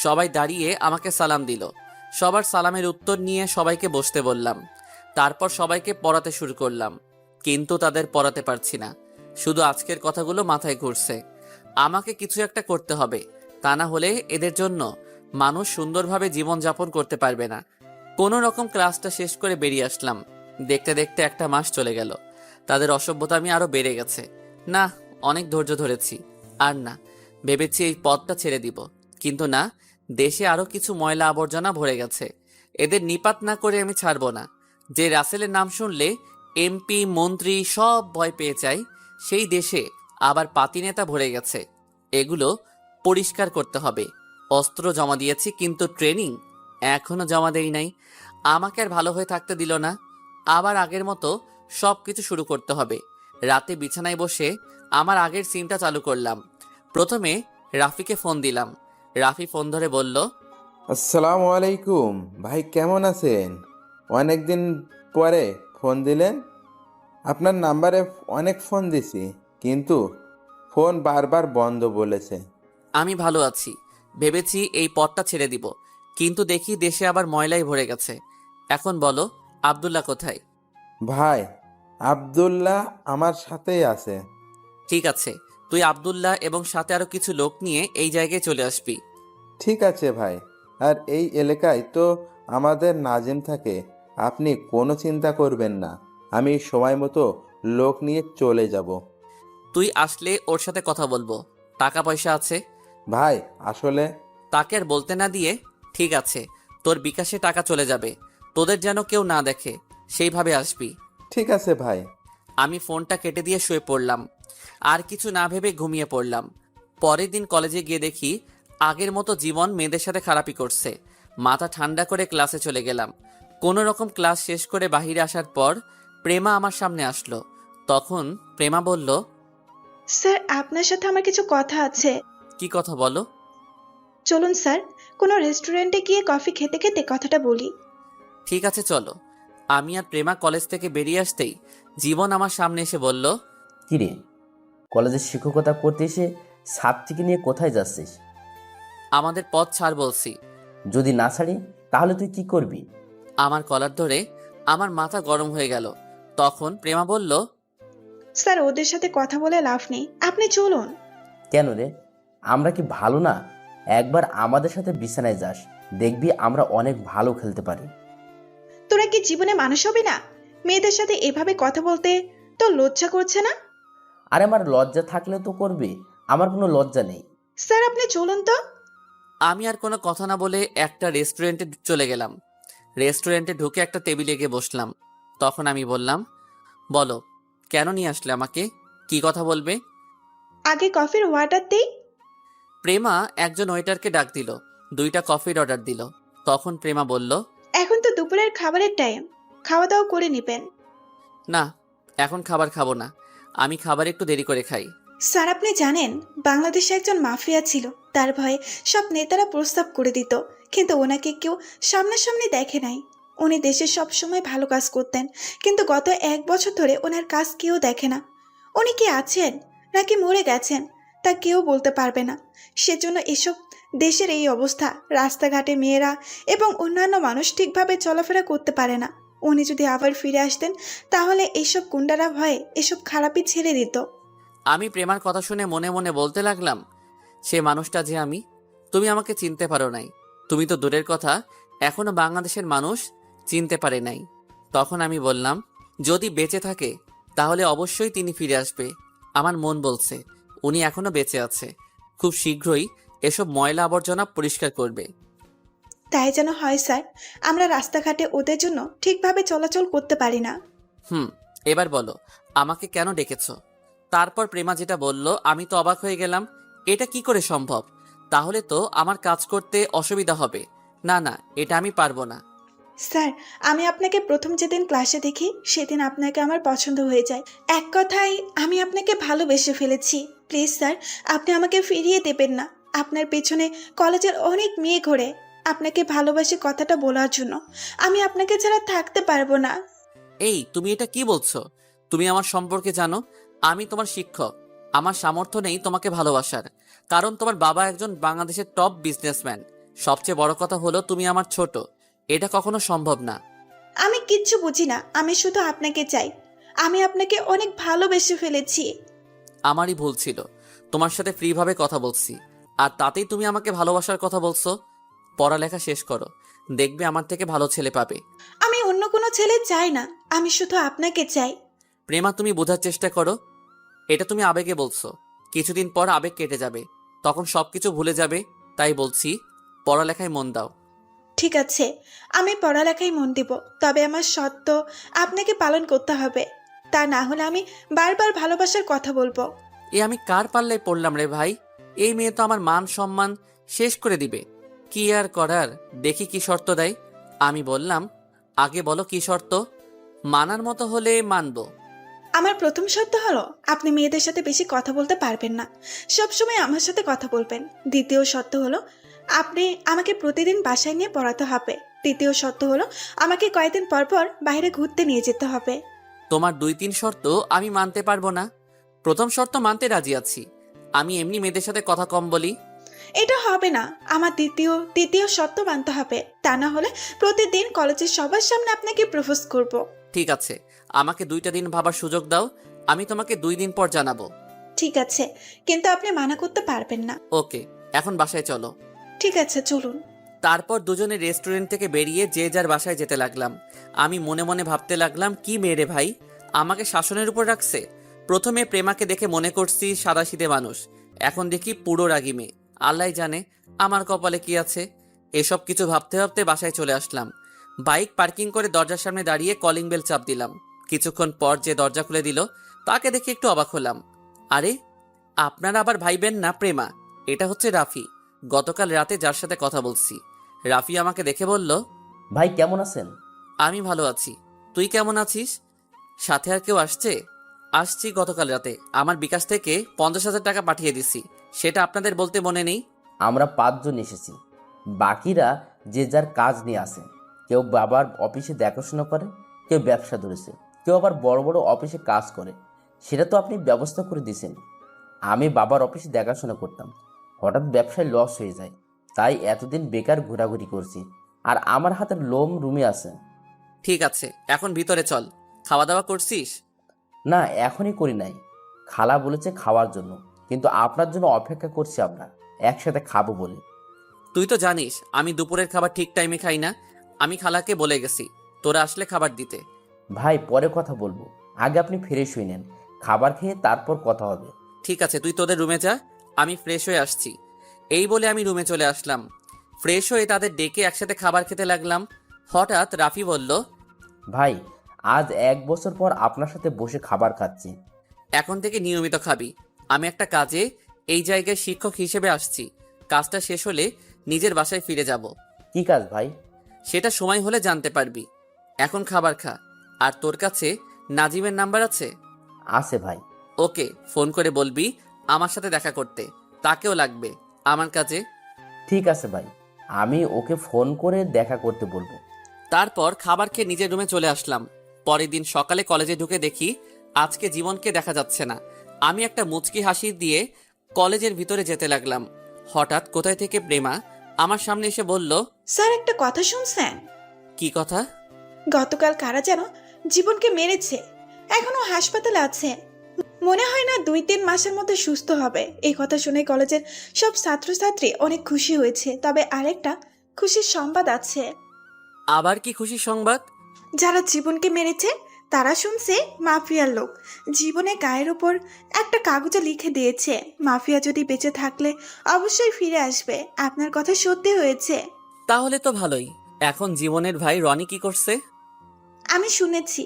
সবাই দাঁড়িয়ে আমাকে সালাম দিল। সবার সালামের উত্তর নিয়ে সবাইকে বসতে বললাম। তারপর সবাইকে পড়াতে শুরু করলাম, কিন্তু তাদের পড়াতে পারছি না। শুধু আজকের কথাগুলো মাথায় ঘুরছে। আমাকে কিছু একটা করতে হবে, তা না হলে এদের জন্য মানুষ সুন্দরভাবে জীবনযাপন করতে পারবে না। কোনো রকম ক্লাসটা শেষ করে বেরিয়ে আসলাম। দেখতে দেখতে একটা মাস চলে গেল। তাদের অসভ্যতামি আরো বেড়ে গেছে। না, অনেক ধৈর্য ধরেছি, আর না। ভেবেছি এই পথটা ছেড়ে দিব, কিন্তু না, দেশে আরো কিছু ময়লা আবর্জনা ভরে গেছে। এদের নিপাত না করে আমি ছাড়ব না। যে রাসেলের নাম শুনলে এমপি মন্ত্রী সব ভয় পেয়ে যায়, সেই দেশে আবার পাতি নেতা ভরে গেছে। এগুলো পরিষ্কার করতে হবে। অস্ত্র জমা দিয়েছি, কিন্তু ট্রেনিং এখনো জমা দেই নাই। আমাকে আর ভালো হয়ে থাকতে দিল না। আবার আগের মতো সবকিছু শুরু করতে হবে। রাতে বিছানায় বসে আমার আগের সিনটা চালু করলাম। প্রথমে রাফিকে ফোন দিলাম। রাফি ফোন ধরে বলল, আসসালামু আলাইকুম ভাই, কেমন আছেন? অনেক দিন পরে ফোন দিলেন। আপনার নাম্বারে অনেক ফোন দিছি, কিন্তু ফোন বারবার বন্ধ বলেছে। আমি ভালো আছি। ভেবেছি এই পথটা ছেড়ে দিব, কিন্তু দেখি দেশে আবার ময়লাই ভরে গেছে। এখন বলো, আব্দুল্লাহ কোথায়? ভাই, আব্দুল্লাহ আমার সাথেই আছে। ঠিক আছে, তুই আব্দুল্লাহ এবং সাথে আরো কিছু লোক নিয়ে এই জায়গায় চলে আসবি। ঠিক আছে ভাই। আর এই এলাকায় তো আমাদের নাজিম থাকে, আপনি কোনো চিন্তা করবেন না। আমি সময় মতো লোক নিয়ে চলে যাব। তুই আসলে ওর সাথে কথা বলবো। টাকা পয়সা আছে? ভাই আসলে তাকে আর বলতে না দিয়ে, ঠিক আছে, তোর বিকাশে টাকা চলে যাবে। তোদের যেন কেউ না দেখে, সেইভাবে আসবি। ঠিক আছে ভাই। আমি ফোনটা কেটে দিয়ে শুয়ে পড়লাম। আর কিছু না ভেবে ঘুমিয়ে পড়লাম। পরের দিন কলেজে গিয়ে দেখি আগের মতো জীবন মেয়েদের সাথে খারাপই করছে। মাথা ঠান্ডা করে ক্লাসে চলে গেলাম। কোনো রকম ক্লাস শেষ করে বাহিরে আসার পর প্রেমা আমার সামনে আসলো। তখন প্রেমা বলল, স্যার, আপনার সাথে আমার কিছু কথা আছে। কি কথা বলো? চলুন স্যার, কোনো রেস্টুরেন্টে গিয়ে কফি খেতে খেতে কথাটা বলি। ঠিক আছে, চলো। আমি আর প্রেমা কলেজ থেকে বেরিয়ে আসতেই জীবন আমার সামনে এসে বলল, কিরে, কলেজে শিক্ষকতা করতে এসে ছাত্রীকে নিয়ে কোথায় যাচ্ছিস? আমাদের পথ ছাড় বলছি। যদি না ছাড়ি তাহলে তুই কি করবি? আমার কলার ধরে আমার মাথা গরম হয়ে গেল। তখন প্রেমা বলল, স্যার, ওদের সাথে কথা বলে লাভ নেই, আপনি চলুন। কেন রে, আমরা কি ভালো না? একবার আমাদের সাথে বিছানায় যাস, দেখবি আমরা অনেক ভালো খেলতে পারি। তোরা কি জীবনে মানুষ হবি না? মেয়েদের সাথে এভাবে কথা বলতে তো লজ্জা করছে না? আর আমার লজ্জা থাকলে তো করবি, আমার কোনো লজ্জা নেই। স্যার, আপনি চলুন তো। আমি আর কোনো কথা না বলে একটা রেস্টুরেন্টে চলে গেলাম। রেস্টুরেন্টে ঢুকে একটা টেবিলে গিয়ে বসলাম। তখন আমি বললাম, বলো, কেন নিয়ে আসলে আমাকে? কি কথা বলবে? আগে কফির অর্ডার দেই। প্রেমা একজন ওয়েটারকে ডাক দিল, 2টা কফির অর্ডার দিল। তখন প্রেমা বলল, এখন তো দুপুরের খাবারের টাইম, খাওয়া দাওয়া করে নেবেন। না, এখন খাবার খাবো না। আমি খাবার একটু দেরি করে খাই। স্যার, আপনি জানেন বাংলাদেশে একজন মাফিয়া ছিল, তার ভয়ে সব নেতারা প্রস্তাব করে দিত, কিন্তু ওনাকে কেউ সামনাসামনি দেখে নাই। উনি দেশে সব সময় ভালো কাজ করতেন, কিন্তু গত 1 বছর ধরে ওনার কাজ কেউ দেখে না। উনি কি আছেন নাকি মরে গেছেন তা কেউ বলতে পারবে না। সেজন্য এসব দেশের এই অবস্থা, রাস্তাঘাটে মেয়েরা এবং অন্যান্য মানুষ ঠিকভাবে চলাফেরা করতে পারে না। উনি যদি আবার ফিরে আসতেন তাহলে এইসব গুন্ডারা ভয়ে এসব খারাপই ছেড়ে দিত। আমি প্রেমার কথা শুনে মনে মনে বলতে লাগলাম, সে মানুষটা যে আমি। তুমি আমাকে চিনতে পারো নাই। তুমি তো দূরের কথা, এখনো বাংলাদেশের মানুষ চিনতে পারে নাই। তখন আমি বললাম, যদি বেঁচে থাকে তাহলে অবশ্যই তিনি ফিরে আসবে। আমার মন বলছে উনি এখনো বেঁচে আছে। খুব শীঘ্রই এসব ময়লা আবর্জনা পরিষ্কার করবে। তাই যেন হয় স্যার, আমরা রাস্তাঘাটে ওদের জন্য ঠিকভাবে চলাচল করতে পারি না। এবার বলো, আমাকে কেন ডেকেছো? তারপর প্রেমা যেটা বলল আমি তো অবাক হয়ে গেলাম। এটা কি করে সম্ভব? তাহলে তো আমার কাজ করতে অসুবিধা হবে। না না, এটা আমি পারবো না। স্যার, আমি আপনাকে প্রথম যেদিন ক্লাসে দেখি সেদিন আপনাকে আমার পছন্দ হয়ে যায়। এক কথায় আমি আপনাকে ভালোবেসে ফেলেছি। প্লিজ স্যার, আপনি আমাকে ফিরিয়ে দেবেন না। আপনার পেছনে কলেজের অনেক মেয়ে ঘোরে আপনাকে ভালোবাসি কথাটা বলার জন্য। আমি আপনাকে ছাড়া থাকতে পারবো না। এই, তুমি এটা কি বলছো? তুমি আমার সম্পর্কে জানো? আমি তোমার শিক্ষক। আমার সামর্থ্য নেই তোমাকে ভালোবাসার, কারণ তোমার বাবা একজন বাংলাদেশের টপ বিজনেসম্যান। সবচেয়ে বড় কথা হলো তুমি আমার ছোট, এটা কখনো সম্ভব না। আমি কিচ্ছু বুঝি না, আমি শুধু আপনাকে চাই। আমি আপনাকে অনেক ভালোবেসে ফেলেছি। আমারই ভুল ছিল, তোমার সাথে ফ্রিভাবে কথা বলছি, আর তাতেই তুমি আমাকে ভালোবাসার কথা বলছো। পড়ালেখা শেষ করো, দেখবে আমার থেকে ভালো ছেলে পাবে। আমি অন্য কোনো ছেলে চাই না, আমি শুধু আপনাকে চাই। প্রেমা, তুমি বোঝার চেষ্টা করো। এটা তুমি আবেগে বলছো, কিছুদিন পর আবেগ কেটে যাবে, তখন সবকিছু ভুলে যাবে। তাই বলছি, পড়ালেখায় মন দাও। ঠিক আছে, আমি পড়ালেখায় মন দিব, তবে আমার শর্ত আপনাকে পালন করতে হবে। তা না হলে আমি বারবার ভালোবাসার কথা বলবো। এ আমি কার পাল্লায় পড়লাম রে ভাই? এই মেয়ে তো আমার মান সম্মান শেষ করে দিবে। কি আর করার, দেখি কি শর্ত দেয়। আমি বললাম, আগে বলো কি শর্ত, মানার মতো হলে মানবো। আমার প্রথম শর্ত হলো আপনি মেয়েদের সাথে বেশি কথা বলতে পারবেন না, সবসময় আমার সাথে কথা বলবেন। দ্বিতীয় শর্ত হলো আপনি আমাকে প্রতিদিন বাসায় নিয়ে পড়াতে হবে। তৃতীয় শর্ত হলো আমাকে কয়েকদিন পর পর বাইরে ঘুরতে নিয়ে যেতে হবে। তোমার 2-3 শর্ত আমি মানতে পারবো না। প্রথম শর্ত মানতে রাজি আছি, আমি এমনি মেয়েদের সাথে কথা কম বলি। এটা হবে না, আমার তৃতীয় শর্ত মানতে হবে। তা না হলে প্রতিদিন কলেজের সবার সামনে আপনাকে প্রপোজ করব। ঠিক আছে, আমাকে 2টা দিন ভাবার সুযোগ দাও, আমি তোমাকে 2 দিন পর জানাবো। ঠিক আছে, কিন্তু আপনি মানা করতে পারবেন না। ওকে, এখন বাসায় চলো। ঠিক আছে, চলুন। তারপর দুজনে রেস্টুরেন্ট থেকে বেরিয়ে যে যার বাসায় যেতে লাগলাম। আমি মনে মনে ভাবতে লাগলাম, কি মেরে ভাই, আমাকে শাসনের উপর রাখছে। প্রথমে প্রেমাকে দেখে মনে করছি সাদাসিধে মানুষ, এখন দেখি পুরো রাগী মেয়ে। আল্লাহ জানে আমার কপালে কি আছে। এসব কিছু ভাবতে ভাবতে বাসায় চলে আসলাম। বাইক পার্কিং করে দরজার সামনে দাঁড়িয়ে কলিং বেল চাপ দিলাম। কিছুক্ষণ পর যে দরজা খুলে দিল তাকে দেখে একটু অবাক হলাম। আরে, আপনারা আবার ভাইবেন না প্রেমা, এটা হচ্ছে রাফি, গতকাল রাতে যার সাথে কথা বলছি। রাফি আমাকে দেখে বলল, ভাই কেমন আছেন? আমি ভালো আছি, তুই কেমন আছিস? সাথে আর কেউ আসছে? আসছি, গতকাল রাতে আমার বিকাশ থেকে 50,000 টাকা পাঠিয়ে দিছি, সেটা আপনাদের বলতে মনে নেই? আমরা 5 জন এসেছি, বাকিরা যে যার কাজ নিয়ে আসে। কেউ বাবার অফিসে দেখাশোনা করে, কেউ ব্যবসা ধরেছে, কেউ আবার বড় বড় অফিসে কাজ করে। সেটা তো আপনি ব্যবস্থা করে দিয়েছেন। আমি বাবার অফিসে দেখাশোনা করতাম, হঠাৎ ব্যবসায় লস হয়ে যায়, তাই এতদিন বেকার ঘোরাঘুরি করছি। আর আমার হাতের লোম রুমে আছে। ঠিক আছে, এখন ভিতরে চল। খাওয়া দাওয়া করছিস? না, এখনই করি নাই। খালা বলেছে খাওয়ার জন্য, কিন্তু আপনার জন্য অপেক্ষা করছি, আমরা একসাথে খাবো বলে। তুই তো জানিস আমি দুপুরের খাবার ঠিক টাইমে খাই না। আমি খালাকে বলে গেছি তোরা আসলে খাবার দিতে। ভাই পরে কথা বলবো, আগে আপনি ফ্রেশ হয়ে নেন, খাবার খেয়ে তারপর কথা হবে। ঠিক আছে, তুই তোদের রুমে যা, আমি ফ্রেশ হয়ে আসছি। এই বলে আমি রুমে চলে আসলাম। ফ্রেশ হয়ে তাদের ডেকে একসাথে খাবার খেতে লাগলাম। হঠাৎ রাফি বলল, ভাই, আজ 1 বছর পর আপনার সাথে বসে খাবার খাচ্ছি। এখন থেকে নিয়মিত খাবি। আমি একটা কাজে এই জায়গায় শিক্ষক হিসেবে আসছি, কাজটা শেষ হলে নিজের বাসায় ফিরে যাব। কি কাজ ভাই? সেটা সময় হলে জানতে পারবি। এখন খাবার খা। আর তোর কাছে নাজিমের নাম্বার আছে? আছে ভাই। ওকে ফোন করে বলবি আমার সাথে দেখা করতে, তাকেও লাগবে আমার কাছে। ঠিক আছে ভাই, আমি ওকে ফোন করে দেখা করতে বলবো। তারপর খাবার খেয়ে নিজের রুমে চলে আসলাম। পরের দিন সকালে কলেজে ঢুকে দেখি আজকে জীবনকে দেখা যাচ্ছে না। আমি একটা মুচকি হাসি দিয়ে কলেজের ভিতরে যেতে লাগলাম। হঠাৎ কোথায় থেকে প্রেমা আমার সামনে এসে বলল, স্যার, একটা কথা শুনছেন? কি কথা? গতকাল কারা যেন জীবনকে মেরেছে, এখনো হাসপাতালে আছে। মনে হয় না 2-3 মাসের মধ্যে সুস্থ হবে। এই কথা শুনে কলেজের সব ছাত্রছাত্রী অনেক খুশি হয়েছে। তবে আরেকটা খুশির সংবাদ আছে। আবার কি খুশি সংবাদ? যারা জীবনকে মেরেছে তারা শুনছে মাফিয়ার লোক জীবনের গায়ের ওপর একটা কাগজে লিখে দিয়েছে, মাফিয়া যদি বেঁচে থাকলে অবশ্যই ফিরে আসবে। আপনার কথা সত্যি হয়েছে। তাহলে তো ভালোই। এখন জীবনের ভাই রনি কি করছে? আমি শুনেছি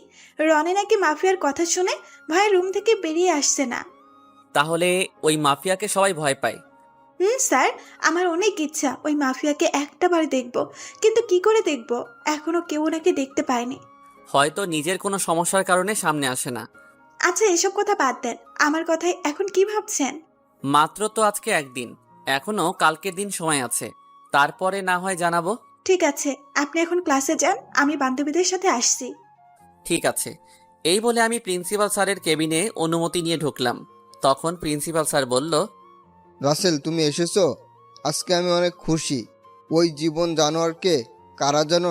রনি নাকি মাফিয়ার কথা শুনে ভয়ে রুম থেকে বেরিয়ে আসছে না। তাহলে ওই মাফিয়াকে সবাই ভয় পায়? স্যার, আমার অনেক ইচ্ছা ওই মাফিয়াকে একটাবার দেখব, কিন্তু কি করে দেখব? এখনো কেউ ওনাকে দেখতে পায়নি। হয়তো নিজের কোনো সমস্যার কারণে সামনে আসে না। আচ্ছা, এসব কথা বাদ দেন, আমার কথায় এখন কি ভাবছেন? মাত্র তো আজকে একদিন, এখনো কালকের দিন সময় আছে, তারপরে না হয় জানাবো। ঠিক আছে, আপনি এখন ক্লাসে যান, আমি বান্ধবীদের সাথে আসছি। ঠিক আছে। এই বলে আমি প্রিন্সিপাল স্যারের কেবিনে অনুমতি নিয়ে ঢুকলাম। তখন প্রিন্সিপাল স্যার বলল, রাসেল, তুমি এসেছো? আজকে আমি অনেক খুশি। ওই জীবন জানোয়ারকে কারা যেন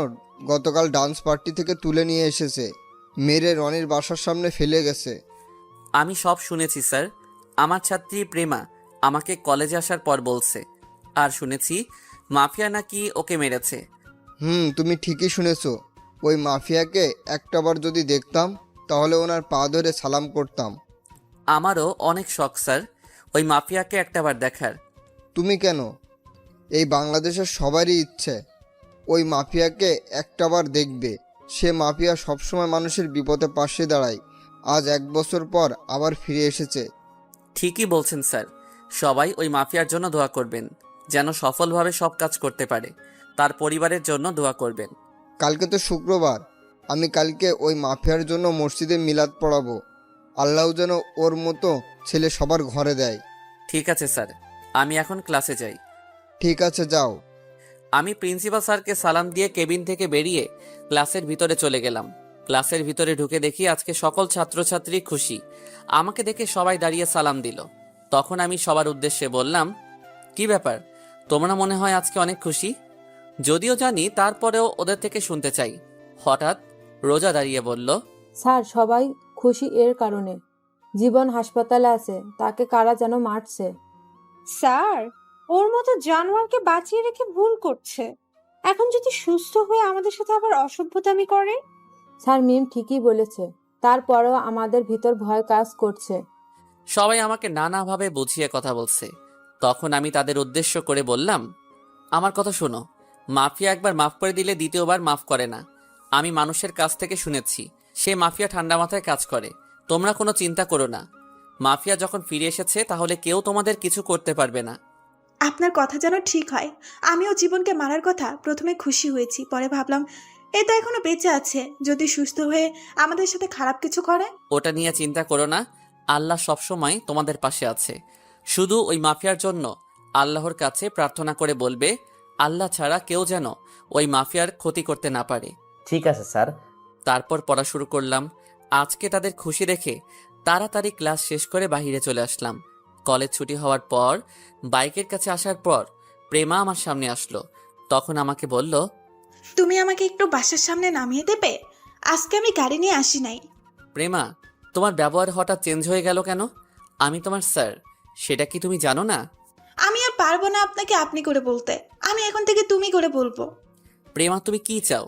গতকাল ডান্স পার্টি থেকে তুলে নিয়ে এসেছে, মেরে রনির বাসার সামনে ফেলে গেছে। আমি সব শুনেছি স্যার। আমার ছাত্রী প্রেমা আমাকে কলেজে আসার পর বলছে। আর শুনেছি মাফিয়া নাকি ওকে মেরেছে। তুমি ঠিকই শুনেছো। ওই মাফিয়াকে একটাবার যদি দেখতাম তাহলে ওনার পা ধরে সালাম করতাম। আমারও অনেক শখ স্যার ওই মাফিয়াকে একটাবার দেখার। তুমি কেন? এই বাংলাদেশের সবারই ইচ্ছে ওই মাফিয়াকে একটাবার দেখবে। সে মাফিয়া সবসময় মানুষের বিপদে পাশে দাঁড়ায়। আজ 1 বছর পর আবার ফিরে এসেছে। ঠিকই বলছেন স্যার। সবাই ওই মাফিয়ার জন্য দোয়া করবেন, যেন সফলভাবে সব কাজ করতে পারে। তার পরিবারের জন্য দোয়া করবেন। কালকে তো শুক্রবার, আমি কালকে ওই মাফিয়ার জন্য মসজিদে মিলাদ পড়াবো। আল্লাহ যেন ওর মতো ছেলে সবার ঘরে দেয়। ঠিক আছে স্যার, আমি এখন ক্লাসে যাই। ঠিক আছে, যাও। আমি প্রিন্সিপাল স্যারকে সালাম দিয়ে কেবিন থেকে বেরিয়ে ক্লাসের ভিতরে চলে গেলাম। ক্লাসের ভিতরে ঢুকে দেখি আজকে সকল ছাত্রছাত্রী খুশি। আমাকে দেখে সবাই দাঁড়িয়ে সালাম দিল। তখন আমি সবার উদ্দেশ্যে বললাম, কি ব্যাপার, তোমরা মনে হয় আজকে অনেক খুশি? যদিও জানি তারপরেও ওদের থেকে শুনতে চাই। হঠাৎ রোজা দাঁড়িয়ে বলল, স্যার, সবাই খুশি এর কারণে জীবন হাসপাতালে আছে, তাকে কারা যেন মারছে। স্যার, ওর মতো জানোয়ারকে বাঁচিয়ে রেখে ভুল করছে। এখন যদি সুস্থ হয়ে আমাদের সাথে আবার অসভ্যতামি করে। স্যার, মিম ঠিকই বলেছে, তারপরেও আমাদের ভিতর ভয় কাজ করছে। সবাই আমাকে নানাভাবে বুঝিয়ে কথা বলছে। তখন আমি তাদের উদ্দেশ্য করে বললাম, আমার কথা শোনো, মাফিয়া একবার মাফ করে দিলে দ্বিতীয়বার মাফ করে না। আমি মানুষের কাছ থেকে শুনেছি সে মাফিয়া ঠান্ডা মাথায় কাজ করে। তোমরা কোনো চিন্তা করো না। মাফিয়া যখন ফিরে এসেছে তাহলে কেউ তোমাদের কিছু করতে পারবে না। আপনার কথা যেন ঠিক হয়। আমিও জীবনকে মারার কথা প্রথমে খুশি হয়েছি, পরে ভাবলাম এ তো এখনো বেঁচে আছে, যদি সুস্থ হয়ে আমাদের সাথে খারাপ কিছু করে। ওটা নিয়ে চিন্তা করো না, আল্লাহ সবসময় তোমাদের পাশে আছে। শুধু ওই মাফিয়ার জন্য আল্লাহর কাছে প্রার্থনা করে বলবে, আল্লাহ ছাড়া কেউ যেন ওই মাফিয়ার ক্ষতি করতে না পারে। ঠিক আছে স্যার। তারপর পড়া শুরু করলাম। আজকে তাদের খুশি দেখে তাড়াতাড়ি ক্লাস শেষ করে বাইরে চলে আসলাম। কলেজ ছুটি হওয়ার পর বাইকের কাছে আসার পর প্রেমা আমার সামনে আসলো। তখন আমাকে বলল, তুমি আমাকে একটু বাসার সামনে নামিয়ে দেবে? আজকে আমি গাড়ি নিয়ে আসি নাই। প্রেমা, তোমার ব্যবহার হঠাৎ চেঞ্জ হয়ে গেল কেন? আমি তোমার স্যার, সেটা কি তুমি জানো না? আমি আর পারবো না আপনাকে আপনি করে বলতে। আমি এখন থেকে তুমি করে বলবো। প্রেমা, তুমি কি চাও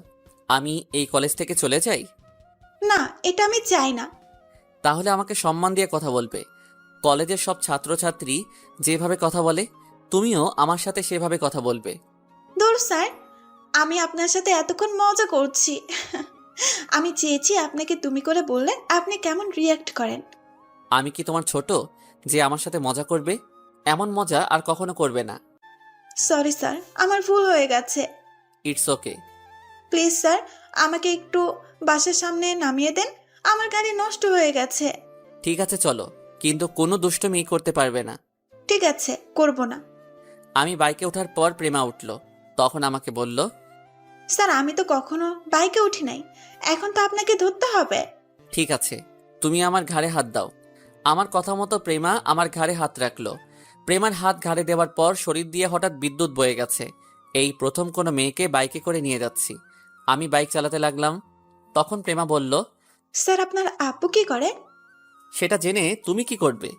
আমি এই কলেজ থেকে চলে যাই? না, এটা আমি চাই না। তাহলে আমাকে সম্মান দিয়ে কথা বলবে। কলেজের সব ছাত্রছাত্রী যেভাবে কথা বলে তুমিও আমার সাথে সেভাবে কথা বলবে। দূর স্যার, আমি আপনার সাথে এতক্ষণ মজা করছি। আমি চেয়েছি আপনাকে তুমি করে বললে আপনি কেমন রিয়াক্ট করেন। আমি কি তোমার ছোট যে আমার সাথে মজা করবে? এমন মজা আর কখনো করবে না। সরি স্যার, আমার ভুল হয়ে গেছে। It's okay. প্লিজ স্যার, আমাকে একটু বাসার সামনে নামিয়ে দেন। আমার গাড়ি নষ্ট হয়ে গেছে। ঠিক আছে চলো, কিন্তু কোনো দুষ্টুমি করতে পারবে না। ঠিক আছে, করব না। আমি বাইকে ওঠার পর প্রেমা উঠল। তখন আমাকে বলল, স্যার, আমি তো কখনো বাইকে উঠি নাই, এখন তো আপনাকে ধরতে হবে। ঠিক আছে, তুমি আমার ঘাড়ে হাত দাও। আমার কথা মতো প্রেমা আমার ঘাড়ে হাত রাখলো। প্রেমার হাত ঘাড়ে দেওয়ার পর শরীর দিয়ে হঠাৎ বিদ্যুৎ বয়ে গেছে। এই প্রথম কোনো মেয়েকে বাইকে করে নিয়ে যাচ্ছি। আমি বাইক চালাতে লাগলাম। তখন প্রেমা বলল, স্যার, আপনার আব্বু কি করে? সেটা জেনে তুমি কি করবে?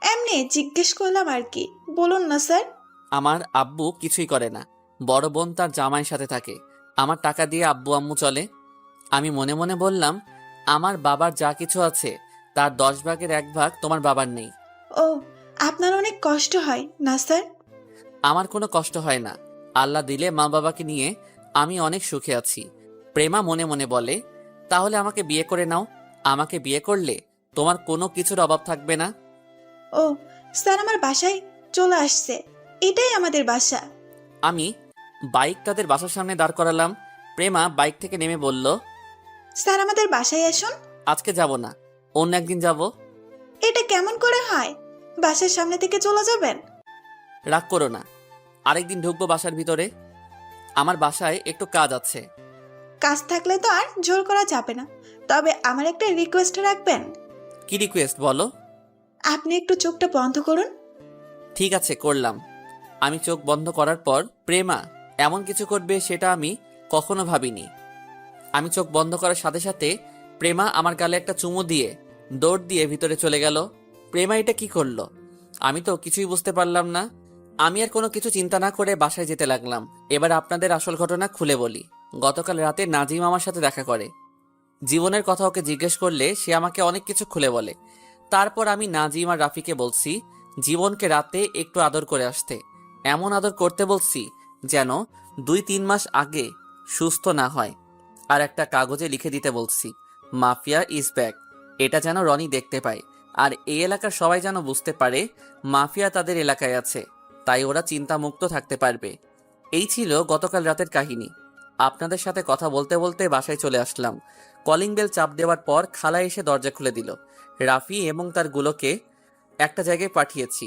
এমনি জিজ্ঞেস করলাম আর কি, বলুন না স্যার। আমার আব্বু কিছুই করে না। বড় বোন তার জামাইয়ের সাথে থাকে। আমার টাকা দিয়ে আব্বু আম্মু চলে। আমি মনে মনে বললাম, আমার বাবার যা কিছু আছে তার 10 ভাগের 1 ভাগ তোমার বাবার নেই। ও, আপনার অনেক কষ্ট হয় না স্যার? আমার কোনো কষ্ট হয় না। আল্লাহ দিলে মা বাবাকে নিয়ে আমি অনেক সুখে আছি। প্রেমা মনে মনে বলে, তাহলে আমাকে বিয়ে করে নাও। আমাকে বিয়ে করলে তোমার কোনো কিছুর অভাব থাকবে না। ও স্যার, আমার বাসায় চলে আসছে, এটাই আমাদের বাসা। আমি বাইক তাদের বাসার সামনে দাঁড় করালাম। প্রেমা বাইক থেকে নেমে বলল, স্যার, আমাদের বাসায় আসুন। আজকে যাব না, অন্য একদিন যাব। এটা কেমন করে হয়? বাসার সামনে থেকে চলে যাবেন? রাগ করো না, আরেকদিন ঢুকবো বাসার ভিতরে। আমার বাসায় একটু কাজ আছে। কাজ থাকলে তো আর জোর করা যাবে না, তবে আমার একটা রিকোয়েস্ট রাখবেন। কি রিকোয়েস্ট বলো? আপনি একটু চোখটা বন্ধ করুন। ঠিক আছে, করলাম। আমি চোখ বন্ধ করার পর প্রেমা এমন কিছু করবে সেটা আমি কখনো ভাবিনি। আমি চোখ বন্ধ করার সাথে সাথে প্রেমা আমার গালে একটা চুমু দিয়ে দৌড় দিয়ে ভিতরে চলে গেল। প্রেমা এটা কি করলো? আমি তো কিছুই বুঝতে পারলাম না। আমি আর কোনো কিছু চিন্তা না করে বাসায় যেতে লাগলাম। এবার আপনাদের আসল ঘটনা খুলে বলি। গতকাল রাতে নাজিম আমার সাথে দেখা করে। জীবনের কথা ওকে জিজ্ঞেস করলে সে আমাকে অনেক কিছু খুলে বলে। তারপর আমি নাজিম আর রাফিকে বলছি জীবনকে রাতে একটু আদর করে আসতে। এমন আদর করতে বলছি যেন 2-3 মাস আগে সুস্থ না হয়। আর একটা কাগজে লিখে দিতে বলছি মাফিয়া ইজ ব্যাক। এটা যেন রনি দেখতে পায়। আর এই এলাকার সবাই যেন বুঝতে পারে মাফিয়া তাদের এলাকায় আছে, তাই ওরা চিন্তামুক্ত থাকতে পারবে। এই ছিল গতকাল রাতের কাহিনী। আপনাদের সাথে কথা বলতে বলতে বাসায় চলে আসলাম। কলিং বেল চাপ দেওয়ার পর খালা এসে দরজা খুলে দিল। রাফি এবং তার গুলোকে একটা জায়গায় পাঠিয়েছি,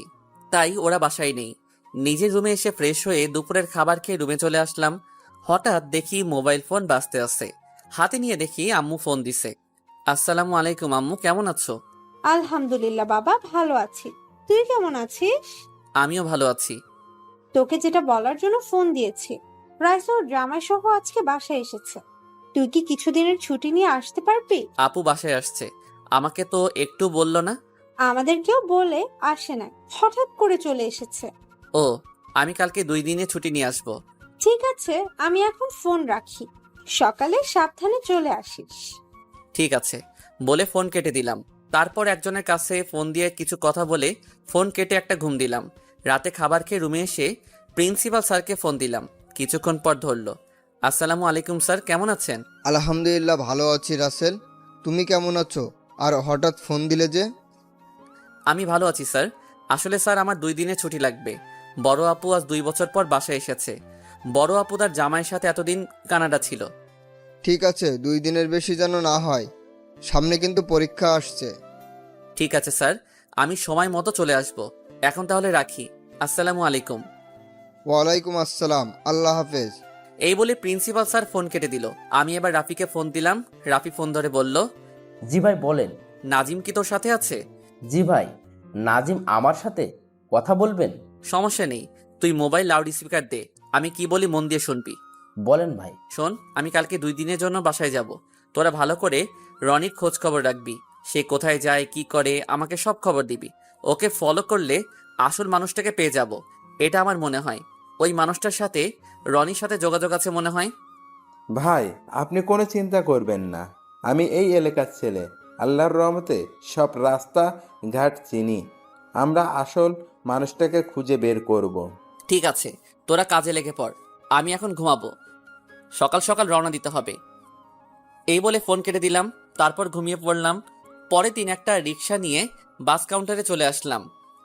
তাই ওরা বাসায় নেই। নিজের রুমে এসে ফ্রেশ হয়ে দুপুরের খাবার খেয়ে রুমে চলে আসলাম। হঠাৎ দেখি মোবাইল ফোন বাজতে আছে। হাতে নিয়ে দেখি আম্মু ফোন দিছে। আসসালামু আলাইকুম আম্মু, কেমন আছো? আলহামদুলিল্লাহ বাবা, ভালো আছি। তুই কেমন আছিস? আমিও ভালো আছি। তোকে যেটা বলার জন্য ফোন দিয়েছি, রাইসা ওর জামাই সহ আজকে বাসায় এসেছে। তুই কি কিছুদিনের ছুটি নিয়ে আসতে পারবি? আপু বাসায় আসছে, আমাকে তো একটু বললো না। আমাদেরকেও বলে আসে না, হঠাৎ করে চলে এসেছে। ও, আমি কালকে 2 দিনে ছুটি নিয়ে আসবো। ঠিক আছে, আমি এখন ফোন রাখি, সকালে সাবধানে চলে আসিস। ঠিক আছে বলে ফোন কেটে দিলাম। তারপর একজনের কাছে ফোন দিয়ে কিছু কথা বলে ফোন কেটে একটা ঘুম দিলাম। রাতে খাবার খেয়ে রুমে এসে প্রিন্সিপাল স্যারকে ফোন দিলাম। কিছুক্ষণ পর ধরলো। আসসালামু আলাইকুম স্যার, কেমন আছেন? আলহামদুলিল্লাহ ভালো আছি রাসেল, তুমি কেমন আছো? আর হঠাৎ ফোন দিলে যে? আমি ভালো আছি স্যার। আসলে স্যার আমার 2 দিনে ছুটি লাগবে। বড় আপু আজ 2 বছর পর বাসায় এসেছে। বড় আপু তার জামাইয়ের সাথে এতদিন কানাডা ছিল। ঠিক আছে, 2 দিনের বেশি যেন না হয়, সামনে কিন্তু পরীক্ষা আসছে। ঠিক আছে স্যার, আমি সময় মতো চলে আসব। এখন তাহলে রাখি। আসসালামু আলাইকুম। ওয়ালাইকুম আসসালাম, আল্লাহ হাফেজ। এই বলে প্রিন্সিপাল স্যার ফোন কেটে দিল। আমি এবার রাফিকে ফোন দিলাম। রাফি ফোন ধরে বলল, জি ভাই বলেন। নাজিম কি তোর সাথে আছে? জি ভাই, নাজিম আমার সাথে কথা বলবেন? সমস্যা নেই, তুই মোবাইল লাউড স্পিকার দে, আমি কি বলি মন দিয়ে শুনবি। বলেন ভাই। শোন, আমি কালকে 2 দিনের জন্য বাসায় যাব। তোরা ভালো করে রনির খোঁজ খবর রাখবি। সে কোথায় যায়, কি করে, আমাকে সব খবর দিবি। ওকে ফলো করলে আসল মানুষটাকে পেয়ে যাব, এটা আমার মনে হয়। ওই মানুষটার সাথে রনির সাথে যোগাযোগ আছে মনে হয়। ভাই, আপনি কোনো চিন্তা করবেন না, আমি এই এলাকার ছেলে। আল্লাহর রহমতে সব রাস্তা ঘাট চিনি। আমরা আসল মানুষটাকে খুঁজে বের করব। ঠিক আছে, তোরা কাজে লেগে পড়। আমি এখন ঘুমাবো, সকাল সকাল রওনা দিতে হবে। এই বলে ফোন কেটে দিলাম। তারপর ঘুমিয়ে পড়লাম। পরের দিন একটা রিক্সা নিয়ে বাস কাউন্টারে চলে আসলাম।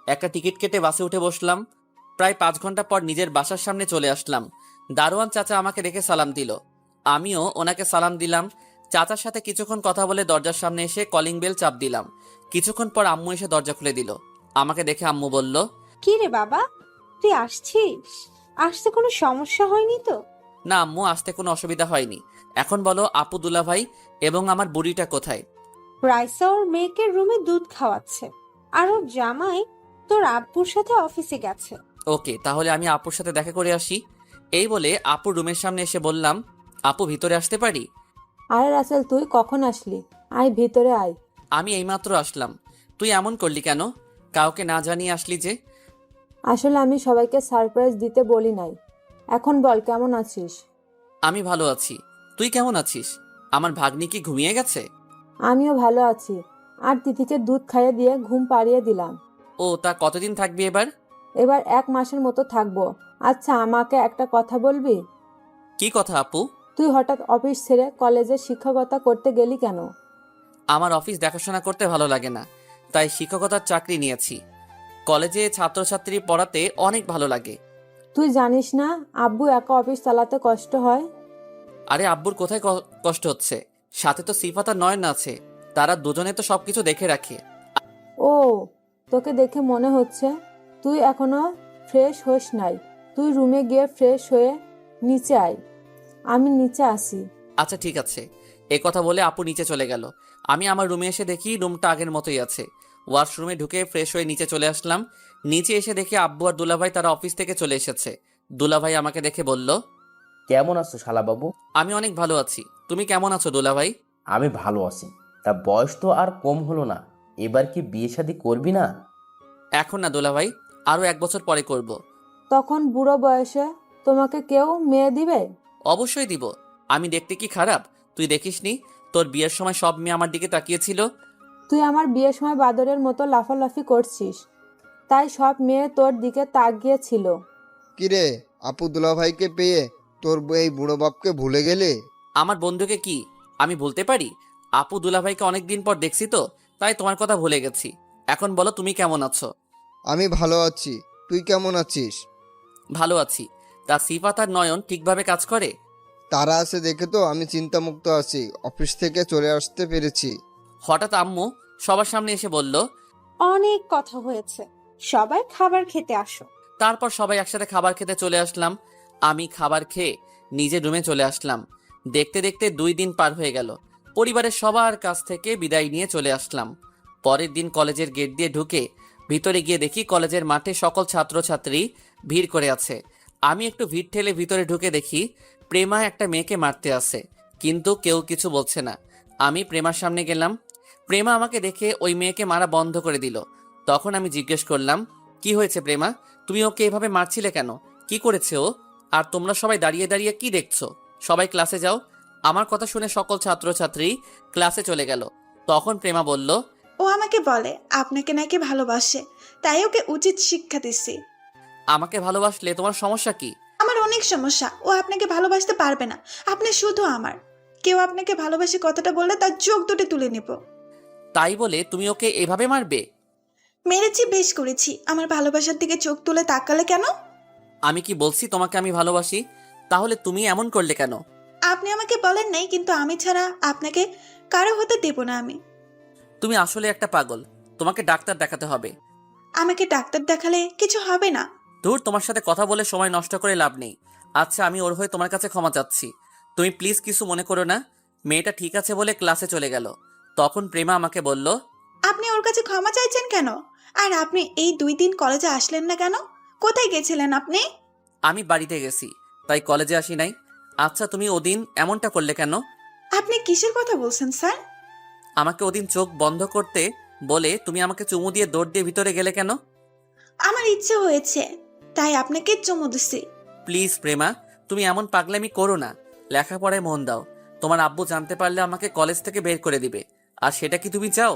একটা টিকিট কেটে বাসে উঠে বসলাম। প্রায় 5 ঘন্টা পর নিজের বাসার সামনে চলে আসলাম। দারোয়ান চাচা আমাকে দেখে সালাম দিল। আমিও ওনাকে সালাম দিলাম। চাচার সাথে কিছুক্ষণ কথা বলে দরজার সামনে এসে কলিং বেল চাপ দিলাম। কিছুক্ষণ পর আম্মু এসে দরজা খুলে দিল। আমাকে দেখে আম্মু বলল, কি রে বাবা, তুই আসছিস? আসতে কোনো সমস্যা হয়নি তো? না আম্মু, আসতে কোনো অসুবিধা হয়নি। এখন বলো আপু, দুলা ভাই এবং আমার বুড়িটা কোথায়? রাইসা ওর মেয়েকে রুমে দুধ খাওয়াচ্ছে, আর ওর জামাই তোর আব্বুর সাথে অফিসে গেছে। ওকে, তাহলে আমি আপুর সাথে দেখা করে আসি। এই বলে আপুর রুমের সামনে এসে বললাম, আপু ভিতরে আসতে পারি? আরে রাসেল, তুই কখন আসলি? আয় ভিতরে আয়। আমি এইমাত্র আসলাম। তুই এমন করলি কেন? কাউকে না জানিয়ে আসলি যে? আসলে আমি সবাইকে সারপ্রাইজ দিতে বলি নাই। এখন বল, কেমন আছিস? আমি ভালো আছি। তুই কেমন আছিস? আমার ভাগ্নি কি ঘুমিয়ে গেছে? আমিও ভালো আছি। আর তিথিকে দুধ খাইয়ে দিয়ে ঘুম পাড়িয়ে দিলাম। ও, তা কতদিন থাকবি এবার? এবার 1 মাসের মতো থাকবো। আচ্ছা, আমাকে একটা কথা বলবি? কি কথা আপু? তুই হঠাৎ অফিস ছেড়ে কলেজে শিক্ষকতা করতে গেলি কেন? আমার অফিস দেখাশোনা করতে ভালো লাগে না, তাই শিক্ষকতার চাকরি নিয়েছি। কলেজে ছাত্রছাত্রী পড়াতে অনেক ভালো লাগে। তুই জানিস না আব্বু একা অফিস চালাতে কষ্ট হয়? আরে আব্বুর কোথায় কষ্ট হচ্ছে? সাথে তো সিফাত আর নয়ন আছে, তারা দুজনে তো সবকিছু দেখে রাখে। ও, তোকে দেখে মনে হচ্ছে তুই এখনো ফ্রেশ হোস নাই। তুই রুমে গিয়ে ফ্রেশ হয়ে নিচে আয়, আমি নিচে আসি। আচ্ছা ঠিক আছে। এ কথা বলে আপু নিচে চলে গেল। আমি আমার রুমে এসে দেখি রুমটা আগের মতোই আছে। ওয়াশরুমে ঢুকে ফ্রেশ হয়ে নিচে চলে আসলাম। নিচে এসে দেখি আব্বু আর দুলাভাই তারা অফিস থেকে চলে এসেছে। দুলাভাই আমাকে দেখে বলল, কেমন আছো শালাবাবু? আমি অনেক ভালো আছি, তুমি কেমন আছো দুলাভাই? আমি ভালো আছি। তা বয়স তো আর কম হলো না, এবার কি বিয়ে শাদী করবি না? এখন না দুলাভাই, আরও 1 বছর পরে করব। তখন বুড়ো বয়সে তোমাকে কেউ মেয়ে দিবে? অবশ্যই দিব। আমি দেখতে কি খারাপ? তুই দেখিসনি তোর বিয়ের সময় সব মেয়ে আমার দিকে তাকিয়েছিল? তুই আমার বিয়ের সময় বাদরের মতো লাফালাফি করছিস, তাই সব মেয়ে তোর দিকে তাকিয়েছিল। কিরে, আপু দুলাভাইকে পেয়ে তোর এই বুড়ো বাপকে ভুলে গেলে? আমার বন্ধুকে কি আমি ভুলতে পারি? আপু দুলাভাইকে অনেক দিন পর দেখছি তো, তাই তোমার কথা ভুলে গেছি। এখন বলো তুমি কেমন আছো? আমি ভালো আছি, তুই কেমন আছিস? ভালো আছি। তা সিফাত আর নয়ন ঠিকভাবে কাজ করে? তারা আছে দেখে তো আমি চিন্তামুক্ত আছি, অফিস থেকে চলে আসতে পেরেছি। হঠাৎ আম্মু সবার সামনে এসে বলল, অনেক কথা হয়েছে, সবাই খাবার খেতে আসো। তারপর সবাই একসাথে খাবার খেতে চলে আসলাম। আমি খাবার খেয়ে নিজের রুমে চলে আসলাম। দেখতে দেখতে 2 দিন পার হয়ে গেল। পরিবারের সবার কাছ থেকে বিদায় নিয়ে চলে আসলাম। পরের দিন কলেজের গেট দিয়ে ঢুকে ভিতরে গিয়ে দেখি কলেজের মাঠে সকল ছাত্রছাত্রী ভিড় করে আছে। আমি একটু ভিড় ঠেলে ভিতরে ঢুকে দেখি প্রেমা একটা মেয়েকে মারতে আসে, কিন্তু কেউ কিছু বলছে না। আমি প্রেমার সামনে গেলাম। প্রেমা আমাকে দেখে ওই মেয়েকে মারা বন্ধ করে দিল। তখন আমি জিজ্ঞেস করলাম, কি হয়েছে প্রেমা? তুমি ওকে এভাবে মারছিলে কেন? কি করেছে ও? আর তোমরা সবাই দাঁড়িয়ে দাঁড়িয়ে কি দেখছো? সবাই ক্লাসে যাও। আমার কথা শুনে সকল ছাত্রছাত্রী ক্লাসে চলে গেল। তখন প্রেমা বলল, ও আমাকে বলে আপনাকে নাকি ভালোবাসে, তাই ওকে উচিত শিক্ষা দিচ্ছি। আমাকে ভালোবাসলে তোমার সমস্যা কি? আমার অনেক সমস্যা, ও আপনাকে ভালোবাসতে পারবে না। আপনি শুধু আমার। কেউ আপনাকে ভালোবাসে কথাটা বললে তার চোখ দুটো তুলে নিব। তাই বলে তুমি ওকে এভাবে মারবে? মেরেছি, বেশ করেছি। আমার ভালোবাসার দিকে চোখ তুলে তাকালে কেন? আমি কি বলছি তোমাকে আমি ভালোবাসি? তাহলে তুমি এমন করলে কেন? আপনি আমাকে বলেন নাই, কিন্তু আমি ছাড়া আপনাকে কারো হতে দেব না আমি। তুমি আসলে একটা পাগল, তোমাকে ডাক্তার দেখাতে হবে। আমাকে ডাক্তার দেখালে কিছু হবে না। ধুর, তোমার সাথে কথা বলে সময় নষ্ট করে লাভ নেই। আচ্ছা, আমি ওর হয়ে তোমার কাছে ক্ষমা চাচ্ছি। তুমি প্লিজ কিছু মনে করো না। মেয়েটা ঠিক আছে বলে ক্লাসে চলে গেল। তখন প্রেমা আমাকে বলল, আপনি ওর কাছে ক্ষমা চাইছেন কেন? আর আপনি এই 2 দিন কলেজে আসলেন না কেন? কোথায় গেছিলেন আপনি? আমি বাড়িতে গেছি, তাই কলেজে আসি নাই। আচ্ছা, তুমি ওদিন এমনটা করলে কেন? আপনি কিসের কথা বলছেন স্যার? আমাকে ওদিন চোখ বন্ধ করতে বলে তুমি আমাকে চুমু দিয়ে দৌড় দিয়ে ভিতরে গেলে কেন? আমার ইচ্ছে হয়েছে, তাই আপনাকে চুমু দিছি। প্লিজ প্রেমা, তুমি এমন পাগলামি করো না। লেখাপড়ায় মন দাও। তোমার আব্বু জানতে পারলে আমাকে কলেজ থেকে বের করে দিবে। আর সেটা কি তুমি চাও?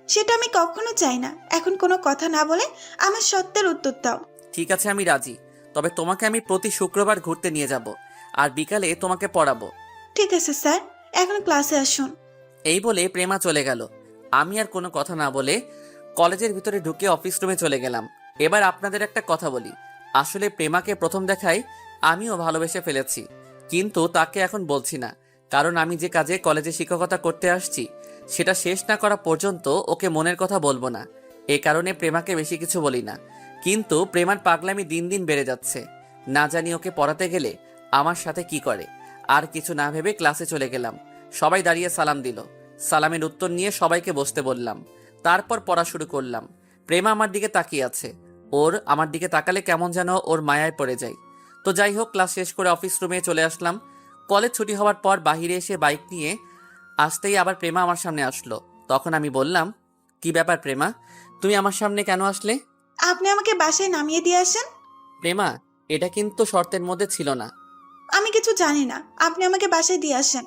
সেটা আমি কখনো চাই না। এখন কোনো কথা না বলে আমার সত্যের উত্তর দাও। ঠিক আছে, আমি রাজি। তবে তোমাকে আমি প্রতি শুক্রবার ঘুরতে নিয়ে যাব, আর বিকালে তোমাকে পড়াবো। ঠিক আছে স্যার, এখন ক্লাসে আসুন। এই বলে প্রেমা চলে গেল। আমি আর কোনো কথা না বলে কলেজের ভিতরে ঢুকে অফিস রুমে চলে গেলাম। এবার আপনাদের একটা কথা বলি। আসলে প্রেমাকে প্রথম দেখায় আমিও ভালোবেসে ফেলেছি, কিন্তু তাকে এখন বলছি না। কারণ আমি যে কাজে কলেজে শিক্ষকতা করতে আসছি সেটা শেষ না করা পর্যন্ত ওকে মনের কথা বলবো না। এ কারণে প্রেমাকে বেশি কিছু বলি না। কিন্তু প্রেমার পাগলামি দিন দিন বেড়ে যাচ্ছে। না জানি ওকে পড়াতে গেলে আমার সাথে কি করে। আর কিছু না ভেবে ক্লাসে চলে গেলাম। সবাই দাঁড়িয়ে সালাম দিল। সালামের উত্তর নিয়ে সবাইকে বসতে বললাম। তারপর পড়া শুরু করলাম। প্রেমা আমার দিকে তাকিয়ে আছে। ওর আমার দিকে তাকালে কেমন যেন ওর মায়ায় পড়ে যায়। তো যাই হোক, ক্লাস শেষ করে অফিস রুমে চলে আসলাম। কলেজ ছুটি হওয়ার পর বাহিরে এসে বাইক নিয়ে আসতেই আবার প্রেমা আমার সামনে আসলো। তখন আমি বললাম, কি ব্যাপার প্রেমা, তুমি আমার সামনে কেন আসলে? আপনি আমাকে বাসায় নামিয়ে দিয়ে আসেন। প্রেমা, এটা কিন্তু শর্তের মধ্যে ছিল না। আমি কিছু জানি না, আপনি আমাকে বাসায় দিয়ে আসেন।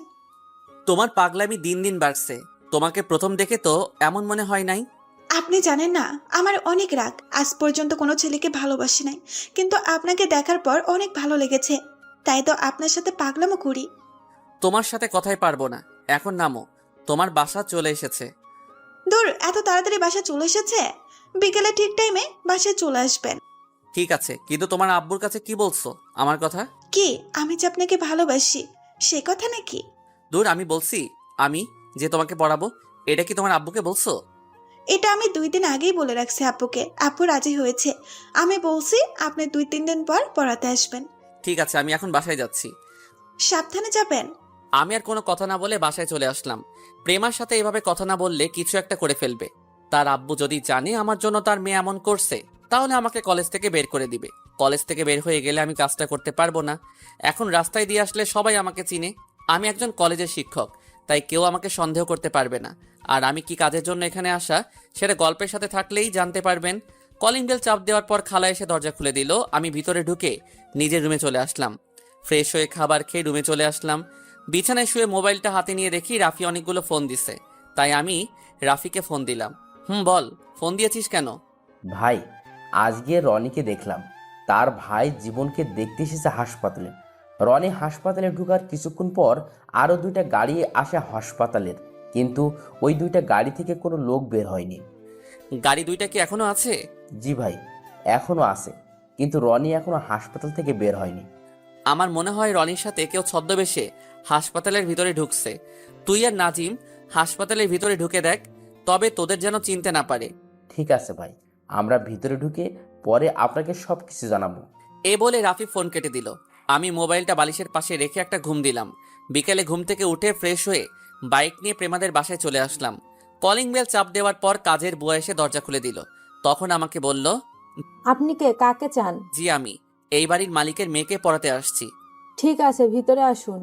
তোমার পাগলামি দিন দিন বাড়ছে। তোমাকে প্রথম দেখে তো এমন মনে হয় নাই। আপনি জানেন না, আমার অনেক রাগ। আজ পর্যন্ত কোনো ছেলেকে ভালোবাসি নাই, কিন্তু আপনাকে দেখার পর অনেক ভালো লেগেছে, তাই তো আপনার সাথে পাগলামো করি। তোমার সাথে কথাই পারবো না, এখন নামো। তোমার বাসা চলে এসেছে। দূর, এত তাড়াতাড়ি বাসা চলে এসেছে? বিকেলে ঠিক টাইমে বাসায় চলে আসবেন। ঠিক আছে, কিন্তু তোমার আব্বুর কাছে কি বলছো আমার কথা? কি, আমি যে আপনাকে ভালোবাসি সে কথা নাকি? দূর, আমি বলছি আমি যে তোমাকে পড়াবো, এটা কি তোমার আব্বুকে বলছো? এটা আমি 2 দিন আগেই বলে রাখছি আব্বুকে। আব্বু রাজি হয়েছে। আমি বলছি আপনি 2-3 দিন পর পড়াতে আসবেন। ঠিক আছে, আমি এখন বাসায় যাচ্ছি। সাবধানে যাবেন। আমি আর কোনো কথা না বলে বাসায় চলে আসলাম। প্রেমার সাথে এভাবে কথা না বললে কিছু একটা করে ফেলবে। তার আব্বু যদি জানে আমার জন্য তার মেয়ে এমন করছে, তাহলে আমাকে কলেজ থেকে বের করে দিবে। কলেজ থেকে বের হয়ে গেলে আমি কাজটা করতে পারবো না। এখন রাস্তায় দিয়ে আসলে সবাই আমাকে চিনে। আমি একজন কলেজের শিক্ষক, তাই কেউ আমাকে সন্দেহ করতে পারবে না। আর আমি কি কাজের জন্য এখানে আসা, সেটা গল্পের সাথে থাকলেই জানতে পারবেন। কলিং বেল চাপ দেওয়ার পর খালা এসে দরজা খুলে দিল। আমি ভিতরে ঢুকে নিজের রুমে চলে আসলাম। ফ্রেশ হয়ে খাবার খেয়ে রুমে চলে আসলাম। বিছানায় শুয়ে মোবাইলটা হাতে নিয়ে দেখি রাফি অনেকগুলো ফোন দিছে। তাই আমি রাফিকে ফোন দিলাম। বল, ফোন দিয়েছিস কেন? ভাই, আজকে রনিকে দেখলাম। তার ভাই জীবনকে দেখতে এসেছে হাসপাতালে। রনি হাসপাতালে ঢোকার কিছুক্ষণ পর আরও 2টা গাড়ি আসে হাসপাতালের, কিন্তু ওই 2টা গাড়ি থেকে কোনো লোক বের হয়নি। গাড়ি দুইটা কি এখনো আছে? জি ভাই, এখনও আছে, কিন্তু রনি এখনও হাসপাতাল থেকে বের হয়নি। আমার মনে হয় রনির সাথে কেউ ছদ্মবেশে হাসপাতালের ভিতরে ঢুকছে। তুই আর নাজিম হাসপাতালের ভিতরে ঢুকে দেখ, তবে তোদের যেন চিনতে না পারে। ঠিক আছে ভাই, আমরা ভিতরে ঢুকে পরে আপনাকে সব কিছু জানাবো। এ বলে রাফি ফোন কেটে দিল। আমি মোবাইলটা বালিশের পাশে রেখে একটা ঘুম দিলাম। বিকেলে ঘুম থেকে উঠে ফ্রেশ হয়ে বাইক নিয়ে প্রেমাদের বাসায় চলে আসলাম। কলিং বেল চাপ দেওয়ার পর কাজের বুয়া এসে দরজা খুলে দিল। তখন আমাকে বলল, আপনি কে, কাকে চান? জি আমি এই বাড়ির মালিকের মেয়েকে পড়াতে আসছি। ঠিক আছে, ভিতরে আসুন।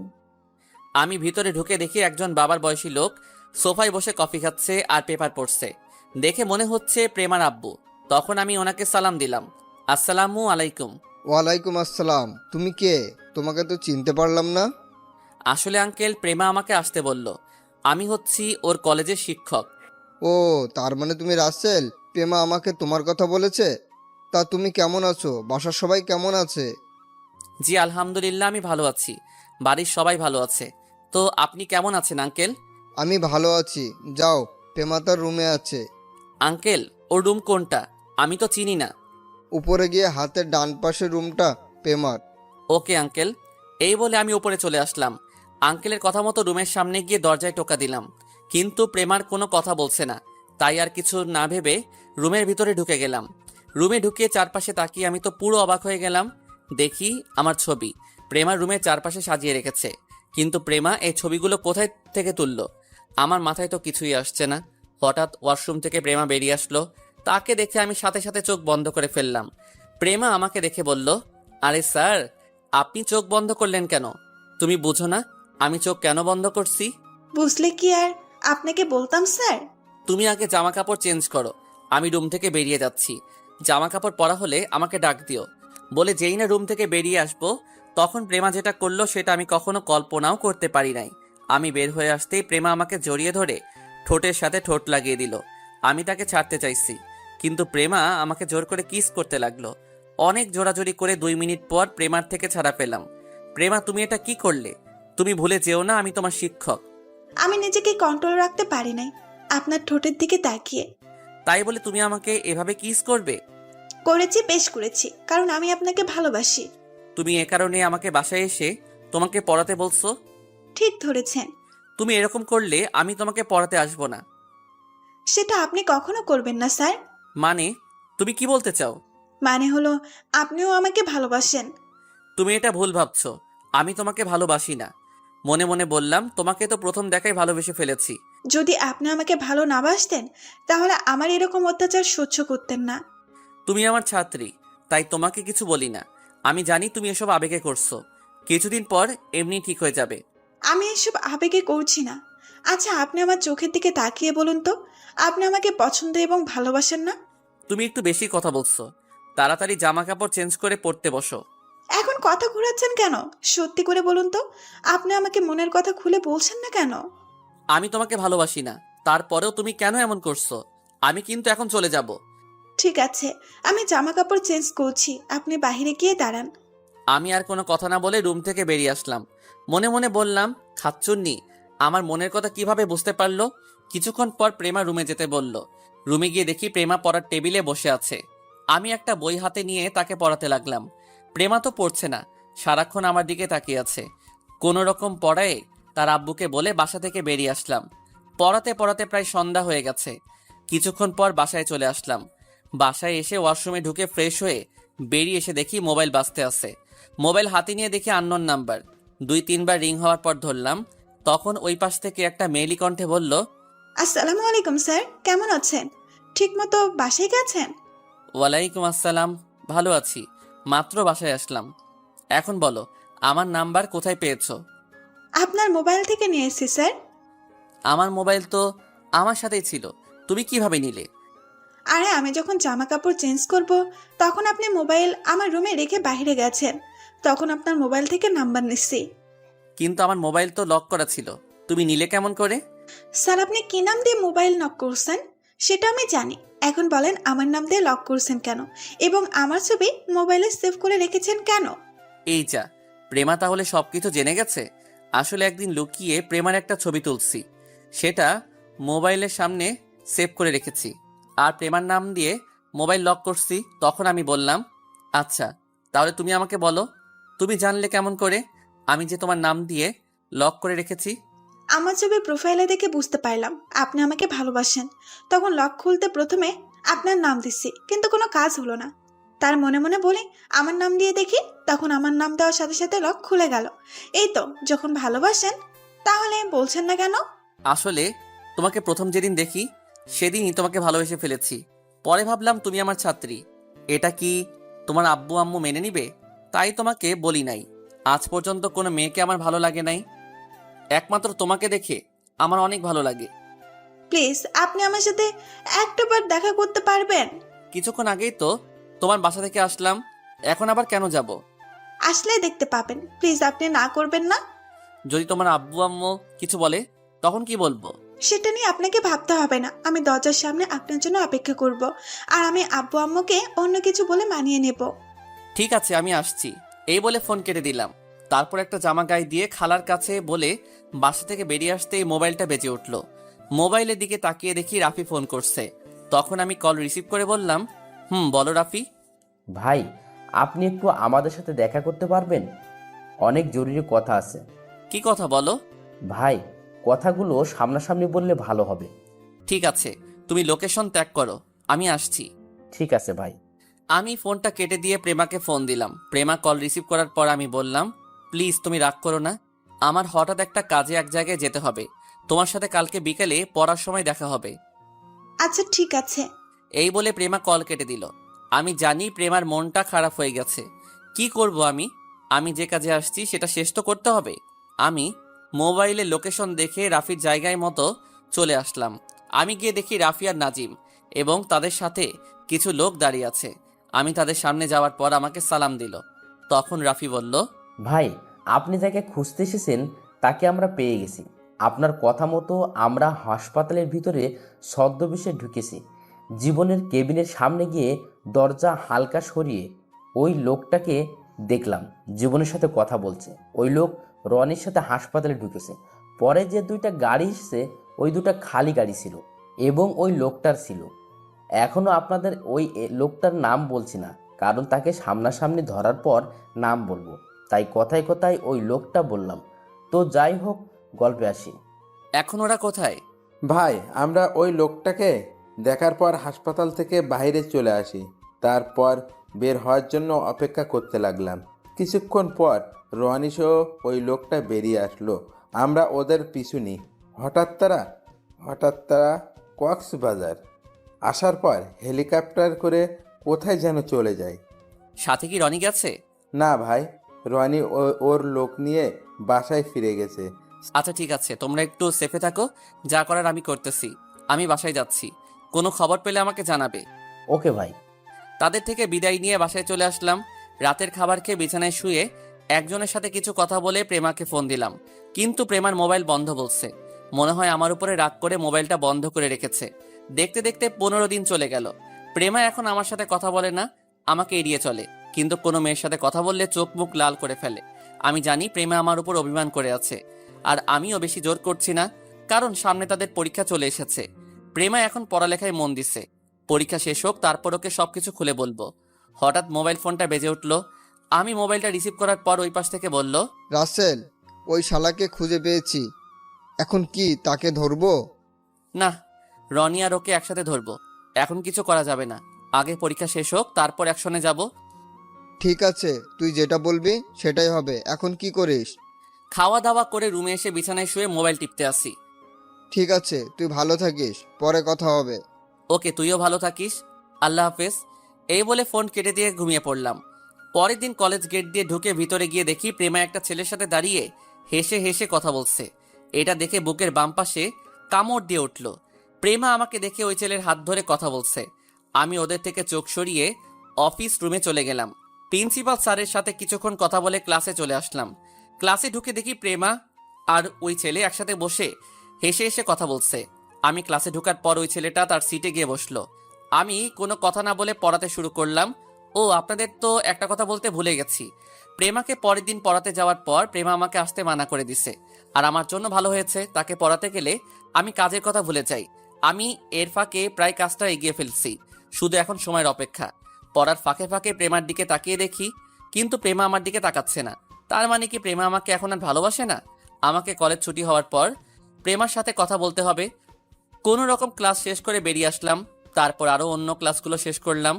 আমি ভিতরে ঢুকে দেখি একজন বাবার বয়সী লোক সোফায় বসে কফি খাচ্ছে আর পেপার পড়ছে। দেখে মনে হচ্ছে প্রেমার আব্বু। তখন আমি ওনাকে সালাম দিলাম, আসসালামু আলাইকুম। ওয়ালাইকুম আসসালাম। তুমি কে? তোমাকে তো চিনতে পারলাম না। আসলে আঙ্কেল, প্রেমা আমাকে আসতে বলল। আমি হচ্ছি ওর কলেজের শিক্ষক। ও, তার মানে তুমি রাসেল। প্রেমা আমাকে তোমার কথা বলেছে। তা তুমি কেমন আছো? বাসার সবাই কেমন আছে? জি আলহামদুলিল্লাহ, আমি ভালো আছি। বাড়ির সবাই ভালো আছে। তো আপনি কেমন আছেন আঙ্কেল? আমি ভালো আছি। যাও, প্রেমা তার রুমে আছে। আঙ্কেল, ওর রুম কোনটা? আমি তো চিনি না। উপরে গিয়ে হাতের ডান পাশের রুমটা প্রেমার। Okay uncle. এই বলে আমি উপরে চলে আসলাম। আঙ্কেলের কথা মতো রুমের সামনে গিয়ে দরজায় টোকা দিলাম, কিন্তু প্রেমার কোনো কথা বলছে না। তাই আর কিছু না ভেবে রুমের ভিতরে ঢুকে গেলাম। রুমে ঢুকিয়ে চারপাশে তাকিয়ে আমি তো পুরো অবাক হয়ে গেলাম। দেখি আমার ছবি প্রেমার রুমের চারপাশে সাজিয়ে রেখেছে। কিন্তু প্রেমা এই ছবিগুলো কোথায় থেকে তুললো? আমার মাথায় তো কিছুই আসছে না। হঠাৎ ওয়াশরুম থেকে প্রেমা বেরিয়ে আসলো। তাকে দেখে আমি সাথে সাথে চোখ বন্ধ করে ফেললাম। প্রেমা আমাকে দেখে বলল, আরে স্যার, আপনি চোখ বন্ধ করলেন কেন? তুমি বুঝো না আমি চোখ কেন বন্ধ করছি? বুঝলে কি আর আপনাকে বলতাম স্যার। তুমি আগে জামা কাপড় চেঞ্জ করো, আমি রুম থেকে বেরিয়ে যাচ্ছি। জামা কাপড় পরা হলে আমাকে ডাক দিও। বলে যেই না রুম থেকে বেরিয়ে আসবো, তখন প্রেমা যেটা করলো সেটা আমি কখনো কল্পনাও করতে পারি নাই। আমি বের হয়ে আসতেই প্রেমা আমাকে জড়িয়ে ধরে ঠোঁটের সাথে ঠোঁট লাগিয়ে দিল। আমি তাকে ছাড়তে চাইছি, কিন্তু প্রেমা আমাকে জোর করে কিস করতে লাগলো। অনেক জোরাজোরি করে 2 মিনিট পর প্রেমার থেকে ছাড়া পেলাম। প্রেমা, তুমি এটা কি করলে? তুমি ভুলে যেও না আমি তোমার শিক্ষক। আমি নিজেকে কন্ট্রোল রাখতে পারি নাই আপনার ঠোঁটের দিকে তাকিয়ে। তাই বলে তুমি আমাকে এভাবে কিস করবে? করেছি, বেশ করেছি, কারণ আমি আপনাকে ভালোবাসি। তুমি এ কারণে আমাকে বাসায় এসে তোমাকে পড়াতে বলছো? ঠিক ধরেছেন। তুমি এরকম করলে আমি তোমাকে পড়াতে আসবো না। সেটা আপনি কখনো করবেন না স্যার। মানে, তুমি কি বলতে চাও? মানে হলো, আপনিও আমাকে ভালোবাসেন। তুমি এটা ভুল ভাবছো। আমি তোমাকে ভালোবাসি না। মনে মনে বললাম, তোমাকে তো প্রথম দেখায় ভালোবেসে ফেলেছি। যদি আপনি আমাকে ভালো না বাসতেন, তাহলে আমার এরকম অত্যাচার সহ্য করতেন না। তুমি আমার ছাত্রী, তাই তোমাকে কিছু বলি না। আমি জানি তুমি এসব আবেগে করছো। কিছুদিন পর এমনি ঠিক হয়ে যাবে। আমি এসব আবেগে করছি না। আচ্ছা, আপনি আমার চোখের দিকে তাকিয়ে বলুন তো, আপনি আমাকে পছন্দ এবং ভালোবাসেন না? তুমি একটু বেশি কথা বলছো। তাড়াতাড়ি জামা কাপড় চেঞ্জ করে পড়তে বসো। এখন কথা ঘোরাচ্ছেন কেন? সত্যি করে বলুন তো, আপনি আমাকে মনের কথা খুলে বলছেন না কেন? আমি তোমাকে ভালোবাসি না, তারপরেও তুমি কেন এমন করছো? আমি কিন্তু এখন চলে যাব। ঠিক আছে, আমি জামা কাপড় চেঞ্জ করছি, আপনি বাইরে গিয়ে দাঁড়ান। আমি আর কোনো কথা না বলে রুম থেকে বেরিয়ে আসলাম। মনে মনে বললাম, খাচ্চুন্নি আমার মনের কথা কিভাবে বুঝতে পারলো? কিছুক্ষণ পর প্রেমা রুমে যেতে বলল। রুমে গিয়ে দেখি প্রেমা পড়ার টেবিলে বসে আছে। আমি একটা বই হাতে নিয়ে তাকে পড়াতে লাগলাম। প্রেমা তো পড়ছে না, সারাক্ষণ আমার দিকে তাকিয়ে আছে। কোনো রকম পড়ায় তার আব্বুকে বলে বাসা থেকে বেরিয়ে আসলাম। পড়াতে পড়াতে প্রায় সন্ধ্যা হয়ে গেছে। কিছুক্ষণ পর বাসায় চলে আসলাম। বাসায় এসে ওয়াশরুমে ঢুকে ফ্রেশ হয়ে বেরিয়ে এসে দেখি মোবাইল বাজতে আছে। মোবাইল হাতে নিয়ে দেখি আননোন নাম্বার। 2-3 বার রিং হওয়ার পর ধরলাম। তখন ওই পাশ থেকে একটা মেয়েলি কণ্ঠে বলল, আসসালামু আলাইকুম স্যার, কেমন আছেন? ঠিকমতো বাসায় গেছেন? ওয়ালাইকুম আসসালাম, ভালো আছি, মাত্র বাসায় আসলাম। এখন বলো, আমার নাম্বার কোথায় পেয়েছো? আপনার মোবাইল থেকে নিয়ে এসেছি স্যার। আমার মোবাইল তো আমার সাথেই ছিল, তুমি কিভাবে নিলে? আরে আমি যখন জামা কাপড় চেঞ্জ করব, তখন আপনি মোবাইল আমার রুমে রেখে বাইরে গেছেন, তখন আপনার মোবাইল থেকে নাম্বার নিচ্ছি। কিন্তু আমার মোবাইল তো লক করা ছিল, তুমি নিলে কেমন করে? স্যার আপনি কি নাম দিয়ে মোবাইল লক করছেন সেটা আমি জানি, এখন বলেন আমার নাম দিয়ে লক করছেন কেন, এবং আমার ছবি মোবাইলে সেভ করে রেখেছেন কেন? এই যা, প্রেমা তাহলে সবকিছু জেনে গেছে। আসলে একদিন লুকিয়ে প্রেমার একটা ছবি তুলছি, সেটা মোবাইলের সামনে সেভ করে রেখেছি, আর প্রেমার নাম দিয়ে মোবাইল লক করছি। তখন আমি বললাম, আচ্ছা তাহলে তুমি আমাকে বলো, তুমি জানলে কেমন করে আমি যে তোমার নাম দিয়ে লক করে রেখেছি? আমার ছবি প্রোফাইলে দেখে বুঝতে পারলাম আপনি আমাকে ভালোবাসেন, তখন লক খুলতে প্রথমে আপনার নাম দিচ্ছি, কিন্তু কোনো কাজ হলো না। তার মনে মনে বলি আমার নাম দিয়ে দেখি, তখন আমার নাম দেওয়ার সাথে সাথে লক খুলে গেল। এই তো, যখন ভালোবাসেন তাহলে বলছেন না কেন? আসলে তোমাকে প্রথম যেদিন দেখি সেদিনই তোমাকে ভালোবেসে ফেলেছি। পরে ভাবলাম তুমি আমার ছাত্রী, এটা কি তোমার আব্বু আম্মু মেনে নিবে, তাই তোমাকে বলি নাই। আজ পর্যন্ত কোনো মেয়েকে আমার ভালো লাগে নাই, একমাত্র তোমাকে দেখে আমার অনেক ভালো লাগে। প্লিজ আপনি আমার সাথে একটাবার দেখা করতে পারবেন? কিছুক্ষণ আগেই তো তোমার বাসা থেকে আসলাম, এখন আবার কেন যাব? আসলে দেখতে পাবেন, প্লিজ আপনি না করবেন না। যদি তোমার আব্বু আম্মু কিছু বলে তখন কি বলবো? সেটা নিয়ে আপনাকে ভাবতে হবে না, আমি দরজার সামনে আপনার জন্য অপেক্ষা করব, আর আমি আব্বু আম্মুকে অন্য কিছু বলে মানিয়ে নেব। ঠিক আছে, আমি আসছি, এই বলে ফোন কেটে দিলাম। তারপর একটা জামা গায়ে দিয়ে খালার কাছে বলে বাসা থেকে বেরিয়ে আসতেই মোবাইলটা বেজে উঠল। মোবাইলের দিকে তাকিয়ে দেখি রাফি ফোন করছে। তখন আমি কল রিসিভ করে বললাম, বলো রাফি। ভাই, আপনি একটু আমাদের সাথে দেখা করতে পারবেন? অনেক জরুরি কথা আছে। কি কথা বলো? ভাই, কথাগুলো সামনাসামনি বললে ভালো হবে। ঠিক আছে, তুমি লোকেশন ত্যাগ করো, আমি আসছি। ঠিক আছে ভাই। আমি ফোনটা কেটে দিয়ে প্রেমাকে ফোন দিলাম। প্রেমা কল রিসিভ করার পর আমি বললাম, প্লিজ তুমি রাগ করো না, আমার হঠাৎ একটা কাজে এক জায়গায় যেতে হবে, তোমার সাথে কালকে বিকেলে পড়ার সময় দেখা হবে। আচ্ছা ঠিক আছে। এই বলে প্রেমা কল কেটে দিল। আমি জানি প্রেমার মনটা খারাপ হয়ে গেছে। কি করব আমি? আমি যে কাজে আসছি সেটা শেষ তো করতে হবে। আমি মোবাইলে লোকেশন দেখে রাফির জায়গায় মতো চলে আসলাম। আমি গিয়ে দেখি রাফি আর নাজিম এবং তাদের সাথে কিছু লোক দাঁড়িয়ে আছে। আমি তাদের সামনে যাওয়ার পর আমাকে সালাম দিল। তখন রাফি বলল, ভাই, আপনি যাকে খুঁজতে এসেছেন তাকে আমরা পেয়ে গেছি। আপনার কথা মতো আমরা হাসপাতালের ভিতরে ছদ্মবেশে ঢুকেছি। জীবনের কেবিনের সামনে গিয়ে দরজা হালকা সরিয়ে ওই লোকটাকে দেখলাম জীবনের সাথে কথা বলছে। ওই লোক রনির সাথে হাসপাতালে ঢুকেছে। পরে যে দুইটা গাড়ি এসেছে ওই দুটা খালি গাড়ি ছিল এবং ওই লোকটার ছিল। এখনও আপনাদের ওই লোকটার নাম বলছি না, কারণ তাকে সামনাসামনি ধরার পর নাম বলবো, তাই কথায় কথায় ওই লোকটা বললাম। তো যাই হোক, গল্পে আসি। এখন ওরা কোথায়? ভাই, আমরা ওই লোকটাকে দেখার পর হাসপাতাল থেকে বাইরে চলে আসি। তারপর বের হওয়ার জন্য অপেক্ষা করতে লাগলাম। কিছুক্ষণ পর রনি সহ ওই লোকটা বেরিয়ে আসলো। আমরা ওদের পিছু নিই। হঠাৎ তারা কক্সবাজার আসার পর হেলিকপ্টার করে কোথায় যেন চলে যায়। সাথে কি রনি গেছে? না ভাই, রনি ওর লোক নিয়ে বাসায় ফিরে গেছে। আচ্ছা ঠিক আছে, তোমরা একটু সেফে থাকো, যা করার আমি করতেছি। আমি বাসায় যাচ্ছি, কোনো খবর পেলে আমাকে জানাবে। ওকে ভাই। তাদের থেকে বিদায় নিয়ে বাসায় চলে আসলাম। রাতের খাবার খেয়ে বিছানায় শুয়ে একজনের সাথে কিছু কথা বলে প্রেমাকে ফোন দিলাম, কিন্তু প্রেমার মোবাইল বন্ধ বলছে। মনে হয় আমার উপরে রাগ করে মোবাইলটা বন্ধ করে রেখেছে। দেখতে দেখতে 15 দিন চলে গেল। প্রেমা এখন আমার সাথে কথা বলে না, আমাকে এড়িয়ে চলে, কিন্তু কোনো মেয়ের সাথে কথা বললে চোখ মুখ লাল করে ফেলে। আমি জানি প্রেমা আমার উপর অভিমান করে আছে, আর আমিও বেশি জোর করছি না, কারণ সামনে তাদের পরীক্ষা চলে এসেছে। প্রেমা এখন পড়ালেখায় মন দিছে, পরীক্ষা শেষ হোক তারপর ওকে সবকিছু খুলে বলবো। হঠাৎ মোবাইল ফোনটা বেজে উঠলো। আমি মোবাইলটা রিসিভ করার পর ওই পাশ থেকে বলল, রাসেল, ওই শালাকে খুঁজে পেয়েছি। এখন কি তাকে ধরবো? না, রনি আর ওকে একসাথে ধরবো। এখন কিছু করা যাবে না, আগে পরীক্ষা শেষ হোক তারপর অ্যাকশনে যাব। ঠিক আছে, তুই যেটা বলবি সেটাই হবে। এখন কি করিস? খাওয়া দাওয়া করে রুমে এসে বিছানায় শুয়ে মোবাইল টিপতে আসি। ঠিক আছে, তুই ভালো থাকিস, পরে কথা হবে। ওকে, তুইও ভালো থাকিস। আল্লাহ হাফেজ। এই বলে ফোন কেটে দিয়ে ঘুমিয়ে পড়লাম। পরের দিন কলেজ গেট দিয়ে ঢুকে ভিতরে গিয়ে দেখি প্রেমা একটা ছেলের সাথে দাঁড়িয়ে হেসে হেসে কথা বলছে। এটা দেখে বুকের বাম পাশে কামড় দিয়ে উঠল। প্রেমা আমাকে দেখে ওই ছেলের হাত ধরে কথা বলছে। আমি ওদের থেকে চোখ সরিয়ে অফিস রুমে চলে গেলাম। প্রিন্সিপাল স্যারের সাথে কিছুক্ষণ কথা বলে ক্লাসে চলে আসলাম। ক্লাসে ঢুকে দেখি প্রেমা আর ওই ছেলে একসাথে বসে হেসে হেসে কথা বলছে। আমি ক্লাসে ঢোকার পর ওই ছেলেটা তার সিটে গিয়ে বসলো। আমি কোনো কথা না বলে পড়াতে শুরু করলাম। ও, আপনাদের তো একটা কথা বলতে ভুলে গেছি। প্রেমাকে পরের দিন পড়াতে যাওয়ার পর প্রেমা আমাকে আসতে মানা করে দিছে। আর আমার জন্য ভালো হয়েছে, তাকে পড়াতে গেলে আমি কাজের কথা ভুলে যাই। আমি এর ফাঁকে প্রায় কাজটা এগিয়ে ফেলছি, শুধু এখন সময়ের অপেক্ষা। পড়ার ফাঁকে ফাঁকে প্রেমার দিকে তাকিয়ে দেখি, কিন্তু প্রেমা আমার দিকে তাকাচ্ছে না। তার মানে কি প্রেমা আমাকে এখন আর ভালোবাসে না? আমাকে কলেজ ছুটি হওয়ার পর প্রেমার সাথে কথা বলতে হবে। কোনো রকম ক্লাস শেষ করে বেরিয়ে আসলাম। তারপর আরও অন্য ক্লাসগুলো শেষ করলাম।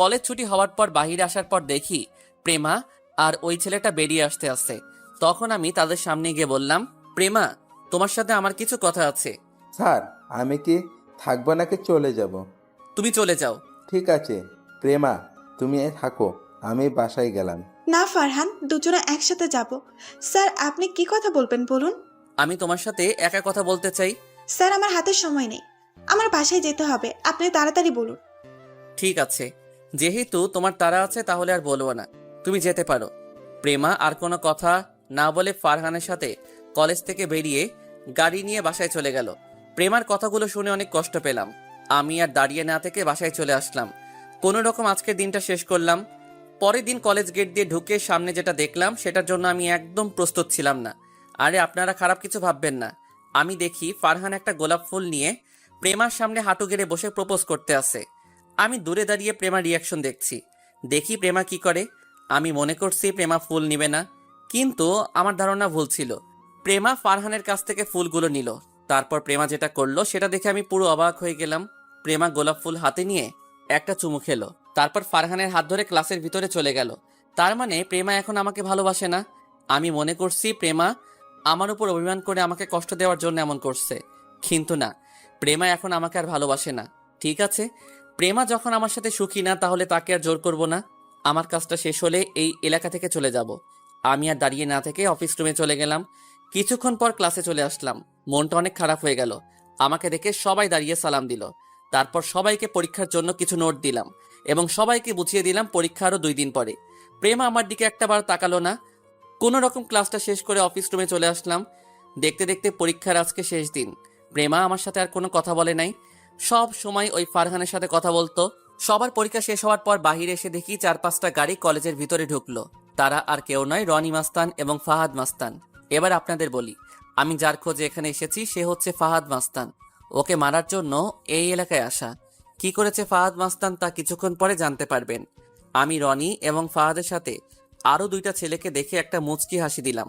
কলেজ ছুটি হওয়ার পর বাহিরে আসার পর দেখি প্রেমা আর ওই ছেলেটা বেরিয়ে আসতে আসছে। তখন আমি তাদের সামনে গিয়ে বললাম, প্রেমা, তোমার সাথে আমার কিছু কথা আছে। স্যার, আমি কি থাকবো নাকি চলে যাব? তুমি চলে যাও। ঠিক আছে প্রেমা, তুমি থাকো, আমি বাসায় গেলাম। না ফারহান, দুজনে একসাথে যাব। স্যার, আপনি কি কথা বলবেন বলুন? আমি তোমার সাথে একা কথা বলতে চাই। স্যার, আমার হাতে সময় নেই, আমার বাসায় যেতে হবে, আপনি তাড়াতাড়ি বলুন। ঠিক আছে, যেহেতু তোমার তাড়া আছে তাহলে আর বলবো না, তুমি যেতে পারো। প্রেমা আর কোনো কথা না বলে ফারহানের সাথে কলেজ থেকে বেরিয়ে গাড়ি নিয়ে বাসায় চলে গেল। প্রেমার কথাগুলো শুনে অনেক কষ্ট পেলাম। আমি আর দাঁড়িয়ে না থেকে বাসায় চলে আসলাম। কোনো রকম আজকের দিনটা শেষ করলাম। পরের দিন কলেজ গেট দিয়ে ঢুকে সামনে যেটা দেখলাম সেটার জন্য আমি একদম প্রস্তুত ছিলাম না। আরে আপনারা খারাপ কিছু ভাববেন না। আমি দেখি ফারহান একটা গোলাপ ফুল নিয়ে প্রেমার সামনে হাঁটু গেড়ে বসে প্রপোজ করতে আসে। আমি দূরে দাঁড়িয়ে প্রেমার রিয়াকশন দেখছি। দেখি প্রেমা কি করে। আমি মনে করছি প্রেমা ফুল নিবে না, কিন্তু আমার ধারণা ভুল ছিল। প্রেমা ফারহানের কাছ থেকে ফুলগুলো নিল। তারপর প্রেমা যেটা করলো সেটা দেখে আমি পুরো অবাক হয়ে গেলাম। প্রেমা গোলাপ ফুল হাতে নিয়ে একটা চুমু খেলো, তারপর ফারহানের হাত ধরে ক্লাসের ভিতরে চলে গেল। তার মানে প্রেমা এখন আমাকে ভালোবাসে না। আমি মনে করছি প্রেমা আমার উপর অভিমান করে আমাকে কষ্ট দেওয়ার জন্য এমন করছে, কিন্তু না, প্রেমা এখন আমাকে আর ভালোবাসে না। ঠিক আছে, প্রেমা যখন আমার সাথে সুখী না, তাহলে তাকে আর জোর করব না। আমার কাজটা শেষ হলে এই এলাকা থেকে চলে যাব। আমি আর দাঁড়িয়ে না থেকে অফিস রুমে চলে গেলাম। কিছুক্ষণ পর ক্লাসে চলে আসলাম। মনটা অনেক খারাপ হয়ে গেল। আমাকে দেখে সবাই দাঁড়িয়ে সালাম দিল। তারপর সবাইকে পরীক্ষার জন্য কিছু নোট দিলাম এবং সবাইকে বুঝিয়ে দিলাম পরীক্ষা আরও 2 দিন পরে। প্রেমা আমার দিকে একটাবার তাকালো না। কোনো রকম ক্লাসটা শেষ করে অফিস রুমে চলে আসলাম। দেখতে দেখতে পরীক্ষার আজকে শেষ দিন। প্রেমা আমার সাথে আর কোনো কথা বলে নাই, সব সময় ওই ফারহানের সাথে কথা বলতো। সবার পরীক্ষা শেষ হওয়ার পর বাহিরে এসে দেখি 4-5টা গাড়ি কলেজের ভিতরে ঢুকলো। তারা আর কেউ নয়, রনি মাস্তান এবং ফাহাদ মাস্তান। এবার আপনাদের বলি, আমি যার খোঁজে এখানে এসেছি সে হচ্ছে ফাহাদ মাস্তান। ওকে মারার জন্য এই এলাকায় আসা। কি করেছে ফাহাদ মাস্তান তা কিছুক্ষণ পরে জানতে পারবেন। আমি রনি এবং ফাহাদের সাথে আরও 2টা ছেলেকে দেখে একটা মুচকি হাসি দিলাম।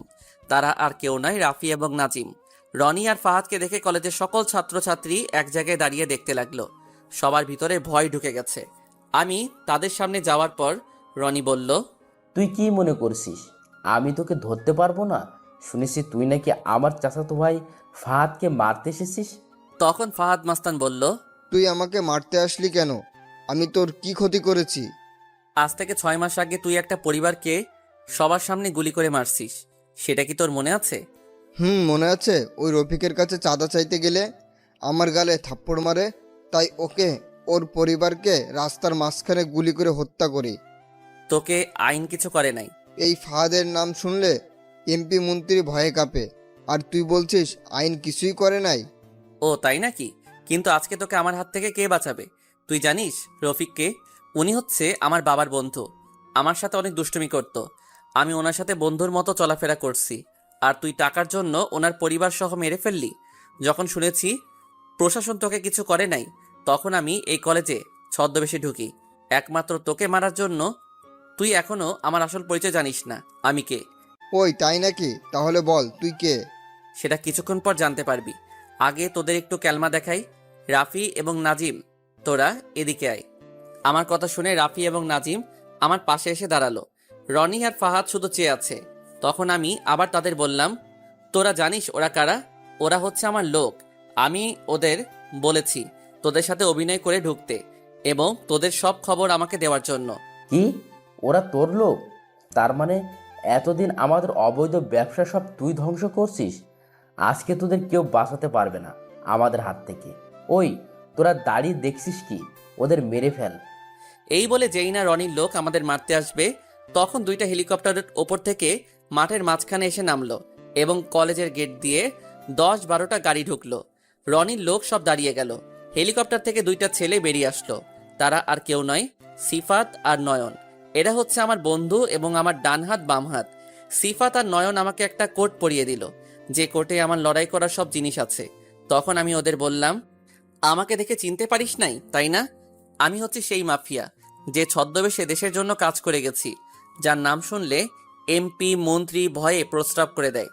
তারা আর কেউ নয়, রাফি এবং নাজিম। রনি আর ফাহাদকে দেখে কলেজের সকল ছাত্রছাত্রী এক জায়গায় দাঁড়িয়ে দেখতে লাগলো। সবার ভিতরে ভয় ঢুকে গেছে। আমি তাদের সামনে যাওয়ার পর রনি বলল, তুই কি মনে করছিস আমি তোকে ধরতে পারবো না? শুনেছি তুই নাকি আমার চাচাতো ভাই ফাহাদকে মারতে এসেছিস। তখন ফাহাদ মাস্তান বলল, তুই আমাকে মারতে আসলি কেন? আমি তোর কি ক্ষতি করেছি? আজ থেকে 6 মাস আগে তুই একটা পরিবারকে সবার সামনে গুলি করে মারছিস, সেটা কি তোর মনে আছে? মনে আছে। ওই রফিকের কাছে চাঁদা চাইতে গেলে আমার গালে থাপ্পড় মারে, তাই ওকে ওর পরিবারকে রাস্তার মাঝখানে গুলি করে হত্যা করি। তোকে আইন কিছু করে নাই। এই ফাহাদের নাম শুনলে এমপি মন্ত্রী ভয়ে কাঁপে, আর তুই বলছিস আইন কিছুই করে নাই। ও তাই নাকি? কিন্তু আজকে তোকে আমার হাত থেকে কে বাঁচাবে? তুই জানিস রফিককে? উনি হচ্ছে আমার বাবার বন্ধু। আমার সাথে অনেক দুষ্টুমি করত। আমি ওনার সাথে বন্ধুর মতো চলাফেরা করছি, আর তুই টাকার জন্য ওনার পরিবার সহ মেরে ফেললি। যখন শুনেছি প্রশাসন তোকে কিছু করে নাই, তখন আমি এই কলেজে ছদ্মবেশে ঢুকি একমাত্র তোকে মারার জন্য। তুই এখনো আমার আসল পরিচয় জানিস না, আমি কে। ওই তাই নাকি? তাহলে বল তুই কে? সেটা কিছুক্ষণ পর জানতে পারবি। আগে তোদের একটু ক্যালমা দেখাই। রাফি এবং নাজিম, তোরা এদিকে আয়। আমার কথা শুনে রাফি এবং নাজিম আমার পাশে এসে দাঁড়ালো। রনি আর ফাহাদ শুধু চেয়ে আছে। তখন আমি আবার তাদের বললাম, তোরা জানিস ওরা কারা? ওরা হচ্ছে আমার লোক। আমি ওদের বলেছি তোদের সাথে অভিনয় করে ঢুকতে এবং তোদের সব খবর আমাকে দেওয়ার জন্য। কি, ওরা তোর লোক? তার মানে এতদিন আমাদের অবৈধ ব্যবসা সব তুই ধ্বংস করছিস। আজকে তোদের কেউ বাঁচাতে পারবে না আমাদের হাত থেকে। ওই, তোরা দাঁড়িয়ে দেখছিস কি? ওদের মেরে ফেল। এই বলে যেই না রনির লোক আমাদের মারতে আসবে, তখন দুইটা হেলিকপ্টারের ওপর থেকে মাঠের মাঝখানে এসে নামলো এবং কলেজের গেট দিয়ে 10-12টা গাড়ি ঢুকলো। রনির লোক সব দাঁড়িয়ে গেল। হেলিকপ্টার থেকে দুইটা ছেলে বেরিয়ে আসলো। তারা আর কেউ নয়, সিফাত আর নয়ন। এরা হচ্ছে আমার বন্ধু এবং আমার ডান হাত বাম হাত। সিফাত আর নয়ন আমাকে একটা কোট পরিয়ে দিল, যে কোটে আমার লড়াই করার সব জিনিস আছে। তখন আমি ওদের বললাম, আমাকে দেখে চিনতে পারিস নাই তাই না? আমি হচ্ছে সেই মাফিয়া যে ছদ্মবেশে দেশের জন্য কাজ করে গেছি, যার নাম শুনলে এমপি মন্ত্রী ভয়ে প্রস্রাব করে দেয়।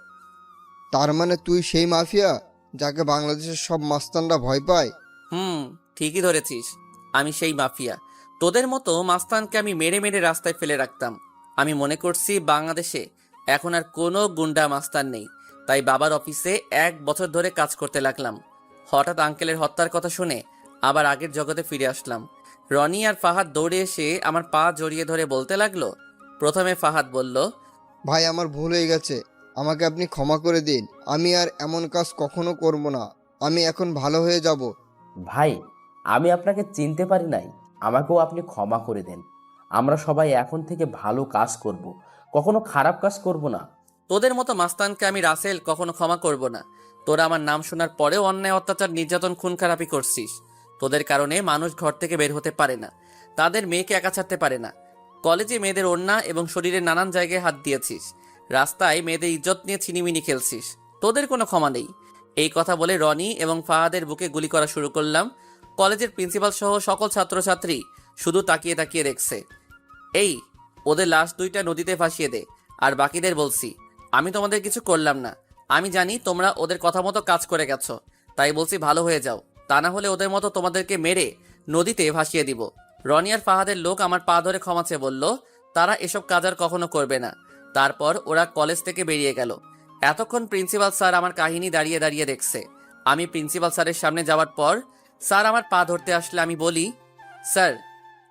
তার মানে তুই সেই মাফিয়া যাকে বাংলাদেশের সব মাস্তানরা ভয় পায়? ঠিকই ধরেছিস, আমি সেই মাফিয়া। তোদের মতো মাস্তানকে আমি মেরে মেরে রাস্তায় ফেলে রাখতাম। আমি মনে করছি বাংলাদেশে এখন আর কোনো গুন্ডা মাস্তান নেই, তাই বাবার অফিসে 1 বছর ধরে কাজ করতে লাগলাম। হঠাৎ আঙ্কেলের হত্যার কথা শুনে আবার আগের জগতে ফিরে আসলাম। রনি আর ফাহাদ দৌড়ে এসে আমার পা জড়িয়ে ধরে বলতে লাগলো। প্রথমে ফাহাদ বলল, ভাই, আমার ভুল হয়ে গেছে, আমাকে আপনি ক্ষমা করে দিন। আমি আর এমন কাজ কখনো করব না। আমি এখন ভালো হয়ে যাব। ভাই, আমি আপনাকে চিনতে পারি নাই, আমাকেও আপনি ক্ষমা করে দেন। আমরা সবাই এখন থেকে ভালো কাজ করব, কখনো খারাপ কাজ করব না। তোদের মতো মাস্তানকে আমি রাসেল কখনো ক্ষমা করব না। তোরা আমার নাম শোনার পরেও অন্যায়, অত্যাচার, নির্যাতন, খুন খারাপি করছিস। তোদের কারণে মানুষ ঘর থেকে বের হতে পারে না, তাদের মেয়েকে একা ছাড়তে পারে না। কলেজে মেয়েদের ওড়না এবং শরীরের নানান জায়গায় হাত দিয়েছিস, রাস্তায় মেয়েদের ইজ্জত নিয়ে ছিনিমিনি খেলছিস। তোদের কোনো ক্ষমা নেই। এই কথা বলে রনি এবং ফাহাদের বুকে গুলি করা শুরু করলাম। কলেজের প্রিন্সিপাল সহ সকল ছাত্রছাত্রী শুধু তাকিয়ে তাকিয়ে দেখছে। এই, ওদের লাশ দুইটা নদীতে ভাসিয়ে দে। আর বাকিদের বলছি, আমি তোমাদের কিছু করলাম না। আমি জানি তোমরা ওদের কথা মতো কাজ করে গেছো, তাই বলছি ভালো হয়ে যাও, তা না হলে ওদের মতো তোমাদেরকে মেরে নদীতে ভাসিয়ে দিব। রনি আর ফাহাদের লোক আমার পা ধরে ক্ষমা চেয়ে বলল তারা এসব কাজ আর কখনো করবে না। তারপর ওরা কলেজ থেকে বেরিয়ে গেল। এতক্ষণ প্রিন্সিপাল স্যার আমার কাহিনী দাঁড়িয়ে দাঁড়িয়ে দেখছে। আমি প্রিন্সিপাল স্যারের সামনে যাওয়ার পর স্যার আমার পা ধরতে আসলে আমি বলি, স্যার,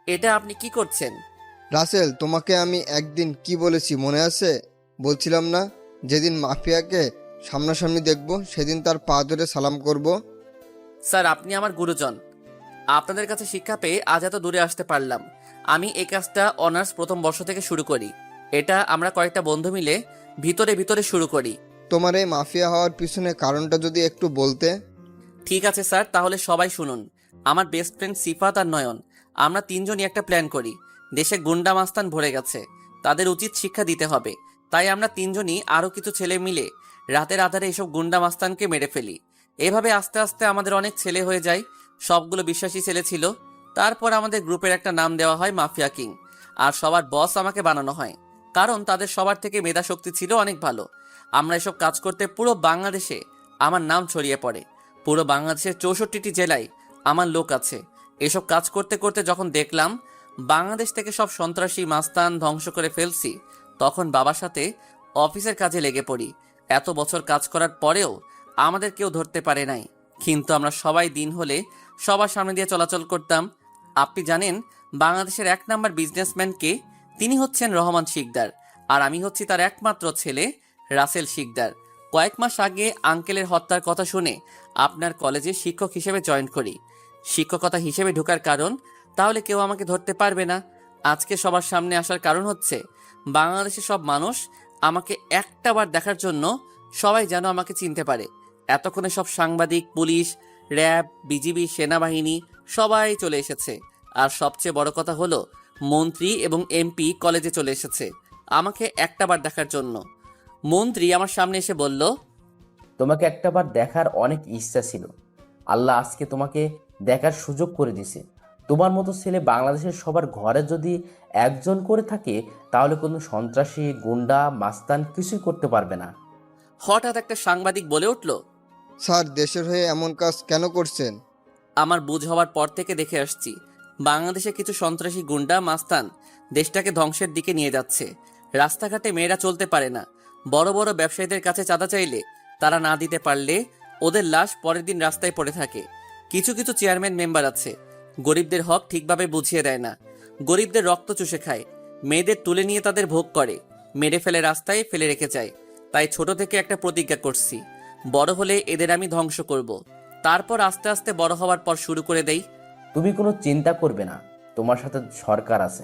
এটা আপনি কি করছেন? রাসেল, তোমাকে আমি একদিন কি বলেছি মনে আছে? বলছিলাম না, যেদিন মাফিয়াকে সামনাসামনি দেখব সেদিন তার পা ধরে সালাম করব। স্যার, আপনি আমার গুরুজন। আপনাদের কাছে শিক্ষা পেয়ে আজ এত দূরে আসতে পারলাম। আমি এই কাজটা অনার্স প্রথম বর্ষ থেকে শুরু করি। এটা আমরা কয়েকটা বন্ধু মিলে ভিতরে ভিতরে শুরু করি। তোমার এই মাফিয়া হওয়ার পিছনে কারণটা যদি একটু বলতে। ঠিক আছে স্যার, তাহলে সবাই শুনুন। আমার বেস্ট ফ্রেন্ড সিফাত আর নয়ন, আমরা তিনজনই একটা প্ল্যান করি। দেশে গুন্ডা মাস্তান ভরে গেছে, তাদের উচিত শিক্ষা দিতে হবে। তাই আমরা তিনজনই আরও কিছু ছেলে মিলে রাতের আধারে এসব গুন্ডা মাস্তানকে মেরে ফেলি। এভাবে আস্তে আস্তে আমাদের অনেক ছেলে হয়ে যায়। সবগুলো বিশ্বাসী ছেলে ছিল। তারপর আমাদের গ্রুপের একটা নাম দেওয়া হয় মাফিয়া কিং। আর সবার বস আমাকে বানানো হয়, কারণ তাদের সবার থেকে মেধা শক্তি ছিল অনেক ভালো। আমরা এসব কাজ করতে পুরো বাংলাদেশে আমার নাম ছড়িয়ে পড়ে। পুরো বাংলাদেশের 64টি জেলায় আমার লোক আছে। এসব কাজ করতে করতে যখন দেখলাম বাংলাদেশ থেকে সব সন্ত্রাসী মাস্তান ধ্বংস করে ফেলছি, তখন বাবার সাথে অফিসের কাজে লেগে পড়ি। এত বছর কাজ করার পরেও আমাদের কেউ ধরতে পারে নাই, কিন্তু আমরা সবাই দিন হলে সবার সামনে দিয়ে চলাচল করতাম। আপনি জানেন বাংলাদেশের 1 নাম্বার বিজনেসম্যান কে? তিনি হচ্ছেন রহমান শিকদার, আর আমি হচ্ছি তার একমাত্র ছেলে রাসেল শিকদার। কয়েক মাস আগে আঙ্কেলের হত্যার কথা শুনে আপনার কলেজে শিক্ষক হিসেবে জয়েন করি। শিক্ষকতা হিসেবে ঢোকার কারণ, তাহলে কেউ আমাকে ধরতে পারবে না। আজকে সবার সামনে আসার কারণ হচ্ছে বাংলাদেশের সব মানুষ আমাকে একটাবার দেখার জন্য সবাই যেন আমাকে চিনতে পারে। এতক্ষণে সব সাংবাদিক, পুলিশ, র্যাব, বিজিবি, সেনাবাহিনী সবাই চলে এসেছে। আর সবচেয়ে বড় কথা হলো মন্ত্রী এবং এমপি কলেজে চলে এসেছে আমাকে একটাবার দেখার জন্য। মন্ত্রী আমার সামনে এসে বলল, তোমাকে একটাবার দেখার অনেক ইচ্ছা ছিল, আল্লাহ আজকে তোমাকে দেখার সুযোগ করে দিছে। তোমার মতো ছেলে বাংলাদেশের সবার ঘরে যদি একজন করে থাকে, তাহলে কোনো সন্ত্রাসী, গুন্ডা, মাস্তান কিছুই করতে পারবে না। হঠাৎ একটা সাংবাদিক বলে উঠল, স্যার, দেশের হয়ে এমন কাজ কেন করছেন? আমার বুঝ হওয়ার পর থেকে দেখে আসছি বাংলাদেশে কিছু সন্ত্রাসী গুন্ডা মাস্তান দেশটাকে ধ্বংসের দিকে নিয়ে যাচ্ছে। রাস্তাঘাটে মেয়েরা চলতে পারে না। বড় বড় ব্যবসায়ীদের কাছে চাঁদা চাইলে তারা না দিতে পারলে ওদের লাশ পরের দিন রাস্তায় পড়ে থাকে। কিছু কিছু চেয়ারম্যান মেম্বার আছে গরিবদের হক ঠিকভাবে বুঝিয়ে দেয় না, গরিবদের রক্ত চুষে খায়, মেয়েদের তুলে নিয়ে তাদের ভোগ করে, মেরে ফেলে রাস্তায় ফেলে রেখে যায়। তাই ছোট থেকে একটা প্রতিজ্ঞা করছি, বড় হলে এদের আমি ধ্বংস করব। তারপর আস্তে আস্তে বড় হওয়ার পর শুরু করে দেই। তুমি কোনো চিন্তা করবে না, তোমার সাথে সরকার আছে।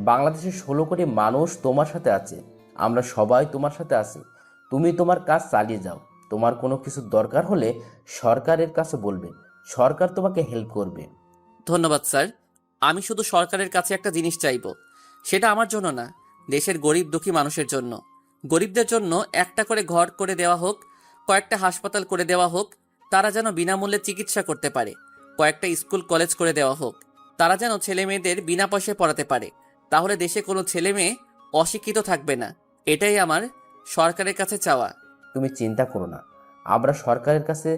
বাংলাদেশের 16 কোটি মানুষ তোমার সাথে আছে, আমরা সবাই তোমার সাথে আছি। তুমি তোমার কাজ চালিয়ে যাও। তোমার কোনো কিছু দরকার হলে সরকারের কাছে বলবে, সরকার তোমাকে হেল্প করবে। ধন্যবাদ স্যার। আমি শুধু সরকারের কাছে একটা জিনিস চাইবো, সেটা আমার জন্য না, দেশের গরিব দুঃখী মানুষের জন্য। গরিবদের জন্য একটা করে ঘর করে দেওয়া হোক, কয়েকটা হাসপাতাল করে দেওয়া হোক, তারা যেন বিনামূল্যে চিকিৎসা করতে পারে, কয়েকটা স্কুল কলেজ করে দেওয়া হোক, তারা যেন ছেলে মেয়েদের বিনা পয়সায় পড়াতে পারে। তাহলে দেশে কোনো ছেলে মেয়ে অশিক্ষিত থাকবে না। এটাই আমার সরকারের কাছে চাওয়া। তুমি চিন্তা করো না, আমরা সরকারের কাছে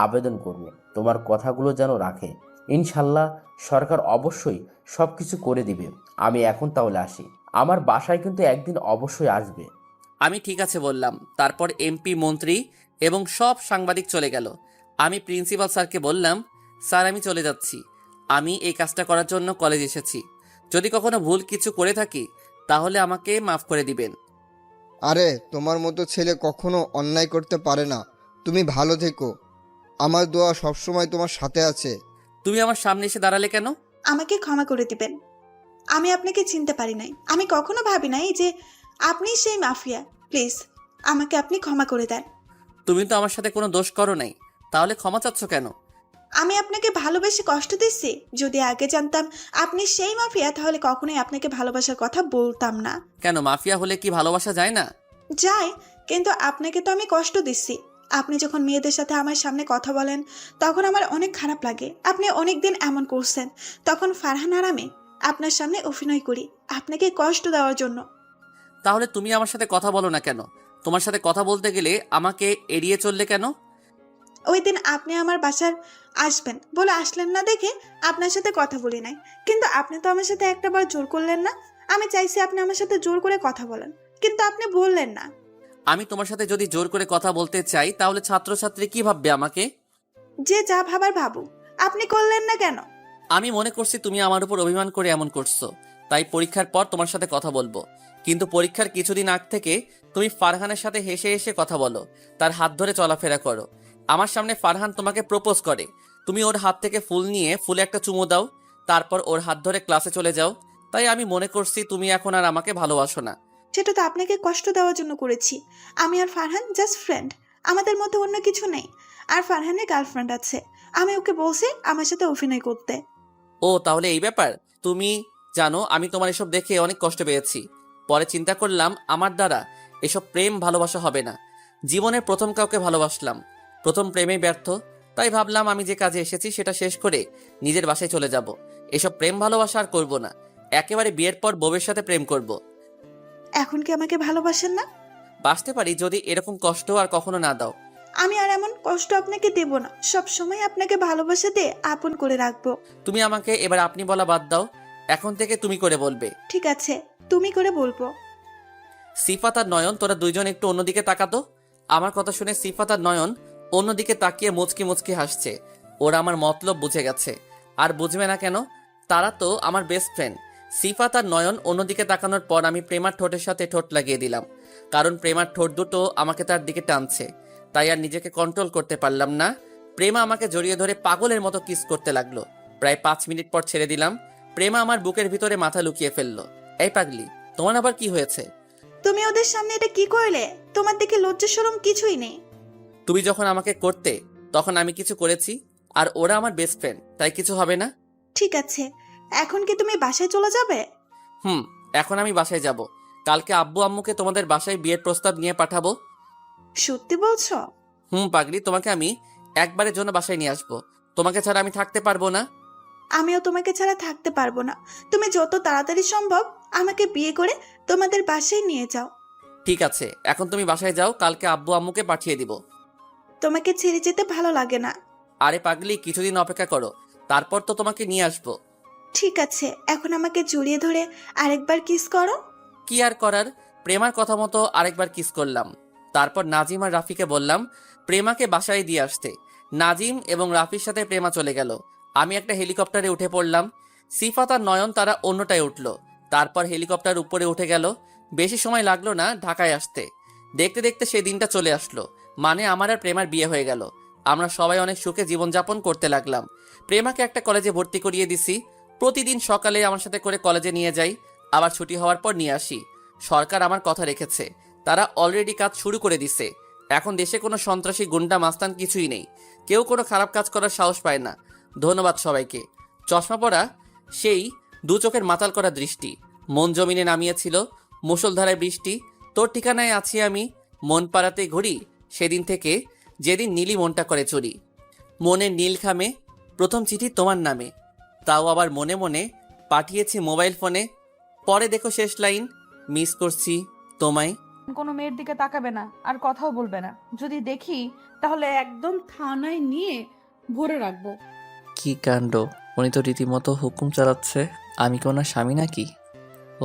আবেদন করব তোমার কথাগুলো যেন রাখে। ইনশাল্লাহ সরকার অবশ্যই সব কিছু করে দিবে। আমি এখন তাহলে আসি, আমার বাসায় কিন্তু একদিন অবশ্যই আসবে। আমি ঠিক আছে বললাম। তারপর এমপি, মন্ত্রী এবং সব সাংবাদিক চলে গেল। আমি প্রিন্সিপাল স্যারকে বললাম, স্যার আমি চলে যাচ্ছি, আমি এই কাজটা করার জন্য কলেজ এসেছি, যদি কখনো ভুল কিছু করে থাকি তাহলে আমাকে মাফ করে দিবেন। আরে তোমার মতো ছেলে কখনো অন্যায় করতে পারে না। তুমি ভালো থেকো, আমার দোয়া সবসময় তোমার সাথে আছে। তুমি আমার সামনে এসে দাঁড়ালে কেন? আমাকে ক্ষমা করে দিবেন, আমি আপনাকে চিনতে পারি নাই। আমি কখনো ভাবি নাই যে আপনি সেই মাফিয়া। প্লিজ আমাকে আপনি ক্ষমা করে দেন। তুমি তো আমার সাথে কোনো দোষ করো নাই, তাহলে ক্ষমা চাচ্ছ কেন? আমি আপনাকে ভালোবেসে কষ্ট দিচ্ছি। যদি আগে জানতাম আপনি সেই মাফিয়া, তাহলে কখনোই আপনাকে ভালোবাসার কথা বলতাম না। কেন, মাফিয়া হলে কি ভালোবাসা যায় না? যায়, কিন্তু আপনাকে তো আমি কষ্ট দিচ্ছি। আপনি যখন মেয়েদের সাথে আমার সামনে কথা বলেন তখন আমার অনেক খারাপ লাগে। আপনি অনেক দিন এমন করছেন, তখন ফারহান আর আমি আপনার সামনে অভিনয় করি আপনাকে কষ্ট দেওয়ার জন্য। তাহলে তুমি আমার সাথে কথা বলো না কেন? তোমার সাথে কথা বলতে গেলে আমাকে এড়িয়ে চললে কেন? ওই দিন আপনি আমার বাসার আসবেন বলে আসলেন না দেখে আপনার সাথে কথা বলি নাই। কিন্তু আপনি তো আমার সাথে একটাবার জোর করলেন না। আমি চাইছি আপনি আমার সাথে জোর করে কথা বলেন, কিন্তু আপনি বললেন না। আমি তোমার সাথে যদি জোর করে কথা বলতে চাই তাহলে ছাত্রছাত্রী কি ভাববে আমাকে? যে যা ভাবার ভাবুক, আপনি করলেন না কেন? আমি মনে করছি তুমি আমার উপর অভিমান করে এমন করছো, তাই পরীক্ষার পর তোমার সাথে কথা বলবো। কিন্তু পরীক্ষার কিছুদিন আগ থেকে তুমি ফারহানের সাথে হেসে হেসে কথা বলো, তার হাত ধরে চলাফেরা করো। আমার সামনে ফারহান তোমাকে প্রপোজ করে, তুমি ওর হাত থেকে ফুল নিয়ে ফুলে একটা চুমু দাও, তারপর ওর হাত ধরে ক্লাসে চলে যাও। তাই আমি মনে করছি তুমি এখন আর আমাকে ভালোবাসো না। সেটা তো আপনাকে কষ্ট দেওয়ার জন্য করেছি। আমি আর ফারহান জাস্ট ফ্রেন্ড, আমাদের মধ্যে অন্য কিছু নেই। আর ফারহানের গার্লফ্রেন্ড আছে, আমি ওকে বলছি আমার সাথে অভিনয় করতে। ও তাহলে এই ব্যাপার। তুমি জানো আমি তোমার এসব দেখে অনেক কষ্ট পেয়েছি। পরে চিন্তা করলাম আমার দ্বারা এসব প্রেম ভালোবাসা হবে না। জীবনে প্রথম কাউকে ভালোবাসলাম, প্রথম প্রেমেই ব্যর্থ। তাই ভাবলাম আমি যে কাজে এসেছি সেটা শেষ করে নিজের বাসায় চলে যাব। এসব প্রেম ভালোবাসা আর করবো না, একেবারে বিয়ের পর বউয়ের সাথে প্রেম করব। এখন কি আমাকে ভালোবাসেন না? বাঁচতে পারি যদি এরকম কষ্ট আর কখনো না দাও। আমি আর এমন কষ্ট আপনাকে দেব না। সব সময় আপনাকে ভালোবাসা দিয়ে আপন করে রাখবো। তুমি আমাকে এবার আপনি বলা বাদ দাও, এখন থেকে তুমি করে বলবে। ঠিক আছে, তুমি করে বলবো। সিফাত আর নয়ন, তোরা দুইজন একটু অন্যদিকে তাকাতো। আমার কথা শুনে সিফাত আর নয়ন অন্যদিকে তাকিয়ে মুচকি মুচকি হাসছে। ওরা আমার মতলব বুঝে গেছে। আর বুঝবে না কেন, তারা তো আমার বেস্ট ফ্রেন্ড। সিফাত আর নয়ন অন্যদিকে তাকানোর পর আমি প্রেমার ঠোঁটের সাথে ঠোঁট লাগিয়ে দিলাম, কারণ প্রেমার ঠোঁট দুটো আমাকে তার দিকে টানছে। তাই আর নিজেকে কন্ট্রোল করতে পারলাম না। প্রেমা আমাকে জড়িয়ে ধরে পাগলের মতো কিস করতে লাগলো। প্রায় 5 মিনিট পর ছেড়ে দিলাম। প্রেমা আমার বুকের ভিতরে মাথা লুকিয়ে ফেললো। এই পাগলি, তোমার আবার কি হয়েছে? তুমি ওদের সামনে এটা কি করলে? তোমার দিকে লজ্জা শরম কিছুই নেই। তুমি যখন আমাকে করতে তখন আমি কিছু করেছি, আর ওরা আমার বেস্ট ফ্রেন্ড, তাই কিছু হবে না। ঠিক আছে, এখন কি তুমি বাসায় চলে যাবে? এখন আমি বাসায় যাব। কালকে আব্বু আম্মুকে তোমাদের বাসায় বিয়ের প্রস্তাব নিয়ে পাঠাবো। সত্যি বলছো? পাগলি, তোমাকে আমি একবারের জন্য বাসায় নিয়ে আসবো। তোমাকে ছাড়া আমি থাকতে পারবো না। আমিও তোমাকে ছাড়া থাকতে পারবো না। তুমি যত তাড়াতাড়ি সম্ভব আমাকে বিয়ে করে তোমাদের বাসায় নিয়ে যাও। ঠিক আছে, এখন তুমি বাসায় যাও, কালকে আব্বু আম্মুকে পাঠিয়ে দিব। তোমাকে ছেড়ে যেতে ভালো লাগে না। আরে পাগলি, কিছুদিন অপেক্ষা করো, তারপর তো তোমাকে নিয়ে আসবো। ঠিক আছে, এখন আমাকে জড়িয়ে ধরে আরেকবার কিস করো। কি আর করার, প্রেমার কথা মতো আরেকবার কিস করলাম। তারপর নাজিম আর রাফিকে বললাম প্রেমাকে বাসায় দিয়ে আসতে। নাজিম এবং রাফির সাথে প্রেমা চলে গেল। আমি একটা হেলিকপ্টারে উঠে পড়লাম। সিফাত আর নয়ন তারা অন্যটায় উঠল। তারপর হেলিকপ্টার উপরে উঠে গেল। বেশি সময় লাগলো না ঢাকায় আসতে। দেখতে দেখতে সেই দিনটা চলে আসলো। মানে আমার আর প্রেমার বিয়ে হয়ে গেল। আমরা সবাই অনেক সুখে জীবনযাপন করতে লাগলাম। প্রেমাকে একটা কলেজে ভর্তি করিয়ে দিছি। প্রতিদিন সকালে আমার সাথে করে কলেজে নিয়ে যাই, আবার ছুটি হওয়ার পর নিয়ে আসি। সরকার আমার কথা রেখেছে, তারা অলরেডি কাজ শুরু করে দিছে। এখন দেশে কোনো সন্ত্রাসী গুন্ডা মাস্তান কিছুই নেই। কেউ কোনো খারাপ কাজ করার সাহস পায় না। ধন্যবাদ সবাইকে। চশমা পরা সেই দু চোখের মাতাল করা দৃষ্টি। মন জমিনে নামিয়েছিল মুষলধারায় বৃষ্টি। তোর ঠিকানায় আছি আমি, মন পাড়াতে ঘুরি সেদিন থেকে যেদিন নীলি মনটা করে চুরি। মনের নীল খামে প্রথম চিঠি তোমার নামে, তাও আবার মনে মনে পাঠিয়েছি মোবাইল ফোনে। পরে দেখো শেষ লাইন, মিস করছি তোমায়। কোনো মেয়ের দিকে তাকাবে না আর কথাও বলবে না। যদি দেখি তাহলে একদম থানায় নিয়ে ভরে রাখবো। কি কাণ্ড, উনি তো রীতিমতো হুকুম চালাচ্ছে। আমি কি ওনার স্বামী নাকি?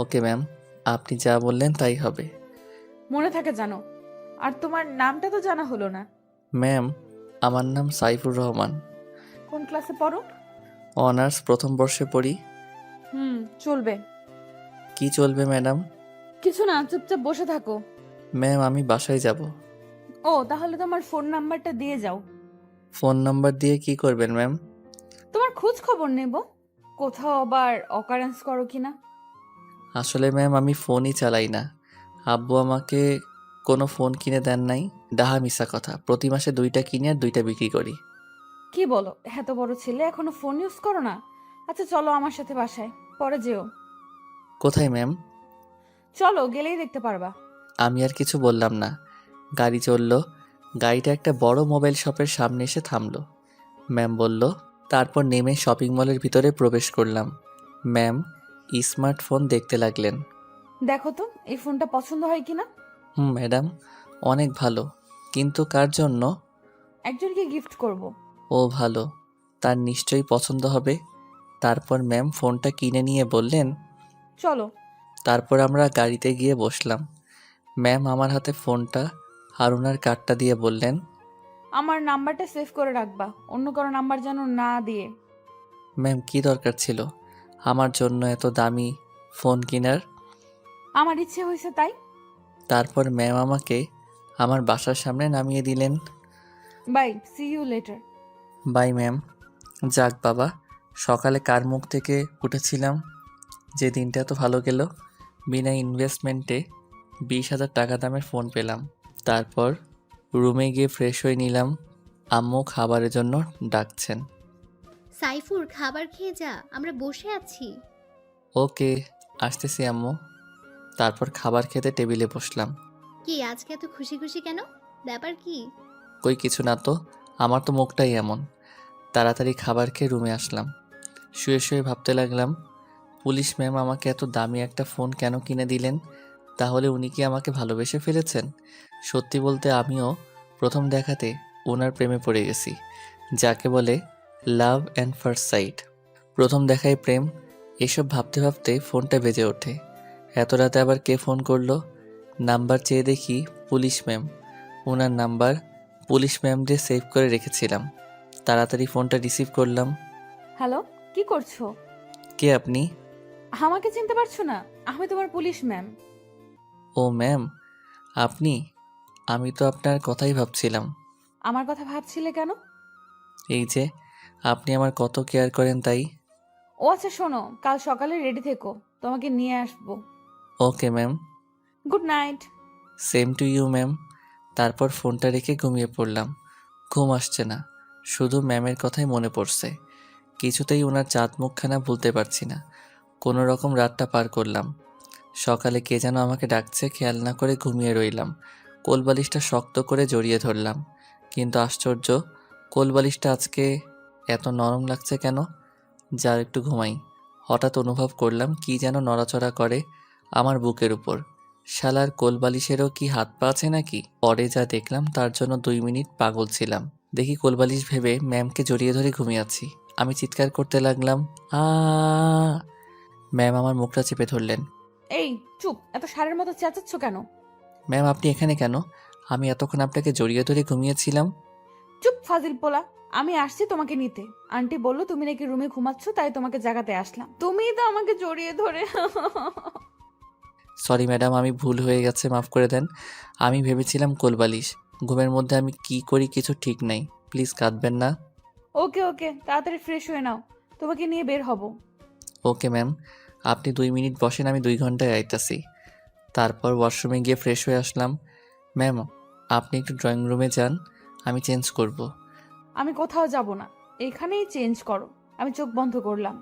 ওকে ম্যাম, আপনি যা বললেন তাই হবে। মনে থাকে জানো। আর তোমার নামটা তো জানা হলো না। ম্যাম, আমার নাম সাইফুর রহমান। কোন ক্লাসে পড়ো? অনার্স প্রথম বর্ষে পড়ি। চলবে। কি চলবে ম্যাডাম? কিছু না, চুপচাপ বসে থাকো। ম্যাম, আমি বাসায় যাব। ও, তাহলে তোমার ফোন নাম্বারটা দিয়ে যাও। ফোন নাম্বার দিয়ে কি করবেন ম্যাম? তোমার খোঁজ খবর নেব, কোথাও আবার অকারেন্স করো কিনা। আসলে ম্যাম আমি ফোনই চালাই না। আব্বু আমাকে কোনো ফোন কিনে দেন নাই। ডাহা মিশা কথা, প্রতি মাসে 2টা কিনে আর 2টা বিক্রি করি। কি বলো, এত বড় ছেলে এখনো ফোন ইউজ করো না? আচ্ছা চলো আমার সাথে বাসায়, পরে যেও। কোথায় ম্যাম? চলো, গেলেই দেখতে পারবা। আমি আর কিছু বললাম না। গাড়ি চলল। গাড়িটা একটা বড় মোবাইল শপের সামনে এসে থামলো। ম্যাম বলল, তারপর নেমে শপিং মলের ভিতরে প্রবেশ করলাম। ম্যাম স্মার্টফোন দেখতে লাগলেন। দেখো তো এই ফোনটা পছন্দ হয় কিনা। ম্যাডাম, অনেক ভালো, কিন্তু কার জন্য? একজনকে গিফট করব। ও ভালো, তার নিশ্চয়ই পছন্দ হবে। তারপর ম্যাম ফোনটা কিনে নিয়ে বললেন। চলো। তারপর আমরা গাড়িতে গিয়ে বসলাম। ম্যাম আমার হাতে ফোনটা আর ওনার কার্ডটা দিয়ে বললেন, আমার নাম্বারটা সেভ করে রাখবা, অন্য কারো নাম্বার যেন না দিয়ে। ম্যাম কি দরকার ছিল আমার জন্য এত দামি ফোন কেনার? আমার ইচ্ছে হয়েছে তাই। তারপর ম্যাম আমাকে আমার বাসার সামনে নামিয়ে দিলেন। Bye, see you later. Bye ma'am. যাক বাবা, সকালে কার মুখ থেকে উঠেছিলাম যে দিনটা এত ভালো গেল। বিনা ইনভেস্টমেন্টে 20,000 টাকা দামের ফোন পেলাম। তারপর রুমে গিয়ে ফ্রেশ হয়ে নিলাম। আম্মু খাবারের জন্য ডাকছেন। সাইফুর, খাবার খেয়ে যা, আমরা বসে আছি। ওকে, আসতেছি আম্মু। তারপর খাবার খেতে টেবিলে বসলাম। কি আজকে এত খুশি খুশি কেন? ব্যাপার কি? কই কিছু না তো, আমার তো মুখটাই এমন। তাড়াতাড়ি খাবার খেয়ে রুমে আসলাম। শুয়ে শুয়ে ভাবতে লাগলাম, পুলিশ ম্যাম আমাকে এত দামি একটা ফোন কেন কিনে দিলেন? তাহলে উনি কি আমাকে ভালোবেসে ফেলেছেন? সত্যি বলতে আমিও প্রথম দেখাতে ওনার প্রেমে পড়ে গেছি, যাকে বলে লাভ অ্যান্ড ফার্স্ট সাইট। প্রথম দেখায় প্রেম। এসব ভাবতে ভাবতে ফোনটা বেজে ওঠে। এত রাতে আবার কে ফোন করলো? নাম্বার চেয়ে দেখি পুলিশ ম্যাম। ওনার নাম্বার পুলিশ ম্যাম দিয়ে সেভ করে রেখেছিলাম। তাড়াতাড়ি ফোনটা রিসিভ করলাম। হ্যালো, কি করছো? কে আপনি? আমাকে চিনতে পারছো না? আমি তোমার পুলিশ ম্যাম। ও ম্যাম, আপনি? আমি তো আপনার কথাই ভাবছিলাম। আমার কথা ভাবছিলে কেন? এই যে আপনি আমার কত কেয়ার করেন তাই। ও আচ্ছা, শোনো, কাল সকালে রেডি থেকো, তোমাকে নিয়ে আসবো। Okay ma'am. Good night. Same to you ma'am. তারপর ফোনটা রেখে ঘুমিয়ে পড়লাম। ঘুম আসছে না, শুধু ম্যামের কথাই মনে পড়ছে। কিছুতেই ওনার চাঁদ মুখখানা ভুলতে পারছি না। কোনো রকম রাতটা পার করলাম। সকালে কে যেন আমাকে ডাকছে, খেয়াল না করে ঘুমিয়ে রইলাম। কোলবালিশটা শক্ত করে জড়িয়ে ধরলাম, কিন্তু আশ্চর্য, কোলবালিশটা আজকে এত নরম লাগছে কেন? যার একটু ঘুমাই। হঠাৎ অনুভব করলাম কি যেন নড়াচড়া করে আমার বুকের উপর। শালার কোলবালিশেরও কি হাত পা আছে নাকি? পরে যা দেখলাম তার জন্য 2 মিনিট পাগল ছিলাম। দেখি কোলবালিশ ভেবে ম্যামকে জড়িয়ে ধরে ঘুমিয়ে আছি। আমি চিৎকার করতে লাগলাম, আ। ম্যাম আমার মুখটা চেপে ধরলেন। এই চুপ, এত সারের মতো চেঁচাচ্ছ কেন? ম্যাম আপনি এখানে কেন? আমি এতক্ষণ আপনাকে জড়িয়ে ধরে ঘুমিয়েছিলাম। চুপ ফাজিল পোলা, আমি আসছি তোমাকে নিতে। আন্টি বললো তুমি নাকি রুমে ঘুমাচ্ছ, তাই তোমাকে জাগাতে আসলাম। তুমিই তো আমাকে জড়িয়ে ধরে সরি ম্যাডাম, আমি ভুল হয়ে গেছে, মাফ করে দেন। আমি ভেবেছিলাম কোলবালিশ। ঘুমের মধ্যে আমি কি করি কিছু ঠিক নাই, প্লিজ কাঁদবেন না। ওকে ওকে, তাড়াতাড়ি ফ্রেশ হয়ে নাও, তোমাকে নিয়ে বের হব। ওকে ম্যাম, আপনি 2 মিনিট বসেন, আমি 2 ঘন্টায় আইতাছি। তারপর ওয়াশরুমে গিয়ে ফ্রেশ হয়ে আসলাম। ম্যাম, আপনি একটু ড্রয়িং রুমে যান, আমি চেঞ্জ করব। আমি কোথাও যাব না, এখানেই চেঞ্জ করো। আমি চোখ বন্ধ করলাম।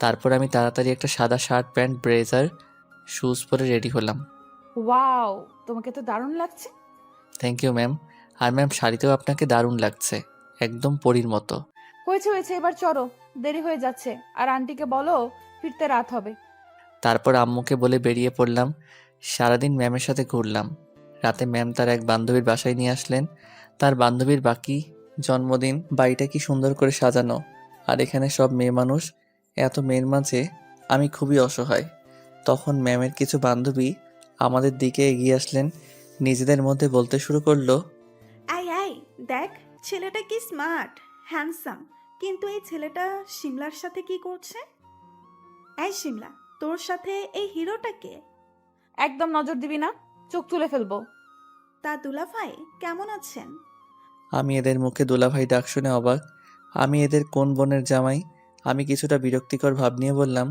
তারপর আমি তাড়াতাড়ি একটা সাদা শার্ট, প্যান্ট, ব্লেজার, শুজ পরে রেডি হলাম। ওয়াও, তোমাকে তো দারুণ লাগছে। Thank you ma'am. আর ম্যাম, শাড়িতেও আপনাকে দারুণ লাগছে, একদম পরীর মতো। হয়েছে হয়েছে, এবার চলো, দেরি হয়ে যাচ্ছে। আর আন্টিকে বলো ফিরতে রাত হবে। তারপর আম্মুকে বলে বেরিয়ে পড়লাম। সারাদিন ম্যামের সাথে ঘুরলাম। রাতে ম্যাম তার এক বান্ধবীর বাসায় নিয়ে আসলেন। তার বান্ধবীর বাকি জন্মদিন। বাড়িটা কি সুন্দর করে সাজানো, আর এখানে সব মেয়ে মানুষ। এত মেয়ের মাঝে আমি খুবই অসহায়। তখন ম্যামের কিছু বান্ধবী আমাদের দিকে এগিয়ে আসলেন, নিজেদের মধ্যে বলতে শুরু করলো, আই আই, দেখ ছেলেটা কি স্মার্ট, হ্যান্ডসাম, কিন্তু এই ছেলেটা শিমলার সাথে কি করছে? এই শিমলা, তোর সাথে এই হিরোটা কে? একদম নজর দিবি না, চোখ তুলে ফেলবো। তা দুলাভাই কেমন আছেন? আমি এদের মুখে দুলাভাই ডাক শুনে অবাক। আমি এদের কোন বোনের জামাই? আমি কিছুটা বিরক্তিকর ভাব নিয়ে বললাম,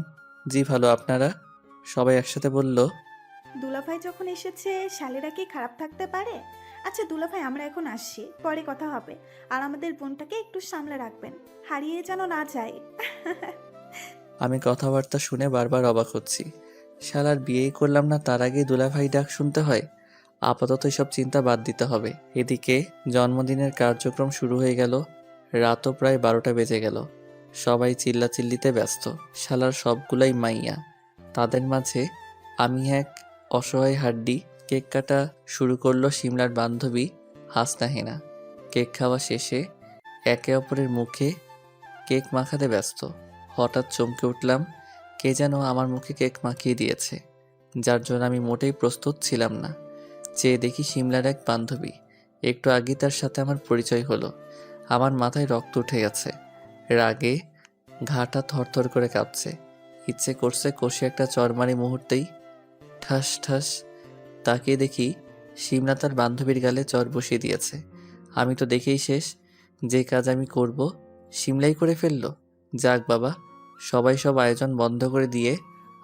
জি ভালো, আপনারা? সবাই একসাথে বলল, দুলাভাই যখন এসেছে শালেরা কি খারাপ থাকতে পারে? আচ্ছা দুলাভাই, আমরা এখন আসছি, পরে কথা হবে। আর আমাদের বোনটাকে একটু সামলে রাখবেন, হারিয়ে যেন না যায়। আমি কথাবার্তা শুনে বারবার অবাক হচ্ছি। শালার বিয়েই করলাম না, তার আগেই দুলাভাই ডাক শুনতে হয়। আপাতত এসব চিন্তা বাদ দিতে হবে। এদিকে জন্মদিনের কার্যক্রম শুরু হয়ে গেল। রাতও প্রায় 12টা বেজে গেল। সবাই চিল্লাচিল্লিতে ব্যস্ত। শালার সবগুলাই মাইয়া। তাদের মাঝে আমি এক অসহায় হাড্ডি। কেক কাটা শুরু করলো শিমলার বান্ধবী হাসনাহেনা। কেক খাওয়া শেষে একে অপরের মুখে কেক মাখাতে ব্যস্ত। হঠাৎ চমকে উঠলাম, কে যেন আমার মুখে কেক মাখিয়ে দিয়েছে, যার জন্য আমি মোটেই প্রস্তুত ছিলাম না। চেয়ে দেখি শিমলার এক বান্ধবী। একটু আগেই তার সাথে আমার পরিচয় হলো। আমার মাথায় রক্ত উঠে গেছে। রাগে ঘাটা থরথর করে কাঁপছে। ইচ্ছে করছে কষে একটা চড়মারি মুহূর্তেই। ঠাস ঠাস তাকিয়ে দেখি শিমলা তার বান্ধবীর গালে চর বসিয়ে দিয়েছে। আমি তো দেখেই শেষ। যে কাজ আমি করব শিমলাই করে ফেললো। যাক বাবা, সবাই সব আয়োজন বন্ধ করে দিয়ে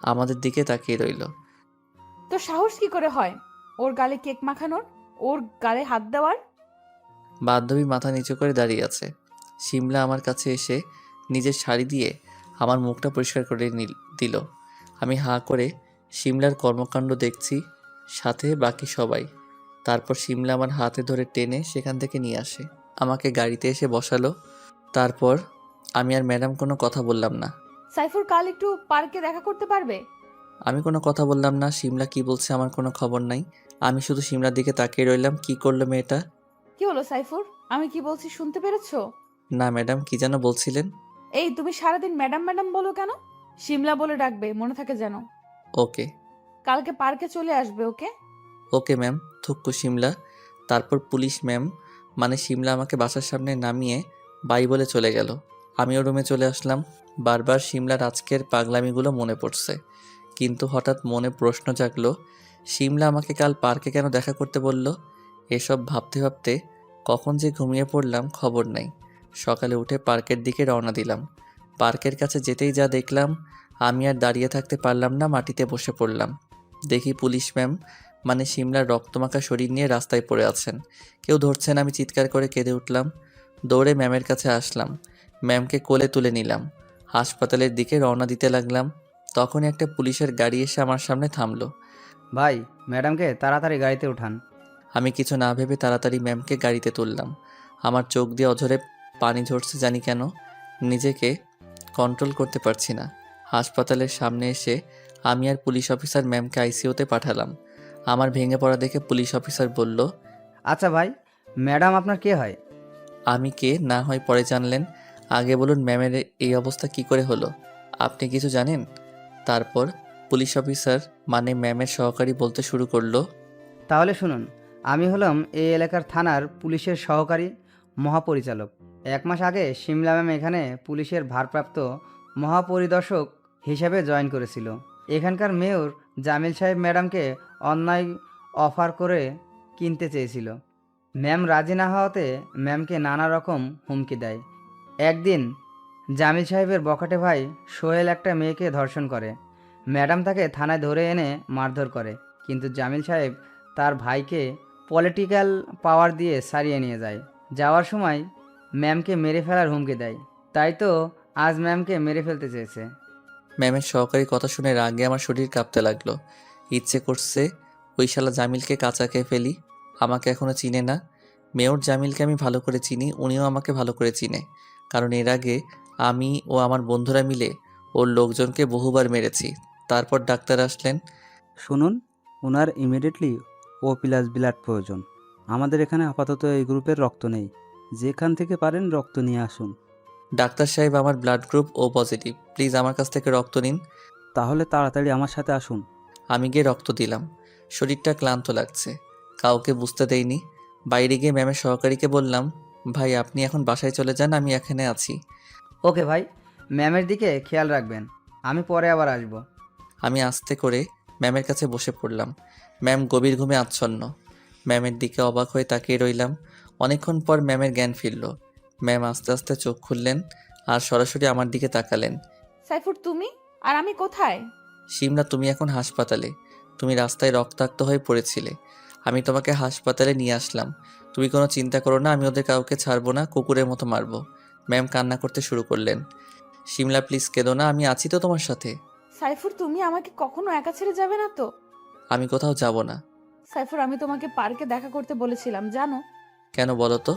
আমাদের দিকে তাকিয়ে রইল। তো সাহস কি করে হয় ওর গালে কেক মাখানোর, ওর গালে হাত দেওয়ার? বান্ধবী মাথা নিচু করে দাঁড়িয়ে আছে। শিমলা আমার কাছে এসে নিজের শাড়ি দিয়ে আমার মুখটা পরিষ্কার করে দিল। আমি হাঁ করে শিমলার কর্মকাণ্ড দেখছি, সাথে বাকি সবাই। তারপর শিমলা আমার হাতে ধরে টেনে সেখান থেকে নিয়ে আসে, আমাকে গাড়িতে এসে বসালো। তারপর আমি আর ম্যাডাম কোনো কথা বললাম না। সাইফুর কাল একটু পার্কে দেখা করতে পারবে? আমি কোনো কথা বললাম না। শিমলা কি বলছে আমার কোনো খবর নাই। আমি শুধু শিমলার দিকে তাকিয়ে রইলাম। কি করলো মেয়েটা? কি হলো সাইফুর, আমি কি বলছি শুনতে পেরেছো? না ম্যাডাম, কি যেন বলছিলেন? এই তুমি সারাদিন ম্যাডাম ম্যাডাম বলো কেন? শিমলা বলে ডাকবে, মনে থাকে যেন। ওকে। কালকে পার্কে চলে আসবে, ওকে? Okay ma'am. থুক্কু শিমলা। তারপর পুলিশ ম্যাম মানে শিমলা আমাকে বাসার সামনে নামিয়ে বাই বলে চলে গেল। আমিও রুমে চলে আসলাম। বারবার শিমলার আজকের পাগলামিগুলো মনে পড়ছে, কিন্তু হঠাৎ মনে প্রশ্ন জাগলো, শিমলা আমাকে কাল পার্কে কেন দেখা করতে বলল? এসব ভাবতে ভাবতে কখন যে ঘুমিয়ে পড়লাম খবর নাই। সকালে উঠে পার্কের দিকে রওনা দিলাম। পার্কের কাছে যেতেই যা দেখলাম, আমি আর দাঁড়িয়ে থাকতে পারলাম না, মাটিতে বসে পড়লাম। দেখি পুলিশ ম্যাম মানে শিমলার রক্তমাখা শরীর নিয়ে রাস্তায় পড়ে আছেন। কেউ ধরছেন। আমি চিৎকার করে কেঁদে উঠলাম। দৌড়ে ম্যামের কাছে আসলাম। ম্যামকে কোলে তুলে নিলাম। হাসপাতালের দিকে রওনা দিতে লাগলাম। তখন একটা পুলিশের গাড়ি এসে আমার সামনে থামলো। ভাই, ম্যাডামকে তাড়াতাড়ি গাড়িতে উঠান। আমি কিছু না ভেবে তাড়াতাড়ি ম্যামকে গাড়িতে তুললাম। আমার চোখ দিয়ে অঝরে পানি ঝরছে, জানি কেন নিজেকে কন্ট্রোল করতে পারছি না। হাসপাতালের সামনে এসে আমি আর পুলিশ অফিসার ম্যামকে আইসিইউতে পাঠালাম। আমার ভেঙে পড়া দেখে পুলিশ অফিসার বলল, আচ্ছা ভাই, ম্যাডাম আপনার কে হয়? আমি কে না হয় পরে জানলেন, আগে বলুন ম্যামের এই অবস্থা কি করে হলো? আপনি কিছু জানেন? তারপর পুলিশ অফিসার মানে ম্যামের সহকারী বলতে শুরু করলো, তাহলে শুনুন, আমি হলাম এই এলাকার থানার পুলিশের সহকারী মহাপরিচালক। 1 মাস আগে শিমলা ম্যাম এখানে পুলিশের ভারপ্রাপ্ত মহাপরিদর্শক হিসেবে জয়েন করেছিল। এখানকার মেয়র জামিল সাহেব ম্যাডামকে অন্যায় অফার করে কিনতে চেয়েছিল। ম্যাম রাজি না হওয়াতে ম্যামকে নানা রকম হুমকি দেয়। একদিন জামিল সাহেবের বখাটে ভাই সোহেল একটা মেয়েকে ধর্ষণ করে। ম্যাডাম তাকে থানায় ধরে এনে মারধর করে, কিন্তু জামিল সাহেব তার ভাইকে পলিটিক্যাল পাওয়ার দিয়ে সারিয়ে নিয়ে যায়। যাওয়ার সময় ম্যামকে মেরে ফেলার হুমকি দেয়। তাই তো আজ ম্যামকে মেরে ফেলতে চেয়েছে। ম্যামের সহকারী কথা শুনে রাগে আমার শরীর কাঁপতে লাগলো। ইচ্ছে করছে ওই শালা জামিলকে কাঁচা খেয়ে ফেলি। আমাকে এখনো চিনে না। মেয়র জামিলকে আমি ভালো করে চিনি, উনিও আমাকে ভালো করে চিনে, কারণ এর আগে আমি ও আমার বন্ধুরা মিলে ওর লোকজনকে বহুবার মেরেছি। তারপর ডাক্তার আসলেন। শুনুন, ওনার ইমিডিয়েটলি O+ ব্লাড প্রয়োজন। আমাদের এখানে আপাতত এই গ্রুপের রক্ত নেই। যেখান থেকে পারেন রক্ত নিয়ে আসুন। ডাক্তার সাহেব, আমার blood group O positive, please আমার কাছ থেকে রক্ত নিন। তাহলে তাড়াতাড়ি আমার সাথে আসুন। আমি গিয়ে রক্ত দিলাম। শরীরটা ক্লান্ত লাগছে, কাউকে বুঝতে দেইনি। বাইরে গিয়ে ম্যামের সহকারীকে বললাম, ভাই আপনি এখন বাসায় চলে যান, আমি এখানে আছি। ওকে ভাই, ম্যামের দিকে খেয়াল রাখবেন, আমি পরে আবার আসবো। আমি আস্তে করে ম্যামের কাছে বসে পড়লাম। ম্যাম গভীর ঘুমে আচ্ছন্ন। ম্যামের দিকে অবাক হয়ে তাকিয়ে রইলাম। অনেকক্ষণ পর ম্যামের জ্ঞান ফিরল। ম্যাম আস্তে আস্তে চোখ খুললেন আর সরাসরি আমার দিকে তাকালেন। সাইফুর, তুমি আর আমি কোথায়? শিমলা, তুমি এখন হাসপাতালে। তুমি রাস্তায় রক্তাক্ত হয়ে পড়েছিলে, আমি তোমাকে হাসপাতালে নিয়ে আসলাম। তুমি কোনো চিন্তা করো না, আমি ওদের কাউকে ছাড়বো না, কুকুরের মতো মারবো। ম্যাম কান্না করতে শুরু করলেন। শিমলা প্লিজ কেঁদো না, আমি আছি তো তোমার সাথে। সাইফুর, তুমি আমাকে কখনো একা ছেড়ে যাবে না তো? আমি কোথাও যাব না। সাইফুর, আমি তোমাকে পার্কে দেখা করতে বলেছিলাম, জানো? কেন বলো তো?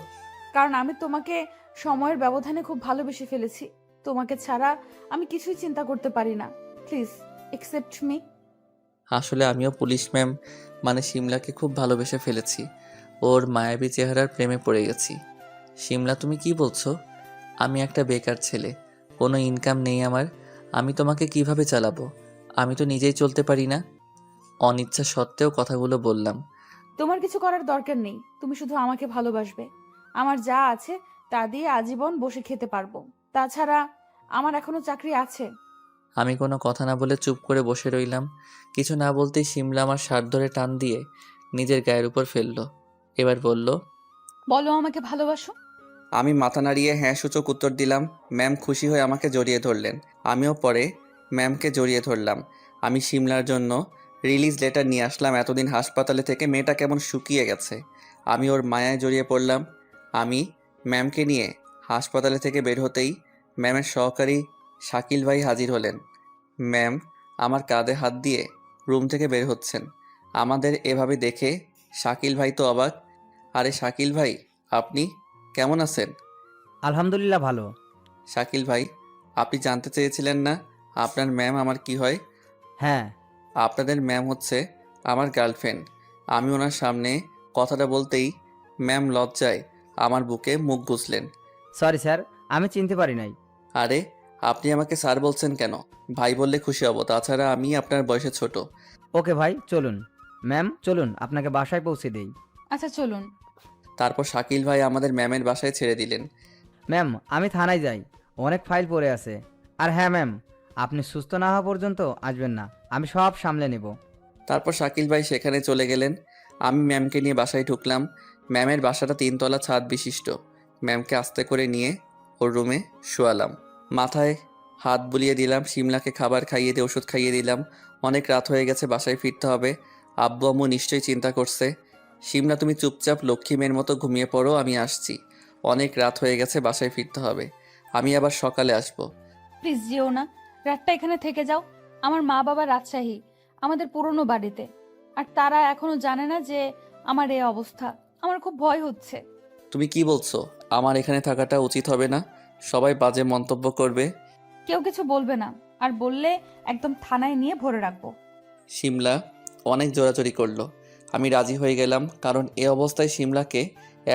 কারণ আমি তোমাকে সময়ের ব্যবধানে খুব ভালোবেসে ফেলেছি। তোমাকে ছাড়া আমি কিছুই চিন্তা করতে পারি না। Please accept me. আসলে আমিও পুলিশ ম্যাম মানে শিমলাকে খুব ভালোবেসে ফেলেছি। ওর মায়াবী চেহারার প্রেমে পড়ে গেছি। শিমলা, তুমি কি বলছো? আমি একটা বেকার ছেলে, কোনো ইনকাম নেই আমার। আমি তোমাকে কিভাবে চালাবো? আমি তো নিজেই চলতে পারি না। অনিচ্ছা সত্ত্বেও কথাগুলো বললাম। তোমার কিছু করার দরকার নেই, তুমি শুধু আমাকে ভালোবাসবে। আমার যা আছে তা দিয়ে আজীবন বসে খেতে পারবো। তাছাড়া আমার এখনো চাকরি আছে। আমি কোনো কথা না বলে চুপ করে বসে রইলাম। কিছু না বলতেই শিমলা আমার শার্ট ধরে টান দিয়ে নিজের গায়ের উপর ফেললো। এবার বলল, বলো আমাকে ভালোবাসো। আমি মাথা নাড়িয়ে হ্যাঁ সূচক উত্তর দিলাম। ম্যাম খুশি হয়ে আমাকে জড়িয়ে ধরলেন। আমিও পরে ম্যামকে জড়িয়ে ধরলাম। আমি শিমলার জন্য রিলিজ লেটার নিয়ে আসলাম। এতদিন হাসপাতালে থেকে মেয়েটা কেমন শুকিয়ে গেছে। আমি ওর মায়ায় জড়িয়ে পড়লাম। আমি ম্যামকে নিয়ে হাসপাতালে থেকে বের হতেই ম্যামের সহকারী শাকিল ভাই হাজির হলেন। ম্যাম আমার কাঁধে হাত দিয়ে রুম থেকে বের হচ্ছেন। আমাদের এভাবে দেখে শাকিল ভাই তো অবাক। আরে শাকিল ভাই, আপনি কেমন আছেন? আলহামদুলিল্লাহ ভালো। শাকিল ভাই, আপনি জানতে চেয়েছিলেন না আপনার ম্যাম আমার কি হয়? হ্যাঁ। আপনাদের ম্যাম হচ্ছে আমার গার্লফ্রেন্ড। আমি ওনার সামনে কথাটা বলতেই ম্যাম লজ্জায় আমার বুকে মুখ গুজলেন। সরি স্যার, আমি চিনতে পারি নাই। আরে আপনি আমাকে স্যার বলছেন কেন? ভাই বললে খুশি হব, তাছাড়া আমি আপনার বয়সে ছোট। ওকে ভাই, চলুন। ম্যাম চলুন, আপনাকে বাসায় পৌঁছে দেই। আচ্ছা চলুন। তারপর শাকিল ভাই আমাদের ম্যামের বাসায় ছেড়ে দিলেন। ম্যাম আমি থানায় যাই, অনেক ফাইল পড়ে আছে। আর হ্যাঁ ম্যাম, আপনি সুস্থ না হওয়া পর্যন্ত আসবেন না, আমি সব সামলে নেব। তারপর শাকিল ভাই সেখানে চলে গেলেন। আমি ম্যামকে নিয়ে বাসায় ঢুকলাম। ম্যামের বাসাটা 3 তলা ছাদ বিশিষ্ট। ম্যামকে আস্তে করে নিয়ে ওর রুমে শোয়ালাম। মাথায় হাত বুলিয়ে দিলাম। শিমলাকে খাবার খাইয়ে দিয়ে ওষুধ খাইয়ে দিলাম। অনেক রাত হয়ে গেছে, বাসায় ফিরতে হবে। আব্বু আম্মু নিশ্চয়ই চিন্তা করছে। শিমলা, তুমি চুপচাপ লক্ষ্মী মেয়ের মতো ঘুমিয়ে পড়ো, আমি আসছি। অনেক রাত হয়ে গেছে, বাসায় ফিরতে হবে। আমি আবার সকালে আসবো। প্লিজ যেও না, রাতটা এখানে থেকে যাও। আমার মা বাবা রাজশাহী, আমাদের পুরনো বাড়িতে। আর তারা এখনো জানে না যে আমার এই অবস্থা। আমার খুব ভয় হচ্ছে। তুমি কি বলছো? আমার এখানে থাকাটা উচিত হবে না? সবাই বাজে মন্তব্য করবে। কেউ কিছু বলবে না, আর বললে একদম থানায় নিয়ে ভরে রাখবো। শিমলা অনেক জোরাজোরি করলো। আমি রাজি হয়ে গেলাম, কারণ এ অবস্থায় শিমলাকে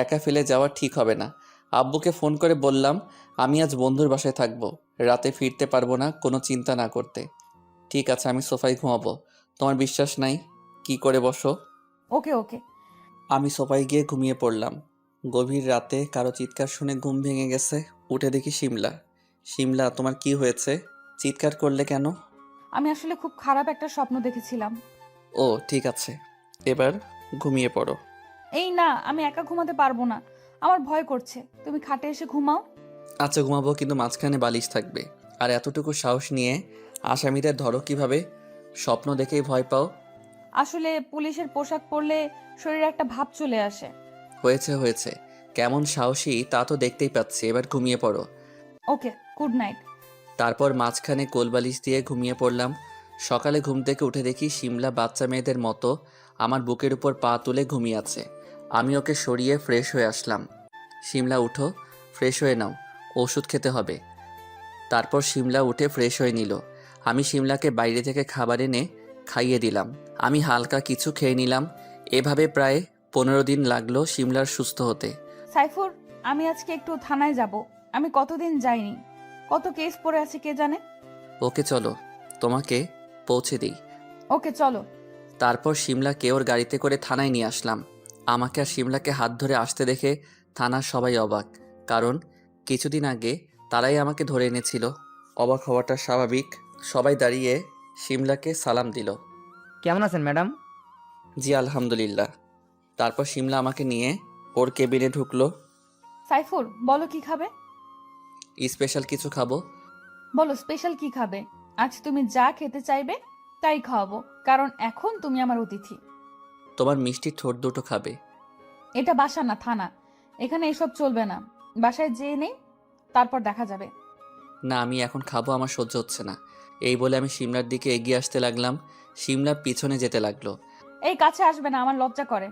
একা ফেলে যাওয়া ঠিক হবে না। আব্বুকে ফোন করে বললাম আমি আজ বন্ধুর বাসায় থাকবো, রাতে ফিরতে পারবো না, কোনো চিন্তা না করতে। ঠিক আছে, আমি সোফায় ঘুমাবো। তোমার বিশ্বাস নাই? কি করে বসো। ওকে ওকে। আমি সোফায় গিয়ে ঘুমিয়ে পড়লাম। গভীর রাতে কারো চিৎকার শুনে ঘুম ভেঙে গেছে। উঠে দেখি শিমলা। শিমলা, তোমার কি হয়েছে? চিৎকার করলে কেন? আমি আসলে খুব খারাপ একটা স্বপ্ন দেখেছিলাম। ও ঠিক আছে, এবার ঘুমিয়ে পড়ো। এই না, আমি একা ঘুমাতে পারবো না, আমার ভয় করছে। তুমি খাটে এসে ঘুমাও। আচ্ছা ঘুমাবো, কিন্তু মাঝখানে বালিশ থাকবে। আর এতটুকু সাহস নিয়ে আসামিদের ধরো কিভাবে? স্বপ্ন দেখেই ভয় পাও? আসলে পুলিশের পোশাক পরলে শরীরে একটা ভাব চলে আসে। হয়েছে হয়েছে, কেমন সাহসী তা তো দেখতেই পাচ্ছি। এবার ঘুমিয়ে পড়ো। ওকে, গুড নাইট। তারপর মাঝখানে কোলবালিশ দিয়ে ঘুমিয়ে পড়লাম। সকালে ঘুম থেকে উঠে দেখি শিমলা বাচ্চা মেয়েদের মতো আমার বুকের উপর পা তুলে ঘুমিয়ে আছে। আমি ওকে সরিয়ে ফ্রেশ হয়ে আসলাম। শিমলা উঠো, ফ্রেশ হয়ে নাও, ওষুধ খেতে হবে। তারপর শিমলা উঠে ফ্রেশ হয়ে নিল। আমি শিমলাকে বাইরে থেকে খাবার এনে খাইয়ে দিলাম। আমি হালকা কিছু খেয়ে নিলাম। এভাবে প্রায় 15 দিন লাগলো শিমলার সুস্থ হতে। সাইফুর, আমি আজকে একটু থানায় যাব। আমি কতদিন যাইনি, কত কেস পড়ে আছে কে জানে। ওকে চলো, তোমাকে পৌঁছে দিই। ওকে চলো। তারপর শিমলাকে ওর গাড়িতে করে থানায় নিয়ে আসলাম। আমাকে আর শিমলাকে হাত ধরে আসতে দেখে থানার সবাই অবাক, কারণ কিছুদিন আগে তারাই আমাকে ধরে এনেছিল। অবাক হওয়াটা স্বাভাবিক। সবাই দাঁড়িয়ে শিমলাকে সালাম দিল। কেমন আছেন ম্যাডাম? জি আলহামদুলিল্লাহ। তারপর শিমলা আমাকে নিয়ে ওর কেবিনে ঢুকলো। সাইফুর, বলো কি খাবে? স্পেশাল কিছু খাবো। বলো স্পেশাল কি খাবে? আজ তুমি যা খেতে চাইবে তাই খাওয়াবো, কারণ এখন তুমি আমার অতিথি। তোমার মিষ্টি ঠোঁট দুটো খাবে। এটা বাসা না, থানা। এখানে এসব চলবে না। বাসায় যেয়ে নেই, তারপর দেখা যাবে। না আমি এখন খাবো, আমার সহ্য হচ্ছে না। এই বলে আমি শিমলার দিকে এগিয়ে আসতে লাগলাম। শিমলা পিছনে যেতে লাগলো। এই কাছে আসবে না, আমার লজ্জা করে।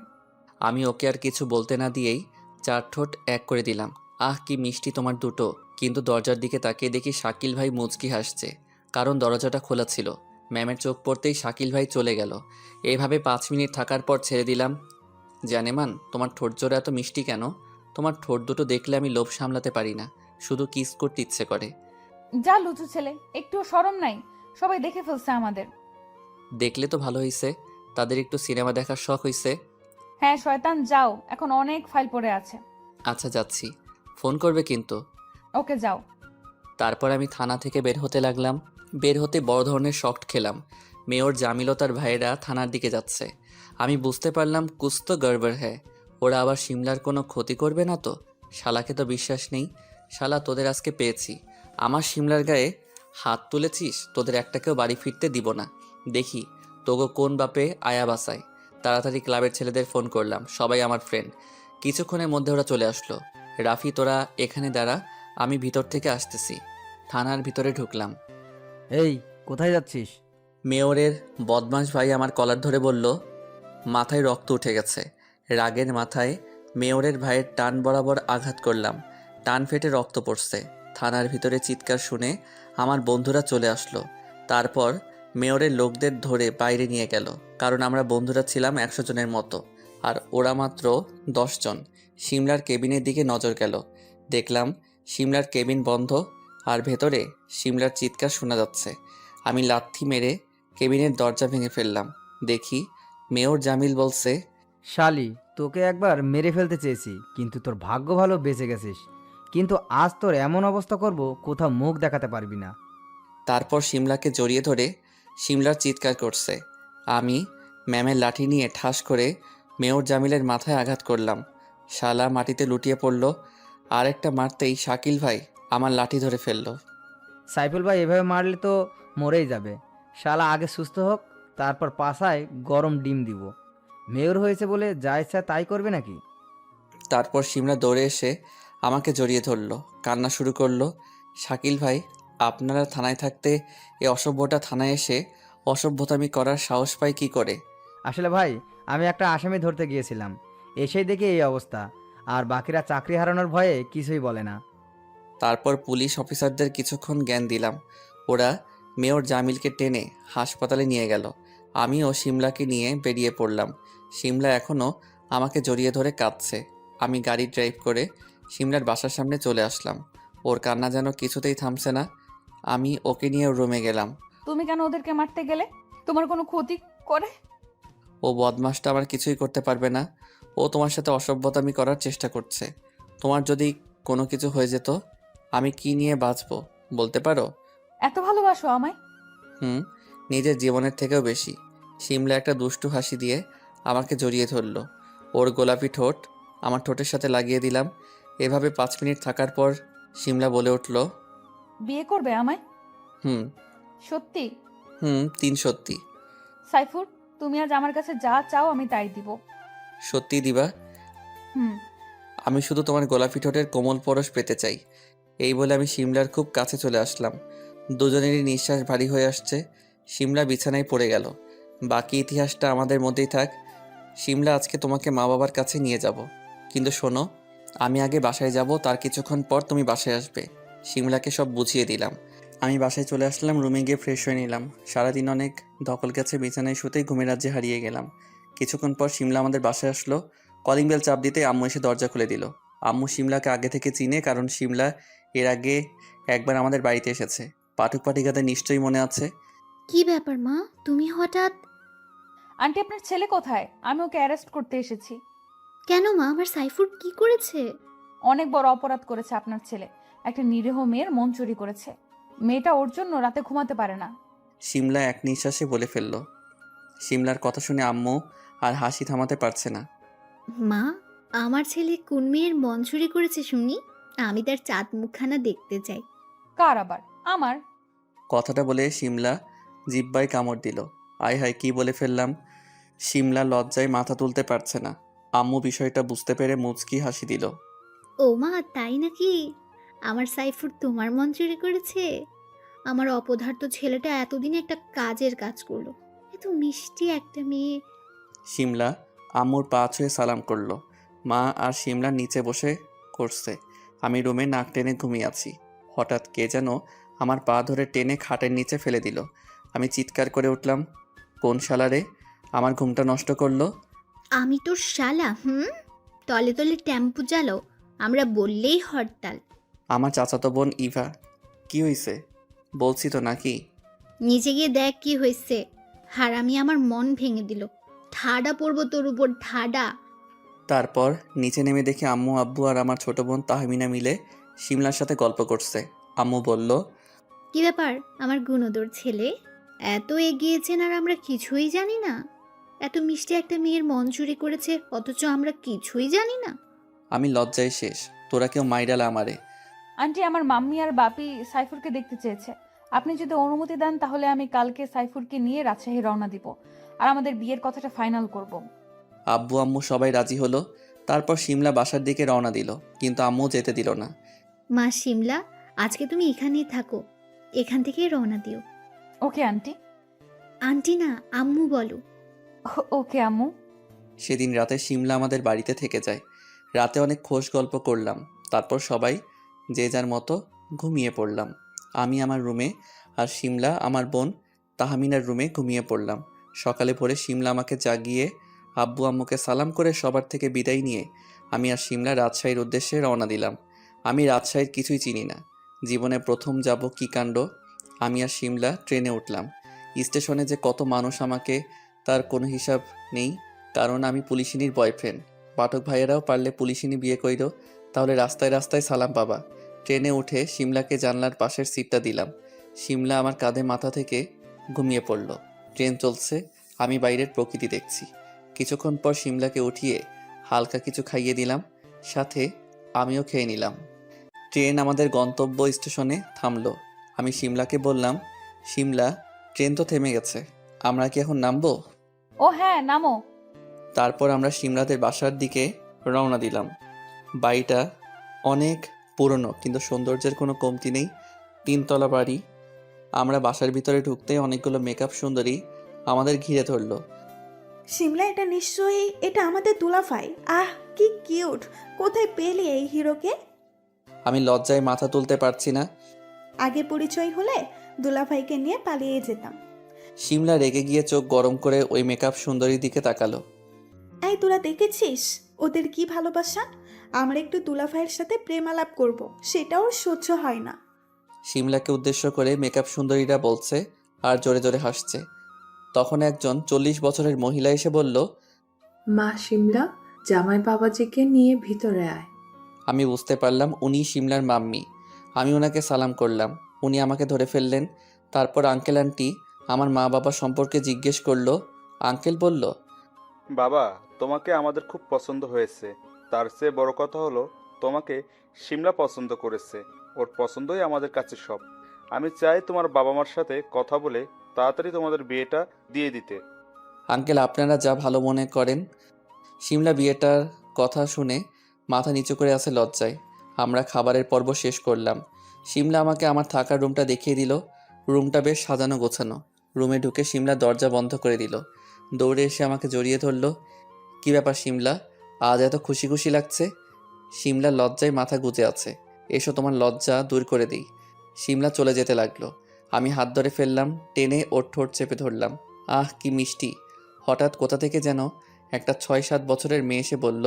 আমি ওকে আর কিছু বলতে না দিয়েই 4 ঠোঁট এক করে দিলাম। আহ কি মিষ্টি তোমার দুটো। কিন্তু দরজার দিকে তাকিয়ে দেখি শাকিল ভাই মুচকি হাসছে, কারণ দরজাটা খোলা ছিল। ম্যামের চোখ পড়তেই শাকিল ভাই চলে গেল। এইভাবে 5 মিনিট থাকার পর ছেড়ে দিলাম। জানেমান, তোমার ঠোঁট জোড়া এত মিষ্টি কেন? তোমার ঠোঁট দুটো দেখলে আমি লোভ সামলাতে পারি না, শুধু কিস করতে ইচ্ছে করে। যা লুচু ছেলে, একটুও শরম নাই। সবাই দেখে ফেলছে আমাদের। দেখলে তো ভালো হইছে, তাদের একটু সিনেমা দেখার শখ হইছে। হ্যাঁ শয়তান, যাও, এখন অনেক ফাইল পড়ে আছে। আচ্ছা যাচ্ছি, ফোন করবে কিন্তু। ওকে যাও। তারপর আমি থানা থেকে বের হতে লাগলাম। বের হতে বড় ধরনের শক খেলাম। মেয়র জামিল ও তার ভাইয়েরা থানার দিকে যাচ্ছে। আমি বুঝতে পারলাম কুছ তো গড়বড় হ্যায়। ওরা আবার শিমলার কোনো ক্ষতি করবে না তো? শালাকে তো বিশ্বাস নেই। শালা, তোদের আজকে পেয়েছি। আমার শিমলার গায়ে হাত তুলেছিস, তোদের একটাকেও বাড়ি ফিরতে দিব না। দেখি তোগো কোন বাপে আয়া বাসায়। তাড়াতাড়ি ক্লাবের ছেলেদের ফোন করলাম, সবাই আমার ফ্রেন্ড। কিছুক্ষণের মধ্যে ওরা চলে আসলো। রাফি, তোরা এখানে দাঁড়া, আমি ভিতর থেকে আসতেছি। থানার ভিতরে ঢুকলাম। এই, কোথায় যাচ্ছিস? মেয়রের বদমাশ ভাই আমার কলার ধরে বলল, মাথায় রক্ত উঠে গেছে। রাগের মাথায় মেয়রের ভাইয়ের টান বরাবর আঘাত করলাম। টান ফেটে রক্ত পড়ছে। থানার ভিতরে চিৎকার শুনে আমার বন্ধুরা চলে আসলো। তারপর মেয়রের লোকদের ধরে বাইরে নিয়ে গেল, কারণ আমরা বন্ধুরা ছিলাম 100 জনের মতো, আর ওরা মাত্র 10 জন। শিমলার কেবিনের দিকে নজর গেল। দেখলাম শিমলার কেবিন বন্ধ, আর ভেতরে শিমলার চিৎকার শোনা যাচ্ছে। আমি লাথি মেরে কেবিনের দরজা ভেঙে ফেললাম। দেখি মেয়র জামিল বলছে, শালি, তোকে একবার মেরে ফেলতে চেয়েছি, কিন্তু তোর ভাগ্য ভালো বেঁচে গেছিস। কিন্তু আজ তোর এমন অবস্থা করব, কোথাও মুখ দেখাতে পারবি না। তারপর শিমলাকে জড়িয়ে ধরে শিমলার চিৎকার করছে। আমি ম্যামের লাঠি নিয়ে ঠাস করে মেয়র জামিলের মাথায় আঘাত করলাম। শালা মাটিতে লুটিয়ে পড়ল। আর একটা মারতেই শাকিল ভাই আমার লাঠি ধরে ফেলল। সাইফুল ভাই এভাবে মারলে তো মরেই যাবে। শালা আগে সুস্থ হোক, তারপর পাছায় গরম ডিম দিব। মেয়র হয়েছে বলে যা ইচ্ছা তাই করবে নাকি? তারপর শিমলা দৌড়ে এসে আমাকে জড়িয়ে ধরলো, কান্না শুরু করলো। শাকিল ভাই, আপনারা থানায় থাকতে এ অসভ্যটা থানায় এসে অসভ্যতামি করার সাহস পায় কি করে? আসলে ভাই, আমি একটা আসামি ধরতে গিয়েছিলাম, এসেই দেখি এই অবস্থা। আর বাকিরা চাকরি হারানোর ভয়ে কিছুই বলে না। তারপর পুলিশ অফিসারদের কিছুক্ষণ জ্ঞান দিলাম। ওরা মেয়র জামিলকে টেনে হাসপাতালে নিয়ে গেল। আমিও শিমলাকে নিয়ে বেরিয়ে পড়লাম। শিমলা এখনও আমাকে জড়িয়ে ধরে কাঁদছে। আমি গাড়ি ড্রাইভ করে শিমলার বাসার সামনে চলে আসলাম। ওর কান্না যেন কিছুতেই থামছে না। আমি ওকে নিয়ে রুমে গেলাম। তুমি কেন ওদেরকে মারতে গেলে? তোমার কোনো ক্ষতি করে? ও বদমাসটা আমার কিছুই করতে পারবে না। ও তোমার সাথে অসভ্যতামি করার চেষ্টা করছে। তোমার যদি কোনো কিছু হয়ে যেত, আমি কি নিয়ে বাঁচবো বলতে পারো? এত ভালোবাসো আমায়? হুম, নিজের জীবনের থেকেও বেশি। শিমলা একটা দুষ্টু হাসি দিয়ে আমাকে জড়িয়ে ধরলো। ওর গোলাপি ঠোঁট আমার ঠোঁটের সাথে লাগিয়ে দিলাম। এভাবে 5 মিনিট থাকার পর শিমলা বলে উঠল, বিয়ে করবে আমায়? হুম। সত্যি? হুম, 3 সত্যি। সাইফুর, তুমি আজ আমার কাছে যা চাও আমি তাই দিব। সত্যি দিবা? হুম। আমি শুধু তোমার গোলাপি ঠোঁটের কোমল পরশ পেতে চাই। এই বলে আমি শিমলার খুব কাছে চলে আসলাম। দুজনেরই নিঃশ্বাস ভারী হয়ে আসছে। শিমলা বিছানায় পড়ে গেল। বাকি ইতিহাসটা আমাদের মধ্যেই থাক। শিমলা, আজকে তোমাকে মা বাবার কাছে নিয়ে যাব, কিন্তু শোনো, আমি আগে বাসায় যাব, তার কিছুক্ষণ পর তুমি বাসায় আসবে। শিমলাকে সব বুঝিয়ে দিলাম। আমি বাসায় চলে আসলাম, রুমে গিয়ে ফ্রেশ হয়ে নিলাম। সারাদিন অনেক ধকল গেছে, বিছানায় শুতেই ঘুমের রাজ্যে হারিয়ে গেলাম। কিছুক্ষণ পর শিমলা আমাদের বাসায় আসলো। কলিং বেল চাপ দিতে আম্মু এসে দরজা খুলে দিল। আম্মু শিমলাকে আগে থেকে চিনে, কারণ শিমলা এর আগে একবার আমাদের বাড়িতে এসেছে। পাঠক পাঠিকাদের নিশ্চয়ই মনে আছে। কি ব্যাপার মা, তুমি হঠাৎ? আন্টি, আপনার ছেলে কোথায়? আমি ওকে অ্যারেস্ট করতে এসেছি। কেন মা, আমার সাইফুর কি করেছে? অনেক বড় অপরাধ করেছে আপনার ছেলে। একটা নিরীহ মেয়ের মন চুরি করেছে। মেয়েটা ওর জন্য রাতে ঘুমাতে পারে না। শিমলা এক নিঃশ্বাসে বলে ফেলল। শিমলার কথা শুনে আম্মু আর হাসি থামাতে পারছে না। মা, আমার ছেলে কোন মেয়ের মন চুরি করেছে শুনি? আমি তার চাঁদ মুখখানা দেখতে চাই। কার আবার? আমার। কথাটা বলে শিমলা জিহ্বায় কামড় দিল। আয় হায়, কি বলে ফেললাম! শিমলা লজ্জায় মাথা তুলতে পারছে না। আম্মু বিষয়টা বুঝতে পেরে মুচকি হাসি দিল। ও মা, তাই নাকি? আমার সাইফুর তোমার মন চুরি করেছে? আমার অপদার্থ ছেলেটা এতদিন একটা কাজের কাজ করলো। এত মিষ্টি একটা মেয়ে। শিমলা আম্মুর পা ছুঁয়ে সালাম করলো। মা আর শিমলা নিচে বসে করছে। আমি রুমে নাক টেনে ঘুমিয়ে আছি। হঠাৎ কে যেন আমার পা ধরে টেনে খাটের নিচে ফেলে দিল। আমি চিৎকার করে উঠলাম, কোন শালারে আমার ঘুমটা নষ্ট করলো? আমি তোর শালা? তলে তলে টেম্পু চালো, আমরা বললেই হরতাল। আমার চাচাতো বোন ইভা। কি হইছে? বলছি তো নাকি? নিচে গিয়ে দেখ কি হয়েছে। হারামি আমার মন ভেঙে দিল। ঠাডা পড়বো তোর উপর, ঠাডা। তারপর নিচে নেমে দেখি আম্মু, আব্বু আর আমার ছোট বোন তাহমিনা মিলে শিমলার সাথে গল্প করছে। আম্মু বলল, কি ব্যাপার আমার গুণদর ছেলে? এত এগিয়েছেন আর আমরা কিছুই জানি না? এত মিষ্টি একটা মেয়ের মন চুরি করেছে, অথচ আমরা কিছুই জানি না? আমি লজ্জায় শেষ। তোরা কেউ মাইরালা আমারে। আন্টি, আমার মাম্মি আর বাপি সাইফুরকে দেখতে চেয়েছে। আপনি যদি অনুমতি দেন তাহলে আমি কালকে সাইফুরকে নিয়ে রাজশাহী রওনা দিব, আর আমাদের বিয়ের কথাটা ফাইনাল করব। আব্বু আম্মু সবাই রাজি হলো। তারপর শিমলা বাসার দিকে রওনা দিল, কিন্তু আম্মু যেতে দিল না। মা শিমলা, আজকে তুমি এখানেই থাকো, এখান থেকেই রওনা দিও। Okay aunty. আন্টি না, আম্মু বলো। ওকে আম্মু। সেদিন রাতে শিমলা আমাদের বাড়িতে থেকে যায়। রাতে অনেক খোশ গল্প করলাম। তারপর সবাই যে যার মতো ঘুমিয়ে পড়লাম। আমি আমার রুমে আর শিমলা আমার বোন তাহমিনার রুমে ঘুমিয়ে পড়লাম। সকালে ভোরে শিমলা আমাকে জাগিয়ে আব্বু আম্মুকে সালাম করে সবার থেকে বিদায় নিয়ে আমি আর শিমলা রাজশাহীর উদ্দেশ্যে রওনা দিলাম। আমি রাজশাহীর কিছুই চিনি না। জীবনে প্রথম যাব, কী কাণ্ড! আমি আর শিমলা ট্রেনে উঠলাম। স্টেশনে যে কত মানুষ, আমাকে তার কোনো হিসাব নেই, কারণ আমি পুলিশিনীর বয়ফ্রেন্ড। পাঠক ভাইয়েরাও পারলে পুলিশিনী বিয়ে কইরো, তাহলে রাস্তায় রাস্তায় সালাম পাবা। ট্রেনে উঠে শিমলাকে জানলার পাশের সিটটা দিলাম। শিমলা আমার কাঁধে মাথা থেকে ঘুমিয়ে পড়ল। ট্রেন চলছে, আমি বাইরের প্রকৃতি দেখছি। কিছুক্ষণ পর শিমলাকে উঠিয়ে হালকা কিছু খাইয়ে দিলাম, সাথে আমিও খেয়ে নিলাম। ট্রেন আমাদের গন্তব্য স্টেশনে থামলো। আমি শিমলাকে বললাম, শিমলা, ট্রেন তো থেমে গেছে, আমরা কি এখন নামবো? ও হ্যাঁ, নামো। তারপর আমরা শিমলাদের বাসার দিকে রওনা দিলাম। বাড়িটা অনেক পুরনো, কিন্তু সৌন্দর্যের কোনো কমতি নেই। 3 তলা বাড়ি। আমরা বাসার ভিতরে ঢুকতে অনেকগুলো মেকআপ সুন্দরী আমাদের ঘিরে ধরলো। শিমলা, এটা আমাদের দুলাভাই। আহ, কি কিউট! কোথায় পেলি এই হিরোকে? আমি লজ্জায় মাথা তুলতে পারছি না। আগে পরিচয় হলে দুলাভাইকে নিয়ে পালিয়ে যেতাম। শিমলা রেগে গিয়ে চোখ গরম করে ওই মেকআপ সুন্দরীর দিকে তাকালো। এই, তোরা দেখেছিস ওদের কি ভালোবাসা? আমরা একটু দুলাভাইয়ের সাথে প্রেম আলাপ করবো, সেটাও সহ্য হয় না। শিমলাকে উদ্দেশ্য করে মেকআপ সুন্দরীরা বলছে আর জোরে জোরে হাসছে। তখন একজন 40 বছরের মহিলা এসে বলল, মা শিমলা, জামাই বাবাজিকে নিয়ে ভিতরে আয়। আমি বুঝতে পারলাম উনি শিমলার মাম্মি। আমি ওনাকে সালাম করলাম। উনি আমাকে ধরে ফেললেন। তারপর আঙ্কেল আন্টি আমার মা বাবা সম্পর্কে জিজ্ঞেস করলো। আঙ্কেল বলল, বাবা, তোমাকে আমাদের খুব পছন্দ হয়েছে। তার চেয়ে বড় কথা হলো তোমাকে সিমলা পছন্দ করেছে। ওর পছন্দই আমাদের কাছে সব। আমি চাই তোমার বাবা মার সাথে কথা বলে তাড়াতাড়ি তোমাদের বিয়েটা দিয়ে দিতে। আঙ্কেল আপনারা যা ভালো মনে করেন। শিমলা বিয়েটার কথা শুনে মাথা নিচু করে আছে লজ্জায়। আমরা খাবারের পর্ব শেষ করলাম। শিমলা আমাকে আমার থাকার রুমটা দেখিয়ে দিল। রুমটা বেশ সাজানো গোছানো। রুমে ঢুকে শিমলা দরজা বন্ধ করে দিল। দৌড়ে এসে আমাকে জড়িয়ে ধরল। কী ব্যাপার শিমলা, আজ এত খুশি খুশি লাগছে? শিমলা লজ্জায় মাথা গুজে আছে। এসো তোমার লজ্জা দূর করে দিই। শিমলা চলে যেতে লাগলো। আমি হাত ধরে ফেললাম, টেনে ওর ঠোঁট চেপে ধরলাম। আহ কি মিষ্টি। হঠাৎ কোথা থেকে যেন একটা 6-7 বছরের মেয়ে এসে বলল,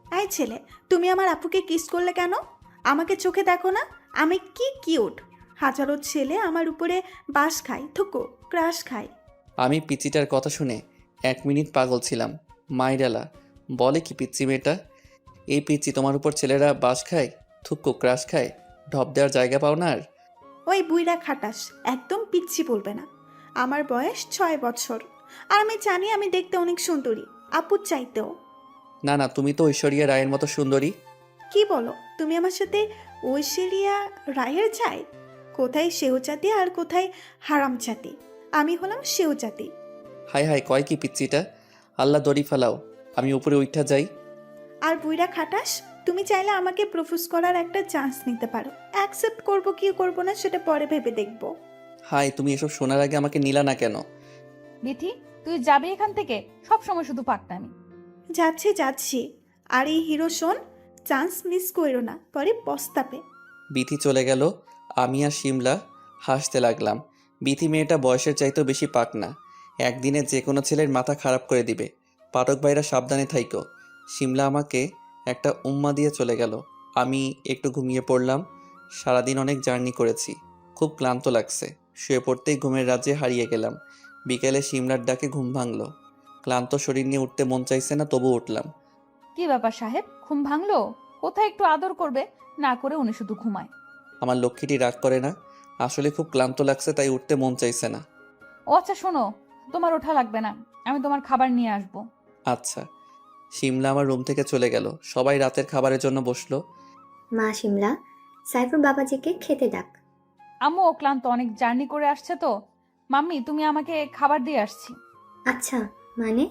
এই ছেলে, তুমি আমার আপুকে কিস করলে কেন? আমাকে চোখে দেখো না, আমি কি কিউট। হাজারো ছেলে আমার উপরে বাস খায়, থুকো ক্রাশ খায়। আমি পিচিটার কথা শুনে 1 মিনিট পাগল ছিলাম। মাইরালা বলে কি পিচ্চি মেয়েটা? এই পিচ্চি তোমার উপর ছেলেরা বাস খায়, থুক্কো ক্রাশ খায়, ঢপ দেওয়ার জায়গা পাও না আর? ওই বুইড়া খাটাস, একদম পিচ্ছি বলবে না। আমার বয়স 6 বছর, আর আমি জানি আমি দেখতে অনেক সুন্দরী, আপুর চাইতেও। না না, তুমি তো ঐশ্বরিয়া রায়ের মতো সুন্দরী। কি বলো তুমি আমার সাথে? ঐশ্বরিয়া রায়ের চাই? কোথায় সেও জাতি আর কোথায় হারাম জাতি? আমি হলাম সেও জাতি। হাই হাই কয় কি পিচ্চিটা? আল্লাহ দড়ি ফালাও, আমি উপরে উঠা যাই। আর বুইড়া খাটাস, তুমি চাইলে আমাকে প্রপোজ করার একটা চান্স নিতে পারো। অ্যাকসেপ্ট করব কি করব না সেটা পরে ভেবে দেখব। হাই, তুমি এসব শোনার আগে আমাকে নিলা না কেন? বিথি, তুই যাবি এখান থেকে? সব সময় শুধু পাকনামি। যাচ্ছি যাচ্ছি। আর এই হিরো শোন, চান্স মিস করো না, পরে পস্তাবে। বিথি চলে গেল। আমি আর শিমলা হাসতে লাগলাম। বিথি মেয়েটা বয়সের চাইতেও বেশি পাক না। একদিনে যে কোনো ছেলের মাথা খারাপ করে দিবে। পাঠক ভাইরা সাবধানে থাইকো। শিমলা আমাকে একটা উম্মা দিয়ে চলে গেল। আমি একটু ঘুমিয়ে পড়লাম। সারাদিন অনেক জার্নি করেছি, খুব ক্লান্ত লাগছে। শুয়ে পড়তেই ঘুমের রাজ্যে হারিয়ে গেলাম। বিকেলে শিমলার ডাকে ঘুম ভাঙলো। ক্লান্ত শরীর নিয়ে উঠতে মন চাইছে না, তবু উঠলাম। কি ব্যাপার সাহেব, ঘুম ভাঙলো? কোথায় একটু আদর করবে? না করে উনি শুধু ঘুমায়। আমার লক্ষ্মীটি রাগ করে না। আসলে খুব ক্লান্ত লাগছে, তাই উঠতে মন চাইছে না। ও আচ্ছা শোনো, তোমার ওঠা লাগবে না, আমি তোমার খাবার নিয়ে আসবো। আচ্ছা। শিমলা আমার রুম থেকে চলে গেল। সবাই রাতের খাবারের জন্য বসলো। মা শিমলা, সাইফুর বাবাজিকে খেতে ডাক। আম্মু ও ক্লান্ত, অনেক জার্নি করে আসছে তো। মাম্মি তুমি আমাকে খাবার দিয়ে আসছি। আচ্ছা, মানে?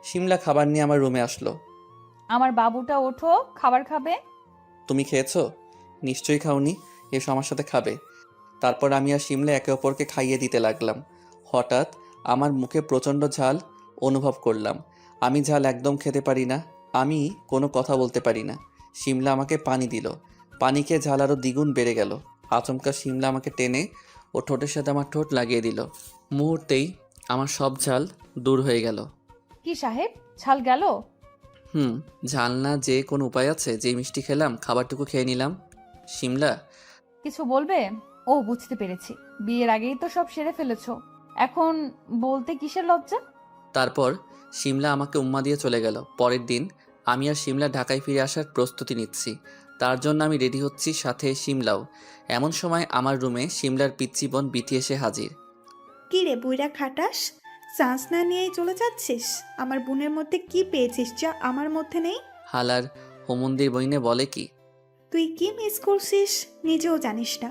শিমলা খাবার নিয়ে আমার রুমে আসলো। আমার বাবুটা ওঠো, খাবার খাবে। তুমি খেয়েছো? নিশ্চয়ই খাওনি, এসো আমার সাথে খাবে। তারপর আমি আর শিমলা একে অপরকে খাইয়ে দিতে লাগলাম। হঠাৎ আমার মুখে প্রচণ্ড ঝাল অনুভব করলাম। আমি ঝাল একদম খেতে পারি না। আমি কোনো কথা বলতে পারি না। শিমলা আমাকে পানি দিল। পানি খেয়ে ঝাল আরও দ্বিগুণ বেড়ে গেল। আচমকা শিমলা আমাকে টেনে ও ঠোঁটের সাথে আমার ঠোঁট লাগিয়ে দিল। মুহূর্তেই আমার সব ঝাল দূর হয়ে গেল। কি সাহেব, ছাল গেল? ঝাল না যে কোনো উপায় আছে? যে মিষ্টি খেলাম, খাবারটুকু খেয়ে নিলাম। শিমলা কিছু বলবে? ও বুঝতে পেরেছি, বিয়ের আগেই তো সব সেরে ফেলেছো, এখন বলতে কিসের লজ্জা? তারপর শিমলা আমাকে উম্মা দিয়ে চলে গেল। পরের দিন আমি আর শিমলা ঢাকায় ফিরে আসার প্রস্তুতি নিচ্ছি। তার জন্য আমি রেডি হচ্ছি, সাথে শিমলাও। এমন সময় আমার রুমে শিমলার পিচ্চি বোন বিথি এসে হাজির। কি রে বুইড়া খাটাস, চান্স না নিয়েই চলে যাচ্ছিস? আমার বোনের মধ্যে কি পেয়েছিস যা আমার মধ্যে নেই? হালার হোমন্দির বইনে বলে কি? তুই কি মিস করছিস নিজেও জানিস না।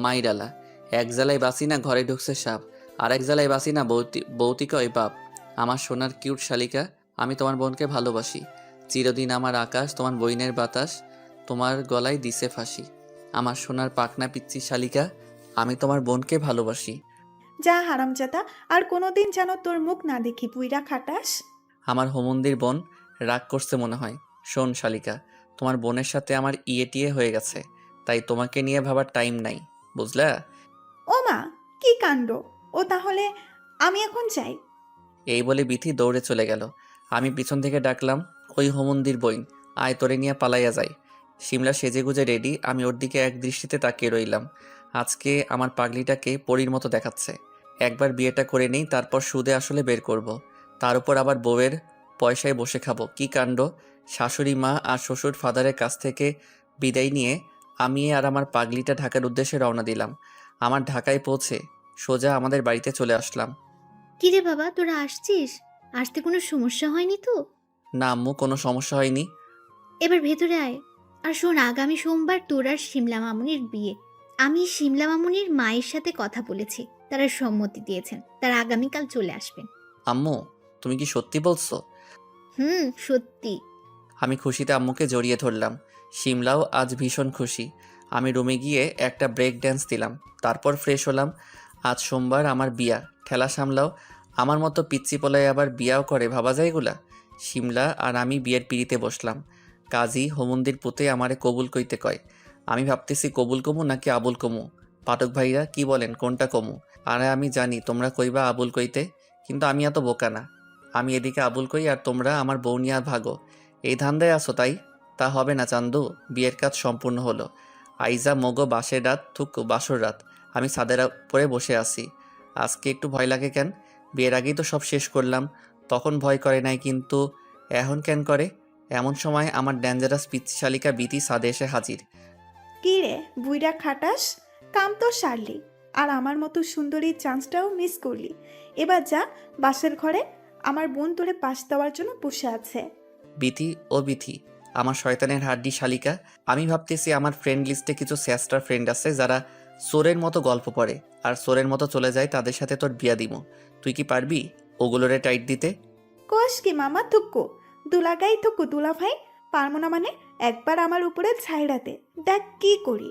মাইরালা, এক জ্বালায় বাসি না ঘরে ঢুকছে সাপ, আর এক জ্বালায় বাসি না বৌতিকা ওই বাপ। আমার সোনার কিউট শালিকা, আমি তোমার বোনকে ভালোবাসি। চিরদিন আমার আকাশ, তোমার বইনের বাতাস, তোমার গলায় দিছে ফাঁসি। আমার সোনার পাকনা পিচ্চি শালিকা, আমি তোমার বোনকে ভালোবাসি। যা হারামজাদা, আর কোনোদিন যেন তোর মুখ না দেখি বুইড়া খাটাস। আমার হোমন্দির বোন রাগ করছে মনে হয়। শোন শালিকা, তোমার বোনের সাথে আমার টিয়ে হয়ে গেছে, তাই তোমাকে নিয়ে ভাবার টাইম নাই, বুঝলা? ও মা, কি কাণ্ড! ও তাহলে আমি এখন যাই। এই বলে বিথি দৌড়ে চলে গেল। আমি পিছন থেকে ডাকলাম, ওই হোমন্দির বইন, আয় তোরে নিয়ে পালাইয়া যায়। শিমলা সেজেগুজে রেডি। আমি ওর দিকে এক দৃষ্টিতে তাকিয়ে রইলাম। আজকে আমার পাগলিটাকে পরীর মতো দেখাচ্ছে। একবার বিয়েটা করে নেই, তারপর সুদে আসলে বের করব। তার উপর আবার বউয়ের পয়সায় বসে খাবো। কি কাণ্ড! শাশুড়ি মা আর শ্বশুর ফাদারের কাছ থেকে বিদায় নিয়ে আমি আর আমার পাগলিটা ঢাকার উদ্দেশ্যে রওনা দিলাম। আমার ঢাকায় পৌঁছে সোজা আমাদের বাড়িতে চলে আসলাম। কিরে বাবা, তোরা আসছিস? আসতে কোনো সমস্যা হয়নি তো? না আম্মু, কোনো সমস্যা হয়নি। এবার ভেতরে আয়। আর শোন, আগামী সোমবার তোর আর শিমলা মামুনির বিয়ে। আমি শিমলা মামুনির মায়ের সাথে কথা বলেছি, তারা সম্মতি দিয়েছেন, তারা আগামীকাল চলে আসবেন। আম্মু, তুমি কি সত্যি বলছো? সত্যি। আমি খুশিতে আম্মুকে জড়িয়ে ধরলাম। শিমলাও আজ ভীষণ খুশি। আমি রুমে গিয়ে একটা ব্রেক ড্যান্স দিলাম, তারপর ফ্রেশ হলাম। আজ সোমবার আমার বিয়া, ঠেলা সামলাও। আমার মতো পিচ্চি পোলায় আবার বিয়াও করে, ভাবা যায় এগুলা? শিমলা আর আমি বিয়ের পিড়িতে বসলাম। কাজী হোমন্দির পুতে আমারে কবুল কইতে কয়। আমি ভাবতেছি কবুল কমু নাকি আবুল কমু। পাঠক ভাইরা কি বলেন, কোনটা কমু? আর আমি জানি তোমরা কইবা আবুল কইতে, কিন্তু আমি এত বোকা না। আমি এদিকে আবুল কই আর তোমরা আমার বউ নিয়ে ভাগো। এই ধান্দায় আসো তাই? তা হবে না চান্দু, বিয়ের কাজ সম্পূর্ণ হলো। আইজা মগো বাসের রাত থুকু বাসর রাত। আমি ছাদের উপরে বসে আছি। আজকে একটু ভয় লাগে কেন? বিয়ের আগেই তো সব শেষ করলাম, তখন ভয় করে নাই, কিন্তু এখন কেন করে? এমন সময় আমার ডেঞ্জারাস পিচ্ছি শালিকা বিতি ছাদে এসে হাজির। কি রে বুইড়া খাটাস, কাম তো সারলি, আর আমার মতো সুন্দরীর চান্সটাও মিস করলি। এবার যা বাসের ঘরে, আমার বোন তোরে পাশ দেওয়ার জন্য বসে আছে। বিথি ও বিথি, আমার শয়তানের হাড্ডি শালিকা, আমি ভাবতেছি আমার ফ্রেন্ড লিস্টে কিছু স্যাস্টার ফ্রেন্ড আছে যারা সোরের মতো গল্প পড়ে আর সোরের মতো চলে যায়, তাদের সাথে তোর বিয়া দিমো। তুই কি পারবি ওগুলোরে টাইট দিতে? কোষ কি মামা থুক্কু, দুলাগাই থুক্কু দুলা ভাই, পারবো না মানে? একবার আমার উপরে ছাইড়াতে দেখ কি করি।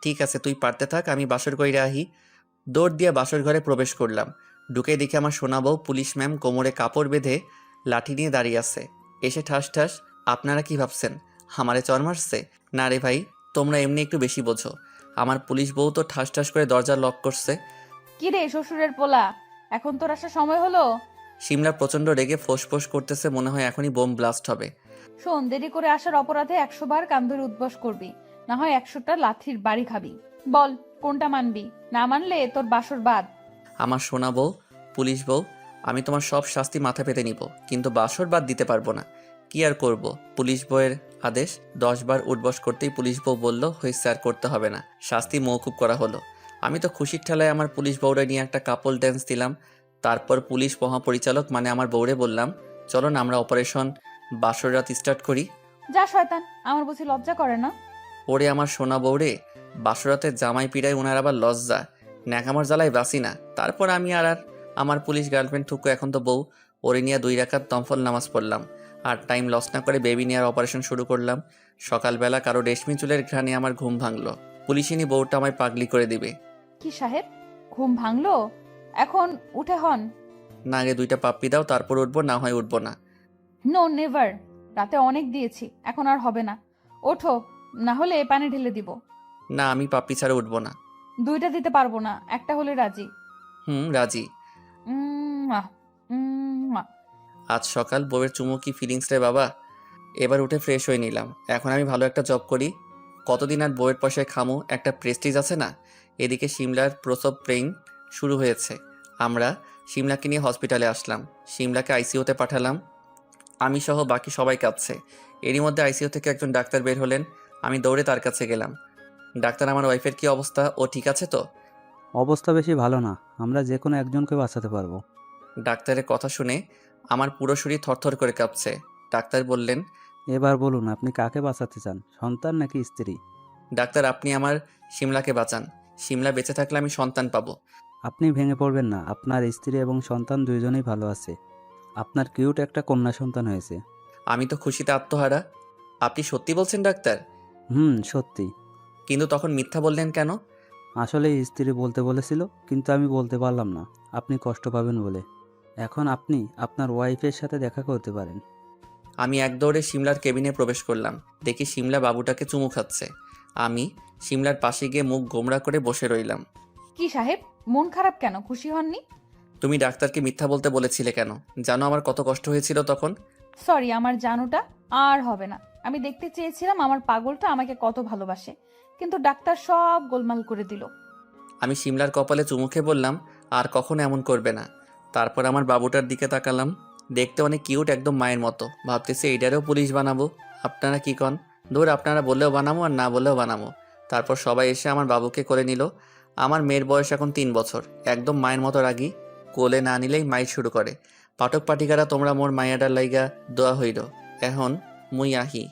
ঠিক আছে, তুই পারতে থাক, আমি বাসর কইরা আহি। দৌড় দিয়ে বাসর ঘরে প্রবেশ করলাম। ঢুকে দেখে আমার সোনা বউ পুলিশ ম্যাম কোমরে কাপড় বেঁধে লাঠি নিয়ে দাঁড়িয়ে আছে। এসে ঠাস ঠাস, আপনারা কি ভাবছেন আমারে চর মারছে? না রে ভাই, তোমরা এমনি একটু বেশি বোঝো। আমার পুলিশ বউ তো ঠাস ঠাস করে দরজা লক করছে। কি রে শ্বশুরের পোলা, এখন তোর আসার সময় হলো? শিমলা প্রচণ্ড রেগে ফোঁস করতেছে, মনে হয় এখনই বোম ব্লাস্ট হবে। শোন, দেরি করে আসার অপরাধে 100 বার কান ধরে উদ্বাস করবি, না হয় 100টা লাঠির বাড়ি খাবি। বল কোনটা মানবি? না মানলে তোর বাসর বাদ। আমার সোনা বউ, পুলিশ বউ, আমি তোমার সব শাস্তি মাথা পেতে নিব, কিন্তু বাসর বাদ দিতে পারবো না। কি আর করব, পুলিশ বউয়ের আদেশ। 10 বার উঠবস করতেই পুলিশ বউ বলল, হয়েছে আর করতে হবে না, শাস্তি মওকুফ করা হলো। আমি তো খুশির ঠেলায় আমার পুলিশ বউরে নিয়ে একটা কাপল ড্যান্স দিলাম। তারপর পুলিশ মহাপরিচালক মানে আমার বউরে বললাম, চলো না আমরা অপারেশন বাসর রাত স্টার্ট করি। যা শয়তান, আমার বুঝি লজ্জা করে না? ওরে আমার সোনা বউরে, বাসরাতে জামাই পিড়ায় ওনার আবার লজ্জা, ন্যাকামার জ্বালায় বাসি না। তারপর আমি আর আমার পুলিশ গার্লফ্রেন্ড থুকু, এখন তো বউ, ওরে নিয়ে 2 রাকাত তফল নামাজ পড়লাম। আর টাইম লস না করে বেবি নেওয়ার অপারেশন শুরু করলাম। সকালবেলা কারো রেশমি চুলের ঘ্রাণে আমার ঘুম ভাঙলো। পুলিশিনী বউটা আমায় পাগলি করে দিবে। কি সাহেব, ঘুম ভাঙলো? এখন উঠে হন। না, আগে 2টা পাপ্পি দাও, তারপর উঠবো, না হয় উঠবো না। নো নেভার, রাতে অনেক দিয়েছি, এখন আর হবে না। ওঠো, না হলে পানি ঢেলে দিব। না, আমি পাপ্পি ছাড়া উঠবো না। 2টা দিতে পারবো না, একটা হলে রাজি। রাজি। উম্মা, উম্মা। আজ সকাল বউয়ের চুমু কি ফিলিংস রে বাবা। এবার উঠে ফ্রেশ হয়ে নিলাম। এখন আমি ভালো একটা জব করি, কতদিন আর বউয়ের পয়সায় খামু, একটা প্রেস্টিজ আছে না? এদিকে শিমলার প্রসব পেইন শুরু হয়েছে। আমরা শিমলাকে নিয়ে হসপিটালে আসলাম। শিমলাকে আইসিইউতে পাঠালাম, আমি সহ বাকি সবাই কাঁদছে। এরই মধ্যে আইসিইউ থেকে একজন ডাক্তার বের হলেন। আমি দৌড়ে তার কাছে গেলাম। ডাক্তার, আমার ওয়াইফের কি অবস্থা? ও ঠিক আছে তো? অবস্থা বেশি ভালো না, আমরা যে কোনো একজনকে বাঁচাতে পারবো। ডাক্তারের কথা শুনে আমার পুরো শরীর থরথর করে কাঁপছে। ডাক্তার বললেন, এবার বলুন আপনি কাকে বাঁচাতে চান, সন্তান নাকি স্ত্রী? ডাক্তার, আপনি আমার শিমলাকে বাঁচান। শিমলা বেঁচে থাকলে আমি সন্তান পাবো। আপনি ভেঙে পড়বেন না, আপনার স্ত্রী এবং সন্তান দুইজনেই ভালো আছে। আপনার কিউট একটা কন্যা সন্তান হয়েছে। আমি তো খুশিতে আত্মহারা। আপনি সত্যি বলছেন ডাক্তার? সত্যি। কিন্তু তখন মিথ্যা বললেন কেন? আসলে স্ত্রী বলতে বলেছিল, কিন্তু আমি বলতে পারলাম না, আপনি কষ্ট পাবেন বলে। এখন আপনি আপনার ওয়াইফের সাথে দেখা করতে পারেন। আমি এক দৌড়ে শিমলার কেবিনে প্রবেশ করলাম। দেখি শিমলা বাবুটাকে চুমু খাচ্ছে। আমি শিমলার পাশে গিয়ে মুখ গোমড়া করে বসে রইলাম। কি সাহেব, মন খারাপ কেন? খুশি হননি? তুমি ডাক্তারকে মিথ্যা বলতে বলেছিলে কেন? জানো আমার কত কষ্ট হয়েছিল তখন? সরি, আমার জানুটা আর হবে না। আমি দেখতে চেয়েছিলাম আমার পাগলটা আমাকে কত ভালোবাসে, কিন্তু ডাক্তার সব গোলমাল করে দিল। আমি শিমলার কপালে চুমু খেয়ে বললাম, আর কখনো এমন করবে না। তারপর আমার বাবুটার দিকে তাকালাম, দেখতে অনেক কিউট, একদম মায়ের মতো। ভাবতেছি এইটারেও পুলিশ বানাবো। আপনারা কি কন? ধুর, আপনারা বললেও বানাবো আর না বললেও বানাবো। তারপর সবাই এসে আমার বাবুকে কোলে নিল। আমার মেয়ের বয়স এখন 3 বছর, একদম মায়ের মতো রাগী। কোলে না নিলেই মাইর শুরু করে। পাঠক পাঠিকারা, তোমরা মোর মায়াডার লাইগা দোয়া হইল। এখন মুই আহি।